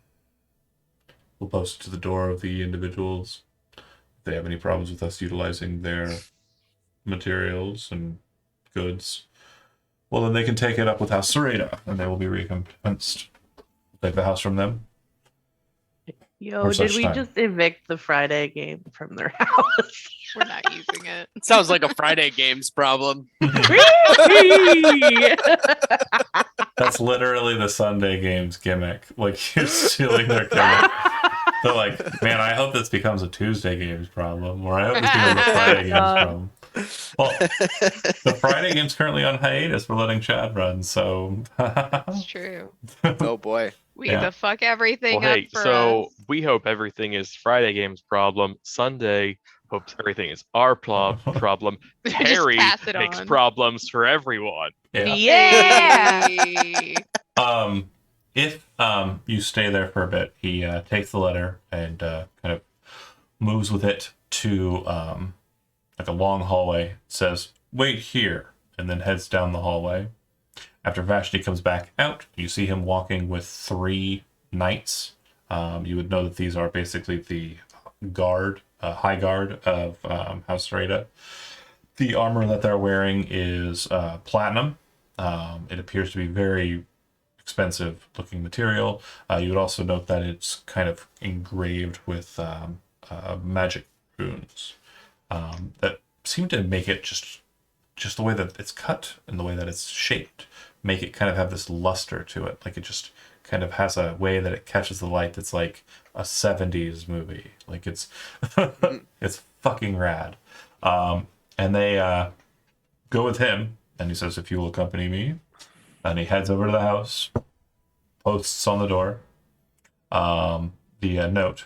We'll post it to the door of the individuals. If they have any problems with us utilizing their materials and goods, well, then they can take it up with House Serena, and they will be recompensed. Take the house from them. Yo, Or did such we time. just evict the Friday game from their house? We're not using it. Sounds like a Friday games problem. That's literally the Sunday games gimmick. Like, you're stealing their gimmick. They're like, man, I hope this becomes a Tuesday games problem, or I hope this becomes a Friday games problem. Well, the Friday game's currently on hiatus. We're letting Chad run, so. It's true. Oh boy. We Yeah. get to fuck everything Well, up hey, for so us. we hope everything is Friday game's problem. Sunday hopes everything is our problem. We just Terry pass it makes on. problems for everyone. Yeah. Yeah. Hey. If you stay there for a bit, he takes the letter and kind of moves with it to like a long hallway. Says, "Wait here," and then heads down the hallway. After Vashti comes back out, you see him walking with 3 knights. You would know that these are basically the guard, high guard of House Sereda. The armor that they're wearing is platinum. It appears to be very expensive looking material. You would also note that it's kind of engraved with magic runes that seem to make it just the way that it's cut and the way that it's shaped, make it kind of have this luster to it. Like, it just kind of has a way that it catches the light that's like a 70s movie. Like, it's it's fucking rad. And they go with him, and he says, "If you will accompany me," and he heads over to the house, posts on the door the note,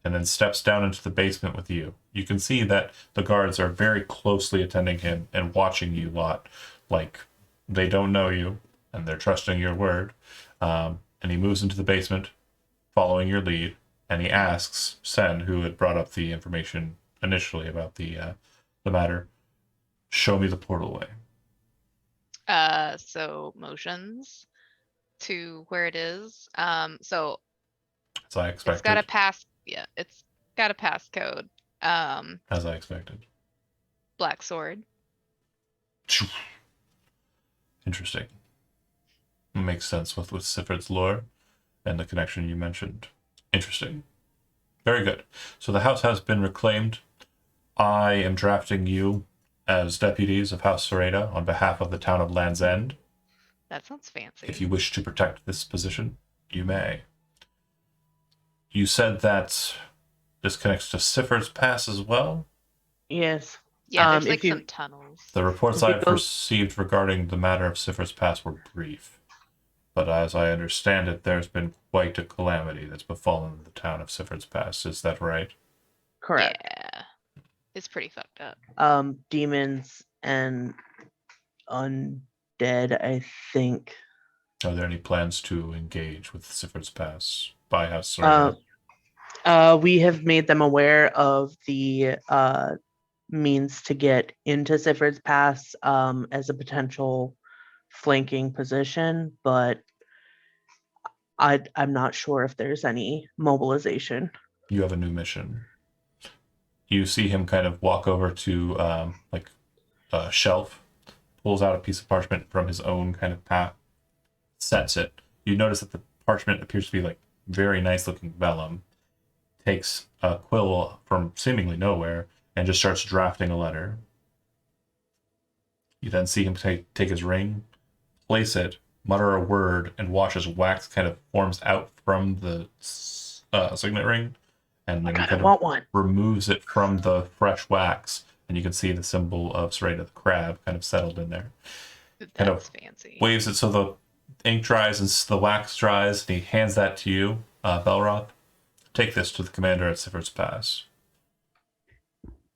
and then steps down into the basement with you. You can see that the guards are very closely attending him and watching you lot. Like, they don't know you, and they're trusting your word. And he moves into the basement, following your lead, and he asks Sen, who had brought up the information initially about the matter, "Show me the portal way." So motions to where it is. So As I expected. it's got a pass. Yeah, it's got a passcode. As I expected. Black sword. Interesting. Makes sense with Sifrid's lore and the connection you mentioned. Interesting. Very good. So the house has been reclaimed. I am drafting you as deputies of House Sereda on behalf of the town of Land's End. That sounds fancy. If you wish to protect this position, you may. You said that this connects to Siffer's Pass as well. Yes. Yeah, there's if like you- some tunnels. The reports If you I've go- received regarding the matter of Siffer's Pass were brief. But as I understand it, there's been quite a calamity that's befallen the town of Siffer's Pass. Is that right? Correct. Yeah. It's pretty fucked up. Demons and undead, I think. Are there any plans to engage with Siffert's Pass by House Uh, Serena? we have made them aware of the means to get into Sifford's Pass as a potential flanking position, but I'm not sure if there's any mobilization. You have a new mission. You see him kind of walk over to like a shelf, pulls out a piece of parchment from his own kind of pack, sets it. You notice that the parchment appears to be like very nice looking vellum. Takes a quill from seemingly nowhere and just starts drafting a letter. You then see him take his ring, place it, mutter a word, and watch as wax kind of forms out from the signet ring, and then he God, I kind want of one. removes it from the fresh wax, and you can see the symbol of Serena the crab kind of settled in there. Kind of That's fancy. Waves it so the ink dries and the wax dries, and he hands that to you, Belroth. Take this to the commander at Siffert's Pass.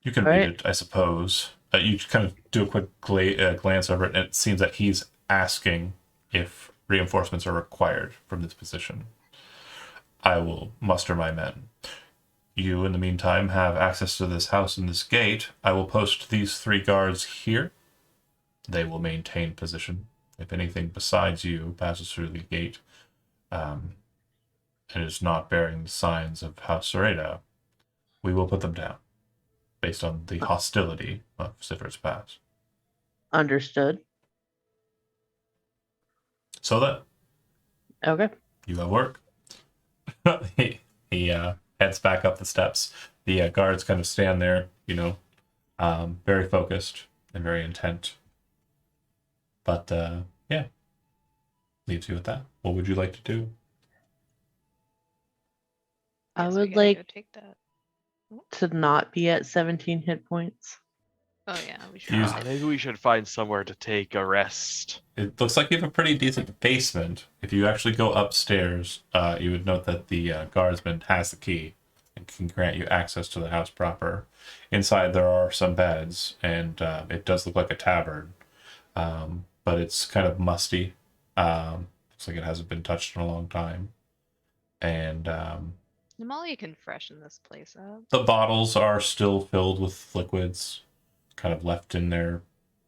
You can read Right. it, I suppose. You kind of do a quick glance over it, and it seems that he's asking if reinforcements are required from this position. I will muster my men. You, in the meantime, have access to this house and this gate. I will post these 3 guards here. They will maintain position. If anything besides you passes through the gate, and is not bearing the signs of House Serena, we will put them down, based on the hostility of Siffert's Pass. Understood. So that Okay. you have work. he heads back up the steps. The guards kind of stand there, very focused and very intent. But yeah, leaves you with that. What would you like to do? I Guess we would gotta like go take that. to not be at 17 hit points. Oh yeah, we should. Use- probably- Maybe we should find somewhere to take a rest. It looks like you have a pretty decent basement. If you actually go upstairs, you would note that the guardsman has the key and can grant you access to the house proper. Inside there are some beds, and it does look like a tavern, but it's kind of musty. Looks like it hasn't been touched in a long time. And Namalia can freshen this place up. the bottles are still filled with liquids, kind of left in their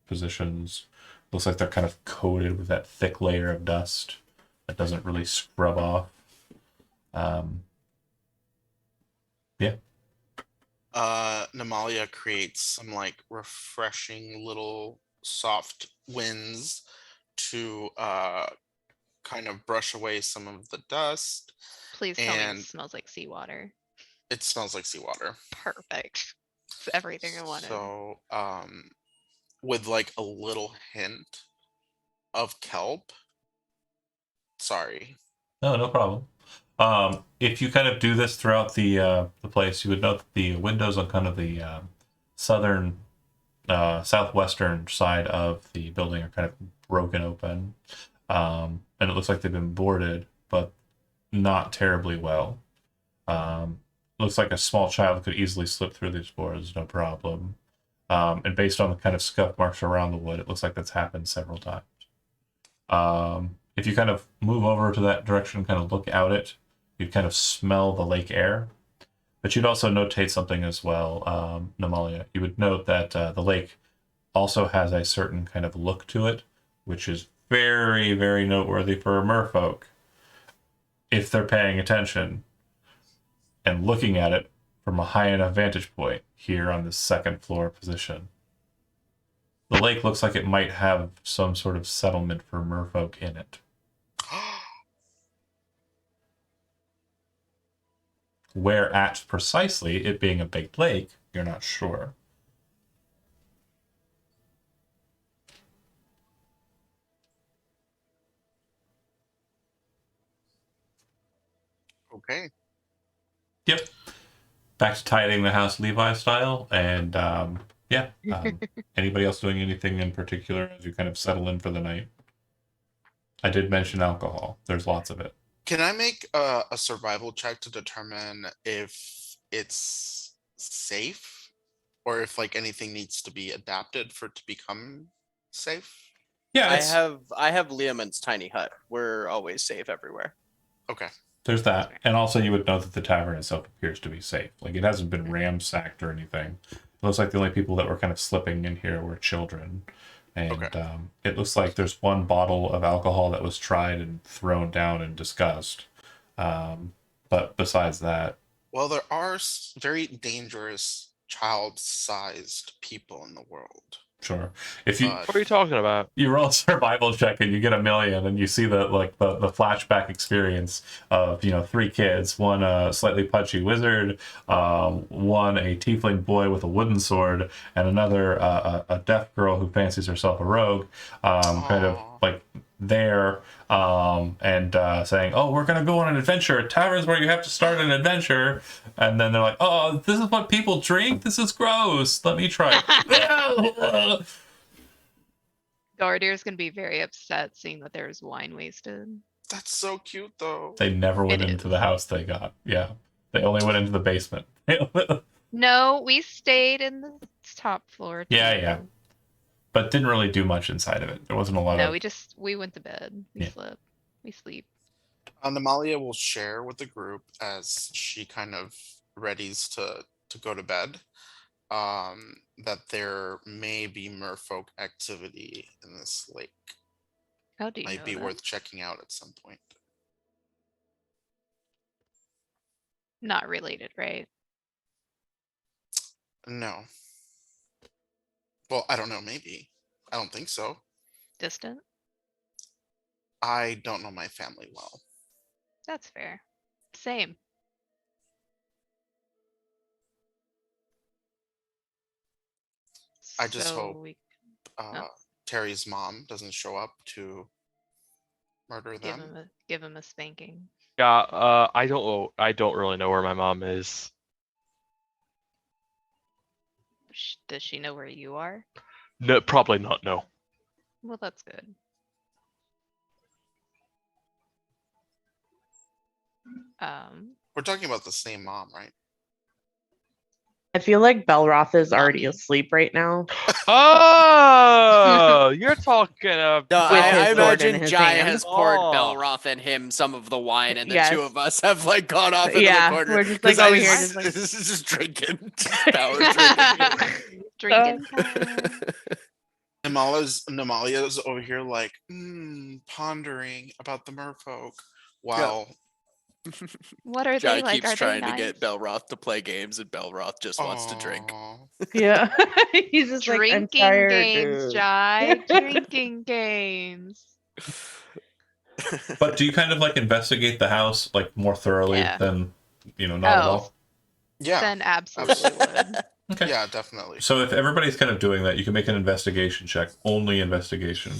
positions. Looks like they're kind of coated with that thick layer of dust that doesn't really scrub off. Yeah. Namalia creates some like refreshing little soft winds to kind of brush away some of the dust. Please tell me And- it smells like seawater. It smells like seawater. Perfect. It's everything I wanted. So, with like a little hint of kelp. Sorry. No problem. If you kind of do this throughout the place, you would note that the windows on kind of the southern, southwestern side of the building are kind of broken open, and it looks like they've been boarded, but not terribly well. Looks like a small child could easily slip through these boards, no problem. And based on the kind of scuff marks around the wood, it looks like that's happened several times. If you kind of move over to that direction, kind of look out it, you'd kind of smell the lake air. But you'd also notate something as well, Namalia. You would note that the lake also has a certain kind of look to it, which is very, very noteworthy for merfolk. If they're paying attention and looking at it from a high enough vantage point here on the second floor position. The lake looks like it might have some sort of settlement for merfolk in it. Where at precisely, it being a big lake, you're not sure. Okay. Yep. Back to tidying the house Levi style. And yeah. Anybody else doing anything in particular as you kind of settle in for the night? I did mention alcohol. There's lots of it. Can I make a survival check to determine if it's safe? or if like anything needs to be adapted for it to become safe. Yeah, I have Liamon's tiny hut. We're always safe everywhere. Okay. there's that. And also you would know that the tavern itself appears to be safe. Like it hasn't been Mhm. ransacked or anything. It looks like the only people that were kind of slipping in here were children. And Okay. it looks like there's one bottle of alcohol that was tried and thrown down in disgust. But besides that, Well, there are very dangerous child-sized people in the world. sure. If you But What are you talking about? you roll a survival check and you get 1,000,000 and you see the flashback experience of 3 kids, one a slightly pudgy wizard, one a tiefling boy with a wooden sword, and another a deaf girl who fancies herself a rogue, kind of Aw. like there, and saying, oh, we're gonna go on an adventure. Taverns where you have to start an adventure, and then they're like, oh, this is what people drink, this is gross, let me try it. Gardir's gonna be very upset seeing that there's wine wasted. that's so cute, though. They never went It into is. the house they got. Yeah. They only went into the basement. No, we stayed in the top floor. Yeah. too. But didn't really do much inside of it. There wasn't a lot No, of. we went to bed. We Yeah. slept. We sleep. Namalia will share with the group as she kind of readies to go to bed. That there may be merfolk activity in this lake. How do you Might know be that? worth checking out at some point. Not related, right? No. Well, I don't know, maybe. I don't think so. Distant? I don't know my family well. That's fair. Same. I just So hope we Uh, Terry's mom doesn't show up to murder give them. give him a spanking. Yeah, I don't know. I don't really know where my mom is. Does she know where you are? No, probably not. No. Well, that's good. We're talking about the same mom, right? I feel like Belroth is Not already me. asleep right now. Oh, you're talking of. No, With I his sword in imagine his Jai hand. has poured Oh. Belroth and him some of the wine, and the Yes. two of us have like gone off into Yeah, the corner. we're just, like, 'cause I over here, just, just, like- this is just drinking, just power drinking. Drinking time. Namalia's over here like pondering about the merfolk. Wow. What are Jai they like? keeps Are trying they to get nice? Belroth to play games, and Belroth just wants to drink. Yeah. He's just like, I'm Drinking tired. games, Jai. Drinking games. But do you kind of like investigate the house like more thoroughly Yeah. than, not at Oh. all? Yeah. Then absolutely would. Okay. Yeah, definitely. So if everybody's kind of doing that, you can make an investigation check. Only investigation.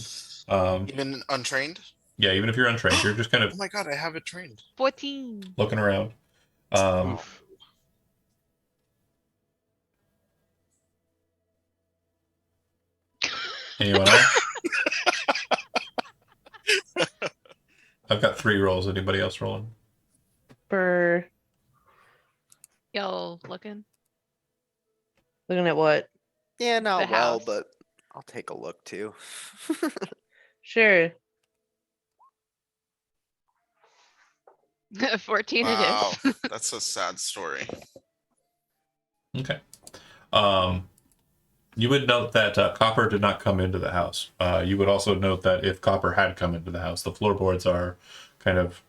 Even untrained? Yeah, even if you're untrained, you're just kind Oh of my god, I have it trained. 14. looking around. Oof. Anyone else? I've got 3 rolls. Anybody else rolling? For Y'all looking? looking at what? Yeah, not The well, house. but I'll take a look too. Sure. 14 Wow, it is. that's a sad story. Okay. You would note that Copper did not come into the house. You would also note that if Copper had come into the house, the floorboards are kind of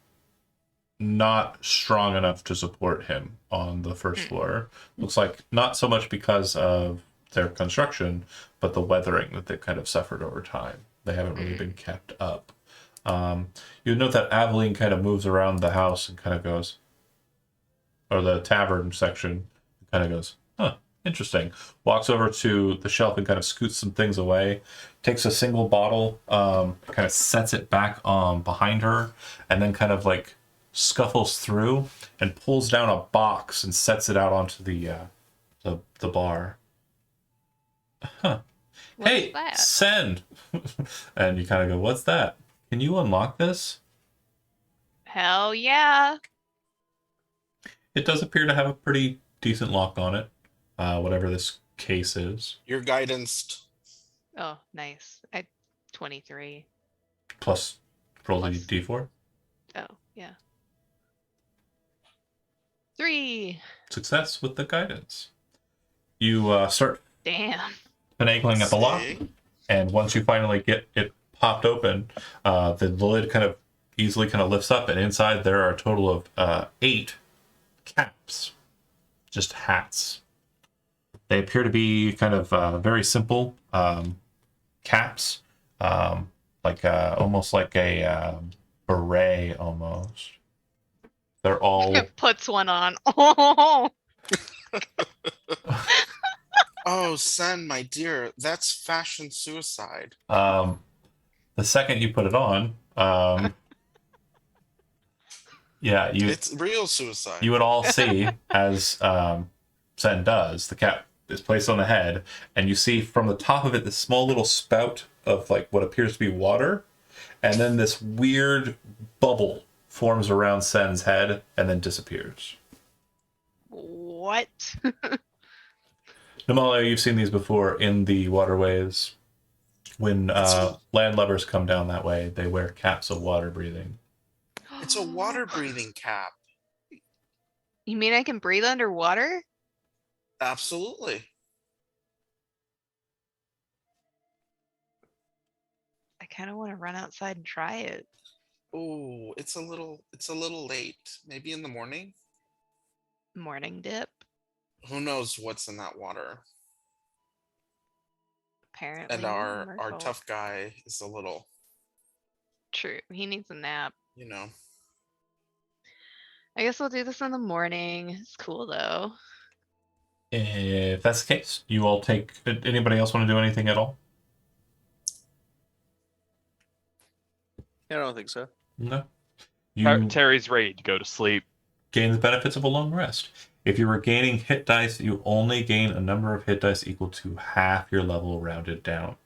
not strong enough to support him on the first floor. Looks like not so much because of their construction, but the weathering that they've kind of suffered over time. They haven't really been kept up. You note that Aveline kind of moves around the house and kind of goes, or the tavern section, kind of goes, huh, interesting. Walks over to the shelf and kind of scoots some things away, takes a single bottle, kind of sets it back behind her, and then kind of like scuffles through and pulls down a box and sets it out onto the bar. Huh. What's Hey, that? send. And you kind of go, what's that? Can you unlock this? Hell yeah. It does appear to have a pretty decent lock on it. Whatever this case is. You're guidanced. Oh, nice. 23. Plus roll the Plus. d4. Oh, yeah. 3. Success with the guidance. You start Damn. finagling at the lock, See? and once you finally get it popped open, the lid kind of easily kind of lifts up, and inside there are a total of 8 caps, just hats. They appear to be kind of very simple caps, like almost like a beret almost. They're all Puts one on. Oh, Oh, Sen, my dear, that's fashion suicide. the second you put it on, yeah, It's real suicide. you would all see as Sen does. The cap is placed on the head, and you see from the top of it this small little spout of like what appears to be water, and then this weird bubble forms around Sen's head and then disappears. what? Namalia, you've seen these before in the waterways. When landlubbers come down that way, they wear caps of water breathing. It's a water breathing cap. You mean I can breathe underwater? Absolutely. I kind of want to run outside and try it. Oh, it's a little late. Maybe in the morning. Morning dip, Who knows what's in that water? apparently. And our Merfolk. tough guy is a little, True. He needs a nap. you know. I guess we'll do this in the morning. It's cool though. If that's the case, you all take. Anybody else want to do anything at all? I don't think so. No. You Terry's ready to go to sleep. gain the benefits of a long rest. If you were gaining hit dice, you only gain a number of hit dice equal to half your level rounded down.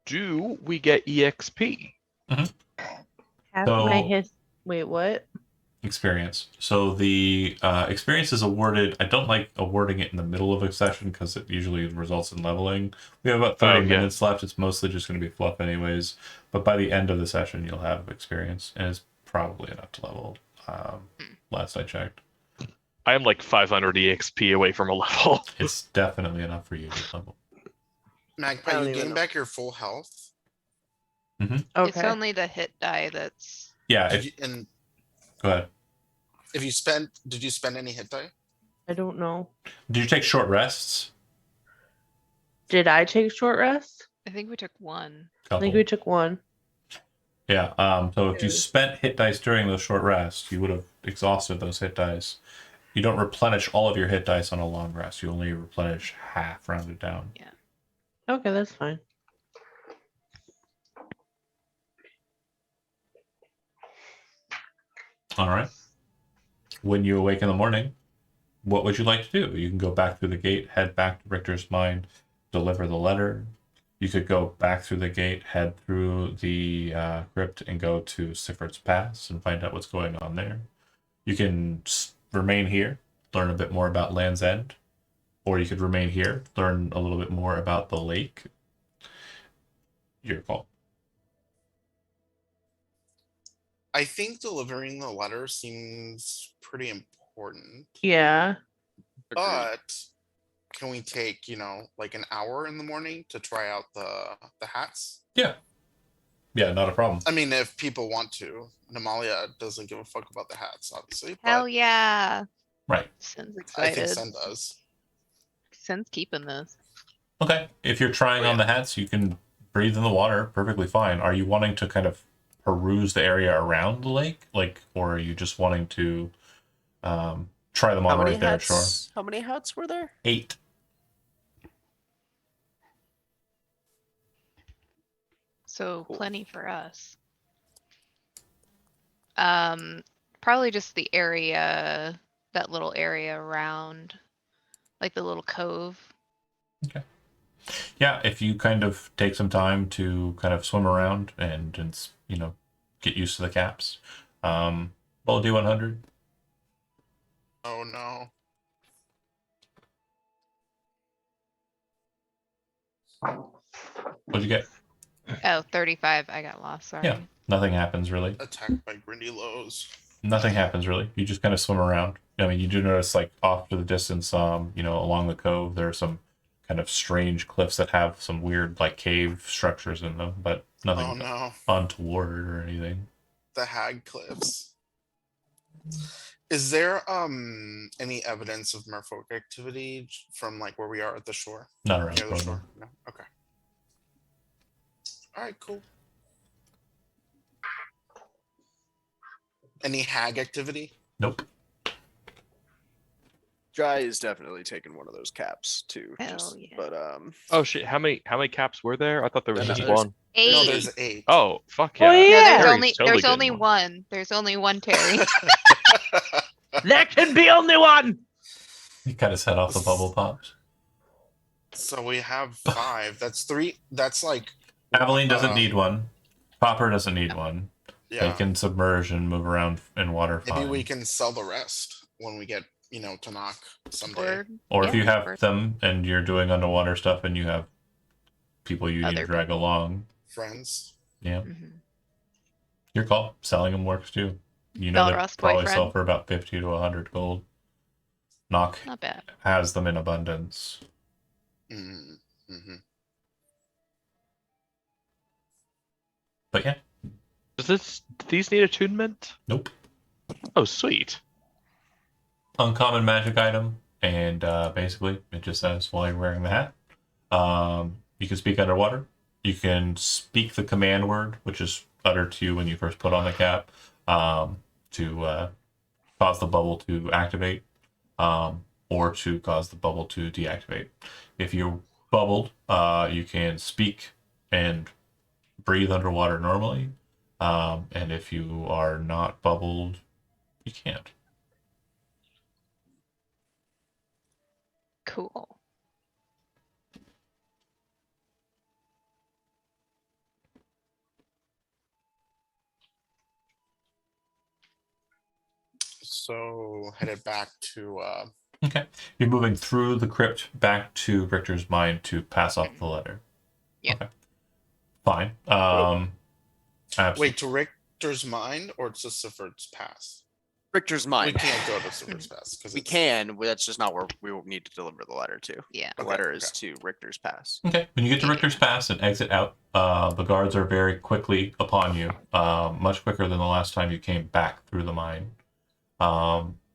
Do we get EXP? Half So- my Wait, what? Experience. So the experience is awarded. I don't like awarding it in the middle of a session because it usually results in leveling. We have about 30 Okay. minutes left. It's mostly just going to be fluff anyways. But by the end of the session, you'll have experience, and it's probably enough to level. Last I checked, I am like 500 EXP away from a level. it's definitely enough for you to level. I Magpie, don't you even gain know. back your full health. Okay. It's only the hit die that's. Yeah. Did you, and Go ahead. if you did you spend any hit die? I don't know. Did you take short rests? Did I take short rest? I think we took one. I think we took one. Yeah. So if you Okay. spent hit dice during those short rests, you would have exhausted those hit dice. You don't replenish all of your hit dice on a long rest. You only replenish half, rounded down. Okay, that's fine. All right. When you awake in the morning, what would you like to do? You can go back through the gate, head back to Richter's Mine, deliver the letter. You could go back through the gate, head through the crypt, and go to Siffert's Pass and find out what's going on there. You can remain here, learn a bit more about Land's End, or you could remain here, learn a little bit more about the lake. Your call. I think delivering the letter seems pretty important. Yeah. Agreed. But can we take, like an hour in the morning to try out the hats? Yeah, not a problem. I mean, if people want to. Namalia doesn't give a fuck about the hats, obviously. Hell But yeah. Right. Sin's I think excited. Sen does. Sin's keeping this. Okay. If you're trying on the hats, you can breathe in the water perfectly fine. Are you wanting to kind of peruse the area around the lake, or are you just wanting to try them on right there at shore? How many hats were there? 8. So Cool. plenty for us. Probably just the area, that little area around, like the little cove. Yeah, if you kind of take some time to kind of swim around and get used to the caps. We'll do 100. Oh no. What'd you get? Oh, 35. I got lost. Sorry. Yeah, nothing happens really. Attacked by Grindy Lows. Nothing happens really. You just kind of swim around. I mean, you do notice like off to the distance, along the cove, there are some kind of strange cliffs that have some weird like cave structures in them, but nothing Oh no. untoward or anything. The Hag Cliffs. Is there any evidence of merfolk activity from like where we are at the shore? Not around. Near the Boulder. shore? No. Okay. All right. Cool. Any hag activity? Nope. Dry is definitely taking one of those caps too. Hell yeah. But Oh shit! How many caps were there? I thought there was There's- just there's- one. Eight. No, there's 8. Oh fuck Oh, yeah! yeah. No, there's Terry's only totally there's getting only one. one. There's only one Terry. There can be only one. He cut his head off the bubble pops. So we have 5. That's 3. That's like Aveline doesn't Uh, need one. Popper doesn't need one. They yeah. can submerge and move around in water Maybe fine. we can sell the rest when we get to knock someday. Word. Or if Yeah, you have word. them and you're doing underwater stuff and you have people you need to Other drag people. along, Friends. yeah, Mhm. your call. Selling them works too. You know, they Belroth's probably sell boyfriend. for about 50 to 100 gold. Knock Not bad. has them in abundance. Mm-hmm. But yeah, Do these need attunement? nope. Oh sweet. Uncommon magic item, and basically it just says while you're wearing the hat, you can speak underwater. You can speak the command word, which is uttered to you when you first put on the cap, to cause the bubble to activate, or to cause the bubble to deactivate. If you're bubbled, you can speak and breathe underwater normally, and if you are not bubbled, you can't. Cool. So headed back to Okay. You're moving through the crypt back to Richter's mind to pass off the letter. Yeah. Okay. Fine. wait, to Richter's mind or to Siford's Pass? Richter's We mind. can't go to Siford's Pass because We can. But that's just not where we will need to deliver the letter to. Yeah. The Okay, letter is okay. to Richter's Pass. Okay. When you get to Richter's Pass and exit out, the guards are very quickly upon you, much quicker than the last time you came back through the mine.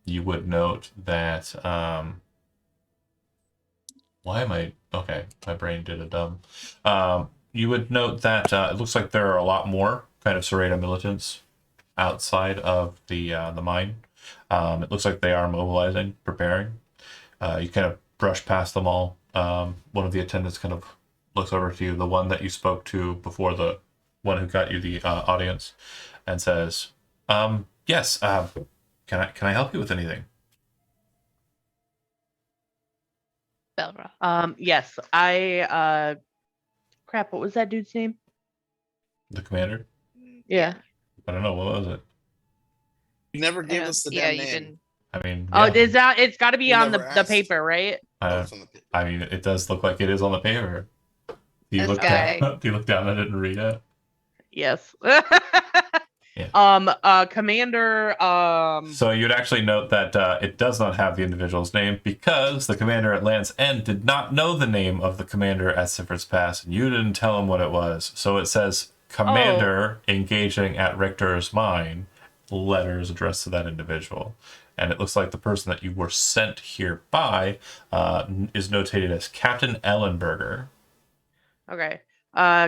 You would note that. Why am I? Okay, my brain did a dumb. You would note that it looks like there are a lot more kind of Serrata militants outside of the mine. It looks like they are mobilizing, preparing. You kind of brush past them all. One of the attendants kind of looks over to you, the one that you spoke to before, the one who got you the audience, and says, "Yes. Can I help you with anything?" Belroth. Yes, crap, what was that dude's name? The commander. Yeah. I don't know, what was it? You never I gave don't- us the yeah, damn you name. didn't. I mean, Oh, yeah. is that? It's got to be You on the, never the asked. paper, right? Oh, it's on the paper. I mean, it does look like it is on the paper. Do you This look guy. down? Do you look down at it and read it? Yes. Yeah. Commander. So you'd actually note that it does not have the individual's name because the commander at Land's End did not know the name of the commander at Siford's Pass, and you didn't tell him what it was. So it says commander engaging at Richter's mine, letters addressed to that individual. And it looks like the person that you were sent here by is notated as Captain Ellenberger. Okay.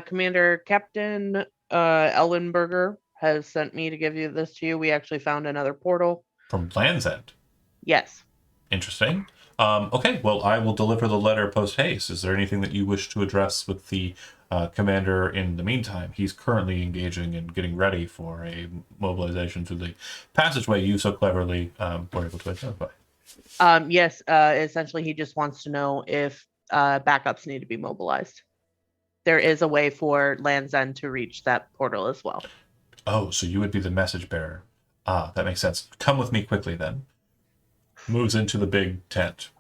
Commander Captain Ellenberger has sent me to give you this to you. We actually found another portal. From Land's End. Yes. Interesting. Okay, well, I will deliver the letter post haste. Is there anything that you wish to address with the commander in the meantime? He's currently engaging and getting ready for a mobilization through the passageway you so cleverly were able to identify. Yes. Essentially, he just wants to know if backups need to be mobilized. There is a way for Land's End to reach that portal as well. Oh, so you would be the message bearer. Ah, that makes sense. Come with me quickly then. moves into the big tent.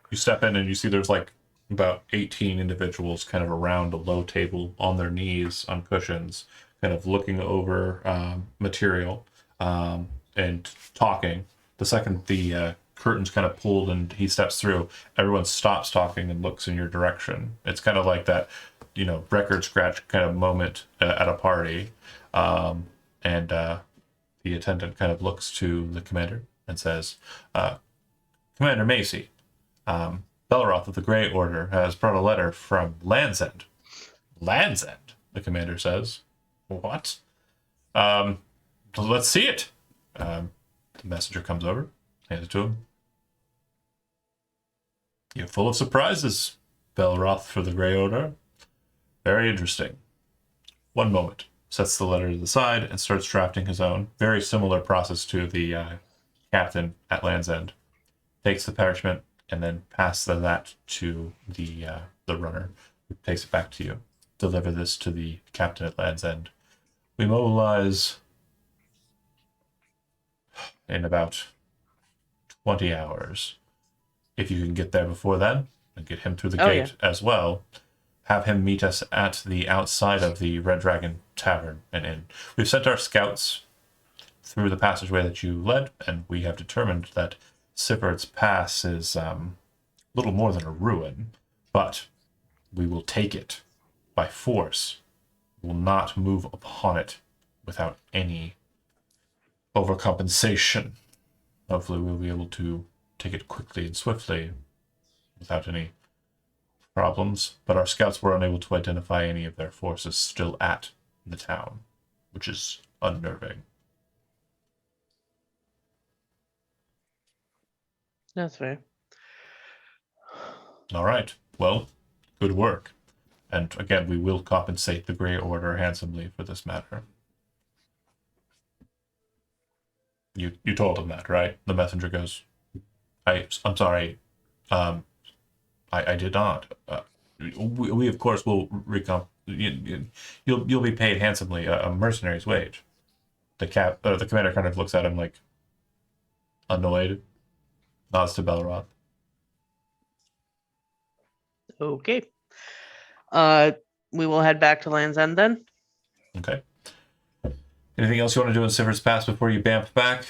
You step in and you see there's like about 18 individuals kind of around a low table on their knees on cushions, kind of looking over material and talking. The second the curtains kind of pulled and he steps through, everyone stops talking and looks in your direction. It's kind of like that, record scratch kind of moment at a party. And the attendant kind of looks to the commander and says, Commander Macy, Belleroth of the Grey Order has brought a letter from Land's End. Land's End, the commander says. What? Let's see it. The messenger comes over, hands it to him. You're full of surprises, Belleroth for the Grey Order. Very interesting. One moment. Sets the letter to the side and starts drafting his own. Very similar process to the captain at Land's End. Takes the parchment and then passes that to the runner, who takes it back to you. Deliver this to the captain at Land's End. We mobilize in about 20 hours. If you can get there before then, and get him through the gate as well, have him meet us at the outside of the Red Dragon Tavern and Inn. We've sent our scouts through the passageway that you led, and we have determined that Sifard's Pass is little more than a ruin, but we will take it by force. We will not move upon it without any overcompensation. Hopefully we'll be able to take it quickly and swiftly without any problems, but our scouts were unable to identify any of their forces still at the town, which is unnerving. That's fair. All right. Well, good work. And again, we will compensate the Grey Order handsomely for this matter. You told him that, right? The messenger goes, I'm sorry. I did not. We of course will you'll be paid handsomely a mercenary's wage. The commander kind of looks at him like annoyed, nods to Belleroth. Okay. We will head back to Land's End then. Okay. Anything else you want to do in Sifard's Pass before you bamf back?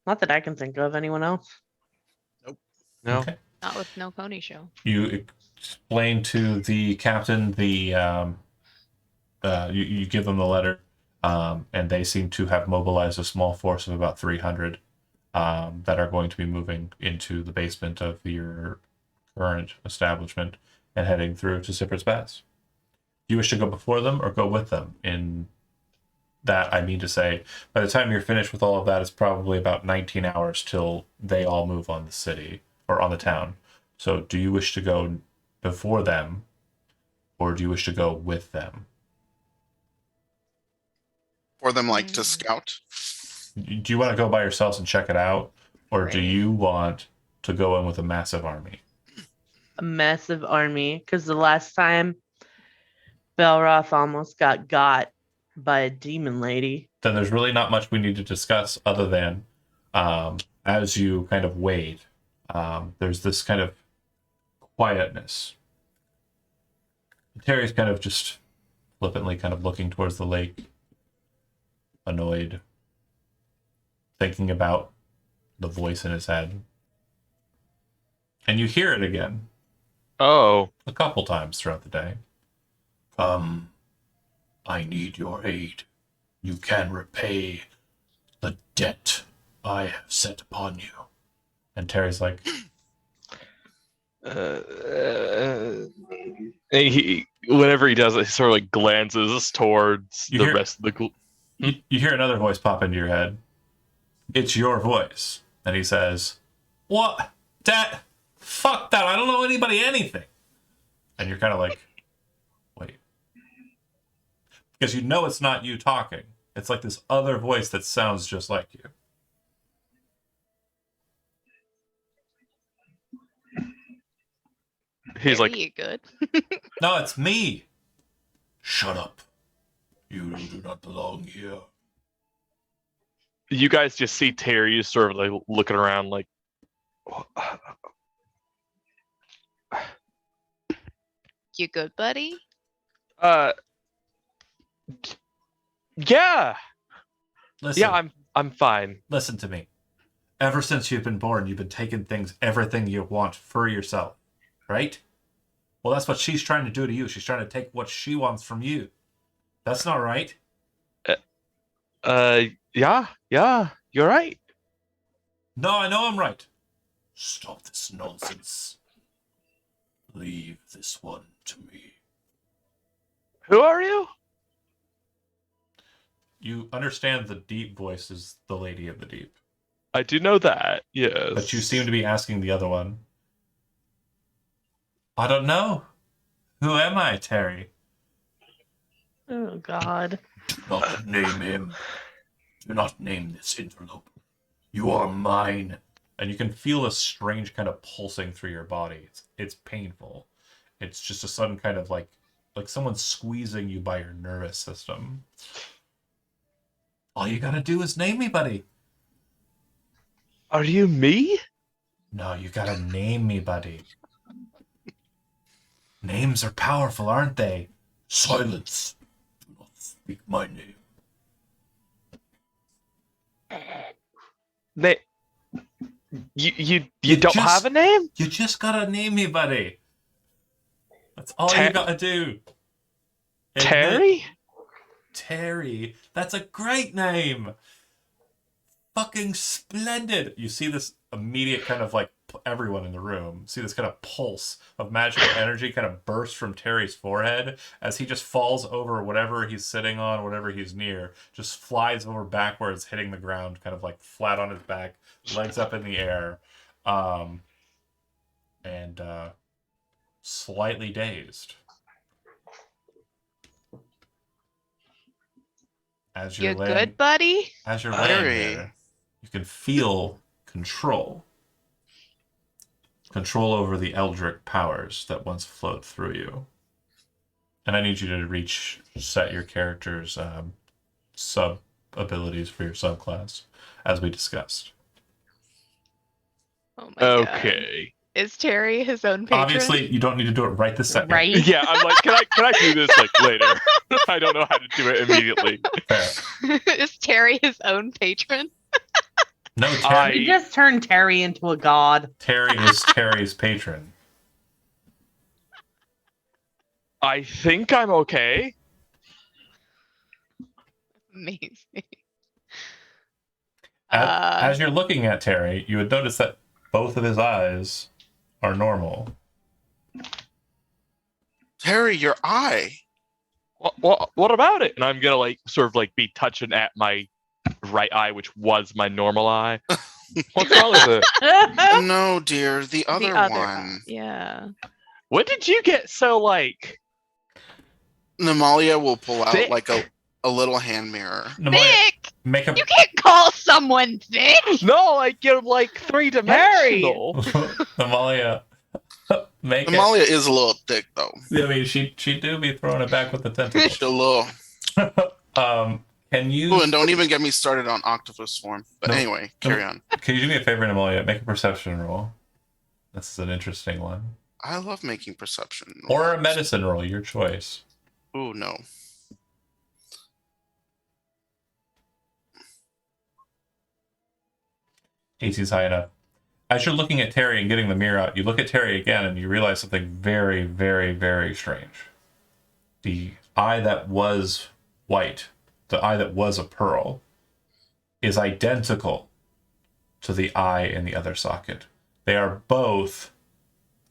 Not that I can think of. Anyone else? No. Okay. Not with no pony show. You explain to the captain the you give them the letter, and they seem to have mobilized a small force of about 300 that are going to be moving into the basement of your current establishment and heading through to Sifard's Pass. Do you wish to go before them or go with them? In that, I mean to say, by the time you're finished with all of that, it's probably about 19 hours till they all move on the city or on the town. So do you wish to go before them or do you wish to go with them? For them, like to scout. Do you want to go by yourselves and check it out? Or do Right. you want to go in with a massive army? A massive army, because the last time Belroth almost got by a demon lady. Then there's really not much we need to discuss other than as you kind of wait, there's this kind of quietness. Terry's kind of just flippantly kind of looking towards the lake, annoyed, thinking about the voice in his head. And you hear it again Oh, a couple times throughout the day. I need your aid. You can repay the debt I have set upon you. And Terry's like, and whenever he does it, he sort of like glances towards You the hear- rest of the group. you hear another voice pop into your head. It's your voice. And he says, what? Fuck that. I don't know anything. And you're kind of like, wait. Because you know it's not you talking. It's like this other voice that sounds just like you. He's like, You good? No, it's me. Shut up. You do not belong here. You guys just see Terry just sort of like looking around like, You good, buddy? uh, yeah, Listen, yeah, I'm fine. listen to me. Ever since you've been born, you've been taking everything you want for yourself, right? Well, that's what she's trying to do to you. She's trying to take what she wants from you. That's not right. Yeah, you're right. No, I know I'm right. Stop this nonsense. Leave this one to me. Who are you? You understand the deep voice is the Lady of the Deep, I do know that. Yes. but you seem to be asking the other one. I don't know. Who am I, Terry? Oh God. Do not name him. Do not name this interloper. You are mine. And you can feel a strange kind of pulsing through your body. It's painful. It's just a sudden kind of like someone squeezing you by your nervous system. All you gotta do is name me, buddy. Are you me? No, you gotta name me, buddy. Names are powerful, aren't they? Silence. Do not speak my name. You You don't just- have a name? You just gotta name me, buddy. That's all Ter- you gotta do. Admit- Terry? Terry. That's a great name. Fucking splendid. You see this immediate kind of like everyone in the room see this kind of pulse of magical energy kind of burst from Terry's forehead as he just falls over whatever he's sitting on, whatever he's near, just flies over backwards, hitting the ground, kind of like flat on his back, legs up in the air, and slightly dazed. As You you're laying, good, buddy? as you're Terry. laying there, you can feel control. Control over the Eldritch powers that once flowed through you. And I need you to set your character's sub abilities for your subclass, as we discussed. Oh my god. Okay. Is Terry his own patron? Obviously, you don't need to do it right this second. Right? Yeah, I'm like, can I do this like later? I don't know how to do it immediately. Fair. Is Terry his own patron? No, I- He just turned Terry into a god. Terry is Terry's patron. I think I'm okay. Amazing. As you're looking at Terry, you would notice that both of his eyes are normal. Terry, your eye. What about it? And I'm gonna like sort of like be touching at my right eye, which was my normal eye. What's wrong with it? No, dear, the other one. Yeah. When did you get so like Namalia will pull out thick? like a little hand mirror. Namalia, Thick! make a You can't call someone thick! No, like you're like three-dimensional. Namalia, make it. Namalia is a little thick though. I mean, she do be throwing it back with the tentacles. She's a little. Can you Ooh, and don't even get me started on octopus form. But No. anyway, carry on. can you do me a favor, Namalia? Make a perception roll. This is an interesting one. I love making perception. Or a rolls. medicine roll, your choice. Ooh, no. AC's high enough. As you're looking at Terry and getting the mirror out, you look at Terry again and you realize something very, very, very strange. The eye that was white, the eye that was a pearl, is identical to the eye in the other socket. They are both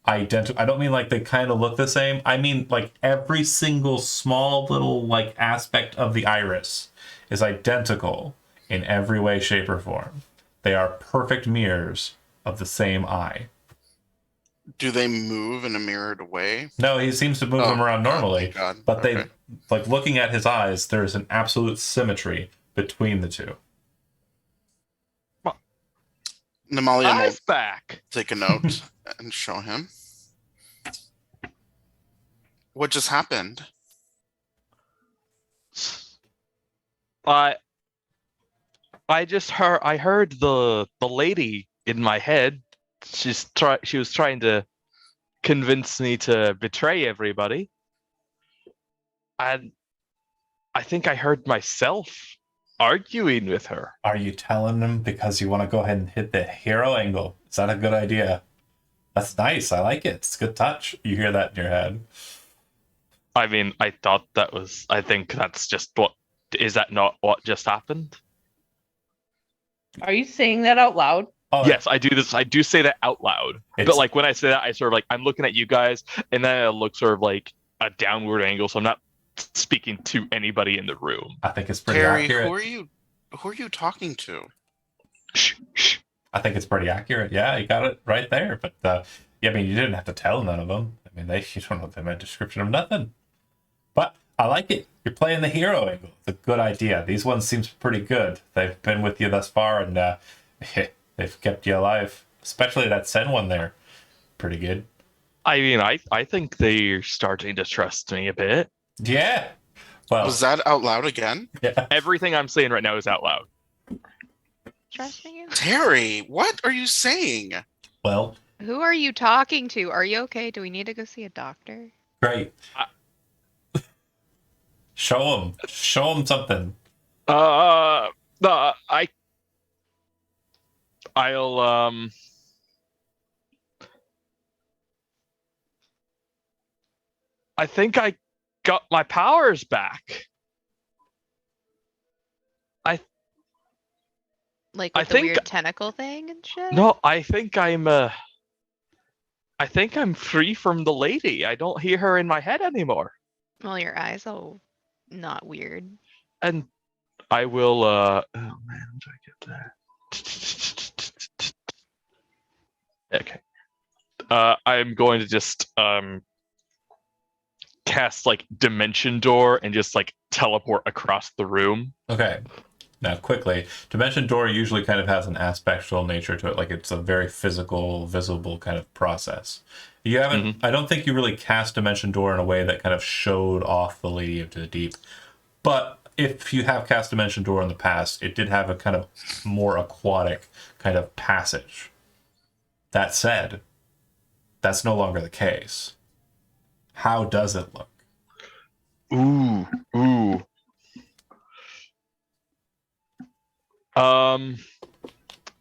identical. I don't mean like they kind of look the same. I mean like every single small little like aspect of the iris is identical in every way, shape, or form. They are perfect mirrors of the same eye. Do they move in a mirrored way? No, he seems to move Oh, them around oh, normally, thank God. but they Okay. like looking at his eyes, there's an absolute symmetry between the two. Namalia will Eyes back. take a note and show him. What just happened? I heard the lady in my head. She was trying to convince me to betray everybody. And I think I heard myself arguing with her. Are you telling them because you want to go ahead and hit the hero angle? Is that a good idea? That's nice. I like it. It's a good touch. You hear that in your head. I mean, I think that's just what. Is that not what just happened? Are you saying that out loud? Oh, Yes, I do this. I do say that out loud. It's- But like when I say that, I sort of like I'm looking at you guys, and then I look sort of like a downward angle, so I'm not speaking to anybody in the room. I think it's pretty Terry, accurate. who are you talking to? Shh, shh. I think it's pretty accurate. Yeah, you got it right there. But yeah, I mean, you didn't have to tell none of them. I mean, you don't know them a description of nothing. But I like it. You're playing the hero angle. It's a good idea. These ones seems pretty good. They've been with you thus far, and they've kept you alive. Especially that Sen one there. Pretty good. I mean, I think they're starting to trust me a bit. Yeah. Well, Was that out loud again? yeah. Everything I'm saying right now is out loud. Trusting you? Terry, what are you saying? Well, Who are you talking to? Are you okay? Do we need to go see a doctor? great. Show them something. I'll I think I got my powers back. Like I with the think- weird tentacle thing and shit? No, I think I'm free from the lady. I don't hear her in my head anymore. Well, your eyes all not weird. And I will oh man, how do I get there? Okay. I'm going to just cast like Dimension Door and just like teleport across the room. Okay. Now, quickly, Dimension Door usually kind of has an aspectual nature to it, like it's a very physical, visible kind of process. You haven't, I don't think you really cast Dimension Door in a way that kind of showed off the Lady into the Deep. But if you have cast Dimension Door in the past, it did have a kind of more aquatic kind of passage. That said, that's no longer the case. How does it look? Ooh.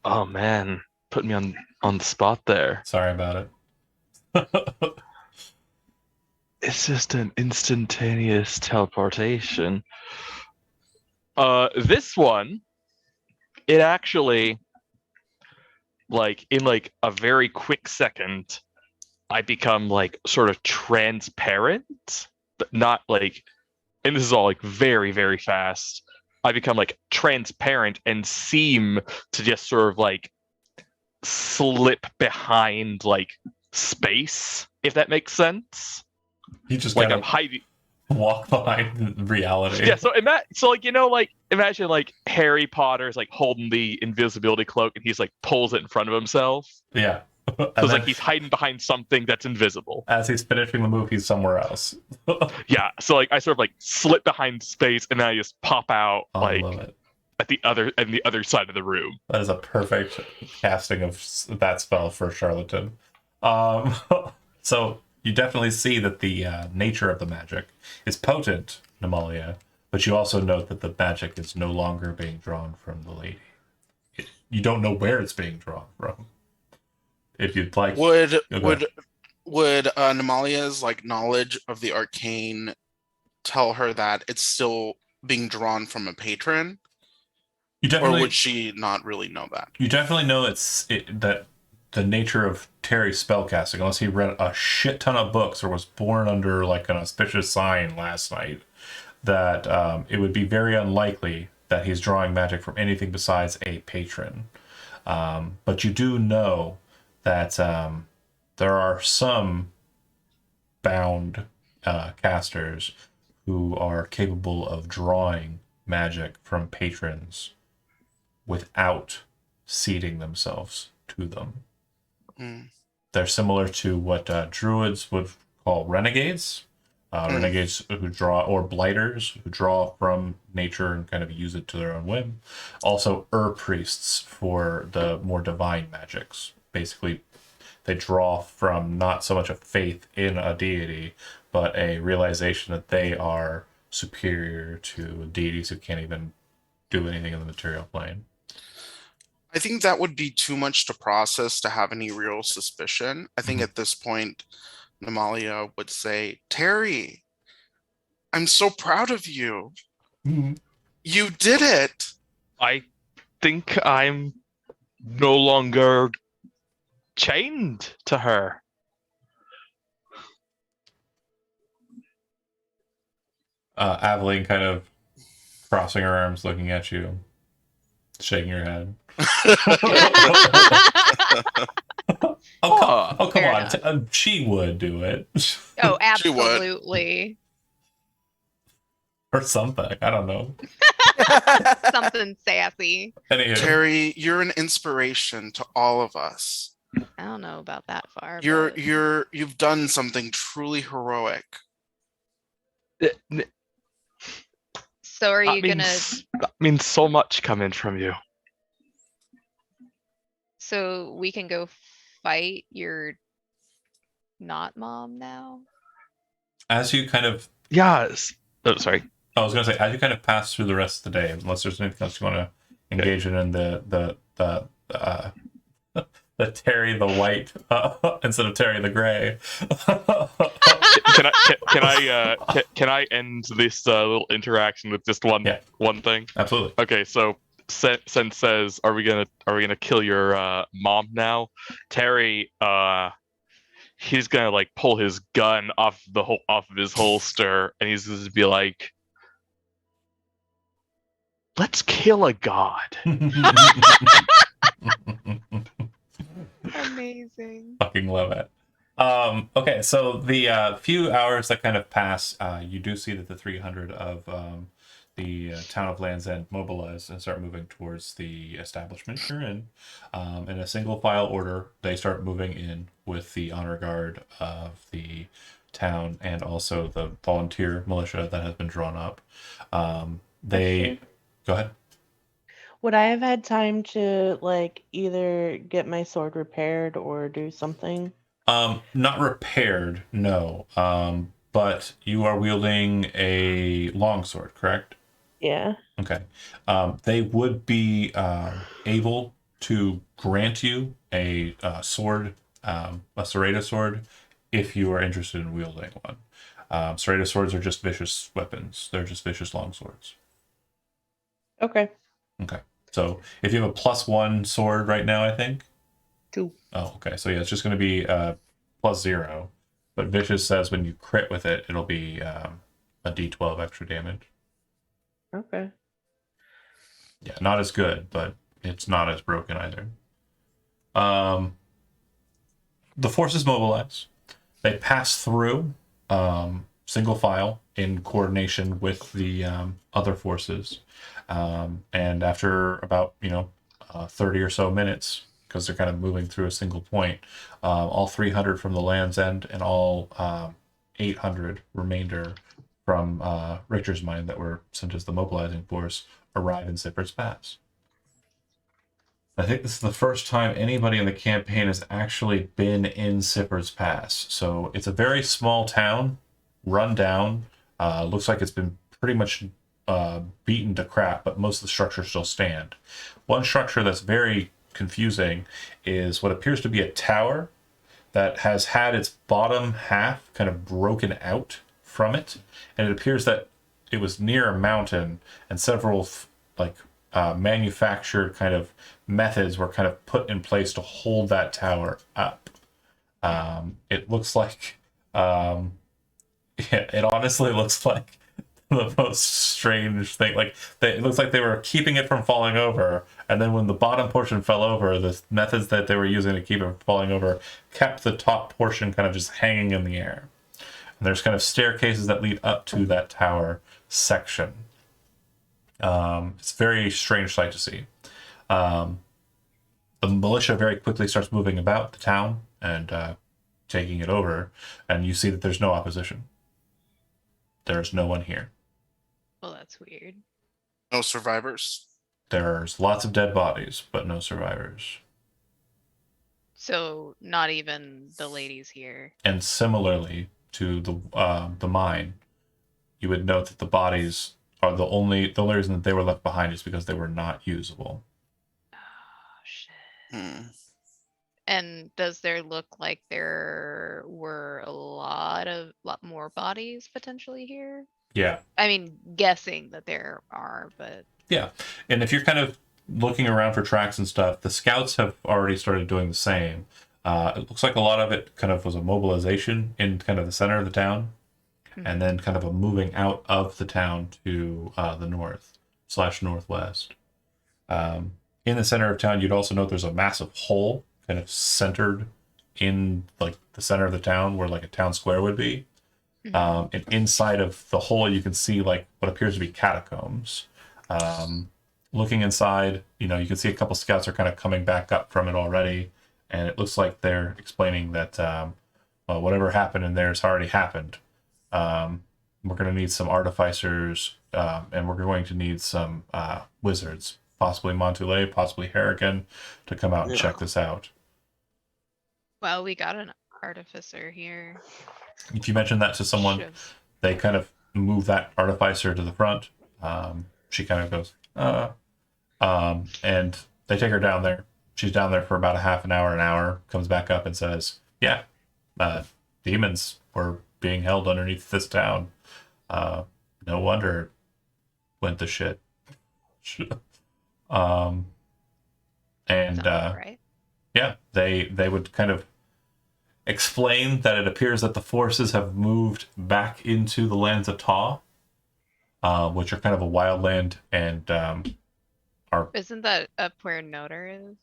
Oh man, put me on the spot there. Sorry about it. It's just an instantaneous teleportation. This one, it actually, like in like a very quick second, I become like sort of transparent, but not like, and this is all like very, very fast. I become like transparent and seem to just sort of like slip behind like space, if that makes sense. You just Like kind I'm of hiding. walk behind reality. Yeah, so like like imagine like Harry Potter's like holding the invisibility cloak and he's like pulls it in front of himself. Yeah. So And it's then like he's hiding behind something that's invisible. as he's finishing the move, he's somewhere else. Yeah, so like I sort of like slip behind space and then I just pop out I like love it. at the other side of the room. That is a perfect casting of that spell for Charlatan. So you definitely see that the nature of the magic is potent, Nemalia, but you also note that the magic is no longer being drawn from the lady. You don't know where it's being drawn from. If you'd like, Would Okay. would Nemalia's like knowledge of the arcane tell her that it's still being drawn from a patron, you or definitely would she not really know that? You definitely know that the nature of Terry's spellcasting, unless he read a shit ton of books or was born under like an auspicious sign last night, that it would be very unlikely that he's drawing magic from anything besides a patron. But you do know that there are some bound casters who are capable of drawing magic from patrons without ceding themselves to them. Hmm. They're similar to what druids would call renegades, renegades who draw, or blighters who draw from nature and kind of use it to their own whim. Also, priests for the more divine magics. Basically, they draw from not so much a faith in a deity, but a realization that they are superior to deities who can't even do anything in the material plane. I think that would be too much to process to have any real suspicion. I think at this point, Namalia would say, Terry, I'm so proud of you. You did it. I think I'm no longer chained to her. Aveline kind of crossing her arms, looking at you, shaking her head. Come Fair on. enough. She would do it. Oh, She would. absolutely. Or something. I don't know. Something sassy. Anywho, Terry, you're an inspiration to all of us. I don't know about that far. You're but- you've done something truly heroic. So are you gonna? That means so much coming from you. So we can go fight your not mom now? as you kind of, Yes. Oh, sorry. I was going to say, as you kind of pass through the rest of the day, unless there's anything else you want to engage in the Terry the White instead of Terry the Gray. Can I end this little interaction with just one Yeah. one thing? Absolutely. Okay, so Sen says, "Are we gonna kill your mom now?" Terry, he's gonna like pull his gun off of his holster, and he's gonna be like, "Let's kill a god." Amazing. Fucking love it. Okay, so the few hours that kind of pass, you do see that the 300 of the town of Land's End mobilize and start moving towards the establishment you're in. In a single file order, they start moving in with the honor guard of the town and also the volunteer militia that has been drawn up. They go ahead. Would I have had time to like either get my sword repaired or do something? Not repaired, no. But you are wielding a longsword, correct? Yeah. Okay. They would be able to grant you a sword, a serrated sword, if you are interested in wielding one. Serrated swords are just vicious weapons. They're just vicious longswords. Okay. Okay. So if you have a +1 sword right now, I think. 2. Oh, okay. So yeah, it's just going to be +0. But vicious says when you crit with it, it'll be a D12 extra damage. Okay. Yeah, not as good, but it's not as broken either. The forces mobilize. They pass through single file in coordination with the other forces. And after about 30 or so minutes, because they're kind of moving through a single point, all 300 from the Land's End and all 800 remainder from Richter's Mine that were sent as the mobilizing force arrive in Sipper's Pass. I think this is the first time anybody in the campaign has actually been in Sipper's Pass. So it's a very small town, run down. Looks like it's been pretty much beaten to crap, but most of the structures still stand. One structure that's very confusing is what appears to be a tower that has had its bottom half kind of broken out from it, and it appears that it was near a mountain, and several manufactured kind of methods were kind of put in place to hold that tower up. It looks like it honestly looks like the most strange thing. Like it looks like they were keeping it from falling over, and then when the bottom portion fell over, the methods that they were using to keep it from falling over kept the top portion kind of just hanging in the air. And there's kind of staircases that lead up to that tower section. It's a very strange sight to see. The militia very quickly starts moving about the town and taking it over, and you see that there's no opposition. There's no one here. Well, that's weird. No survivors. There's lots of dead bodies, but no survivors. So not even the ladies here. And similarly to the mine, you would note that the bodies are the only reason that they were left behind is because they were not usable. Oh shit. Hmm. And does there look like there were a lot more bodies potentially here? Yeah. I mean, guessing that there are, but And if you're kind of looking around for tracks and stuff, the scouts have already started doing the same. It looks like a lot of it kind of was a mobilization in kind of the center of the town, and then kind of a moving out of the town to the north/northwest. In the center of town, you'd also note there's a massive hole kind of centered in like the center of the town where like a town square would be. And inside of the hole, you can see like what appears to be catacombs. Looking inside, you can see a couple scouts are kind of coming back up from it already, and it looks like they're explaining that well, whatever happened in there has already happened. We're going to need some artificers, and we're going to need some wizards, possibly Montoulet, possibly Harrigan, to come out and check this out. well, we got an artificer here. If you mention that to someone, Should've- they kind of move that artificer to the front. She kind of goes, and they take her down there. She's down there for about a half an hour, comes back up and says, yeah, demons were being held underneath this town. No wonder it went to shit. And Sounds about right. yeah, they would kind of explain that it appears that the forces have moved back into the lands of Ta, which are kind of a wild land, and Isn't that up where Notor is?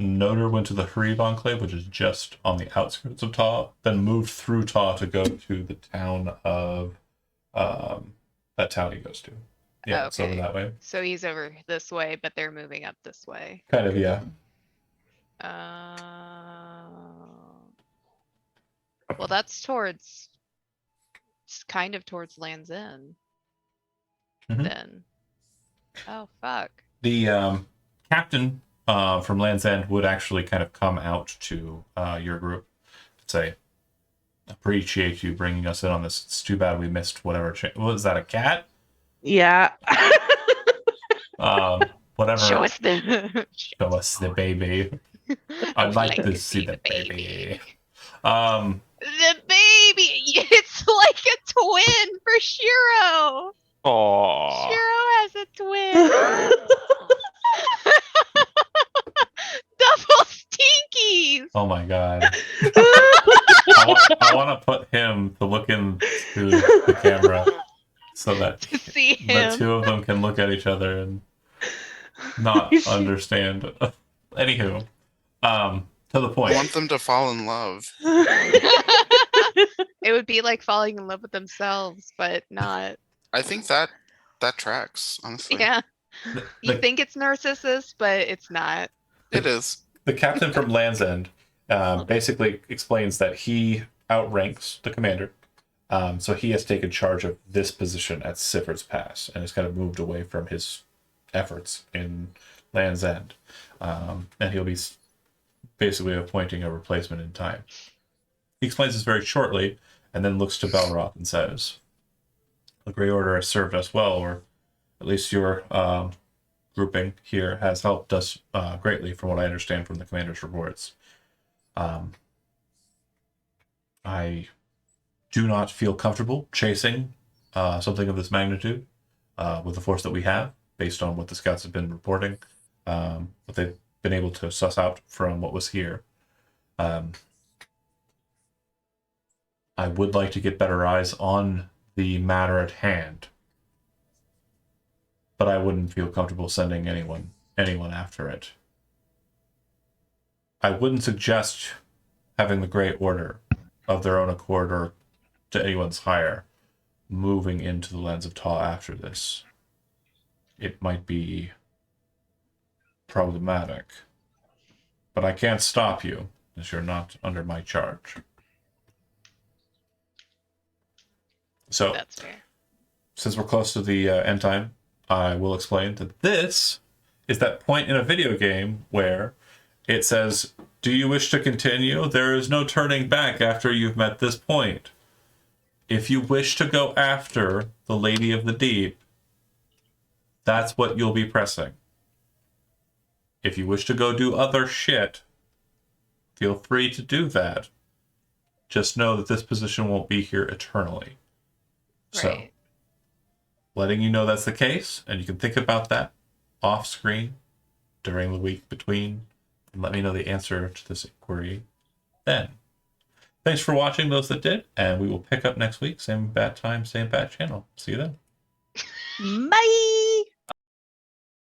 Notor went to the Harib Enclave, which is just on the outskirts of Ta, then moved through Ta to go to the town of that town he goes to. Yeah, it's over Okay. that way. So he's over this way, but they're moving up this way. Kind of, yeah. Well, that's towards, it's kind of towards Land's End. Mhm. Then. Oh, fuck. The captain from Land's End would actually kind of come out to your group and say, appreciate you bringing us in on this. It's too bad we missed whatever. Was that a cat? Yeah. Whatever. Show us the. Show us the baby. I I'd would like to see the baby. The baby! It's like a twin for Shiro! Oh, Shiro has a twin! Double stinkies! Oh my god. I want to put him to look into the camera so that To see the him. two of them can look at each other and not understand. Anywho, to the I point. want them to fall in love. It would be like falling in love with themselves, but not. I think that tracks, honestly. Yeah. You The, think it's Narcissus, but it's not. It is. the captain from Land's End basically explains that he outranks the commander. So he has taken charge of this position at Siffert's Pass and has kind of moved away from his efforts in Land's End. And he'll be basically appointing a replacement in time. He explains this very shortly and then looks to Belroth and says, the Grey Order has served us well, or at least your grouping here has helped us greatly from what I understand from the commander's reports. I do not feel comfortable chasing something of this magnitude with the force that we have, based on what the scouts have been reporting, what they've been able to suss out from what was here. I would like to get better eyes on the matter at hand, but I wouldn't feel comfortable sending anyone after it. I wouldn't suggest having the Grey Order of their own accord or to anyone's hire moving into the Lands of Ta after this. It might be problematic, but I can't stop you as you're not under my charge. So That's fair. since we're close to the end time, I will explain that this is that point in a video game where it says, "Do you wish to continue? There is no turning back after you've met this point. If you wish to go after the Lady of the Deep, that's what you'll be pressing. If you wish to go do other shit, feel free to do that. Just know that this position won't be here eternally." So, Right. letting you know that's the case, and you can think about that off screen during the week between, and let me know the answer to this inquiry then. Thanks for watching, those that did, and we will pick up next week. Same bat time, same bat channel. See you then. Bye.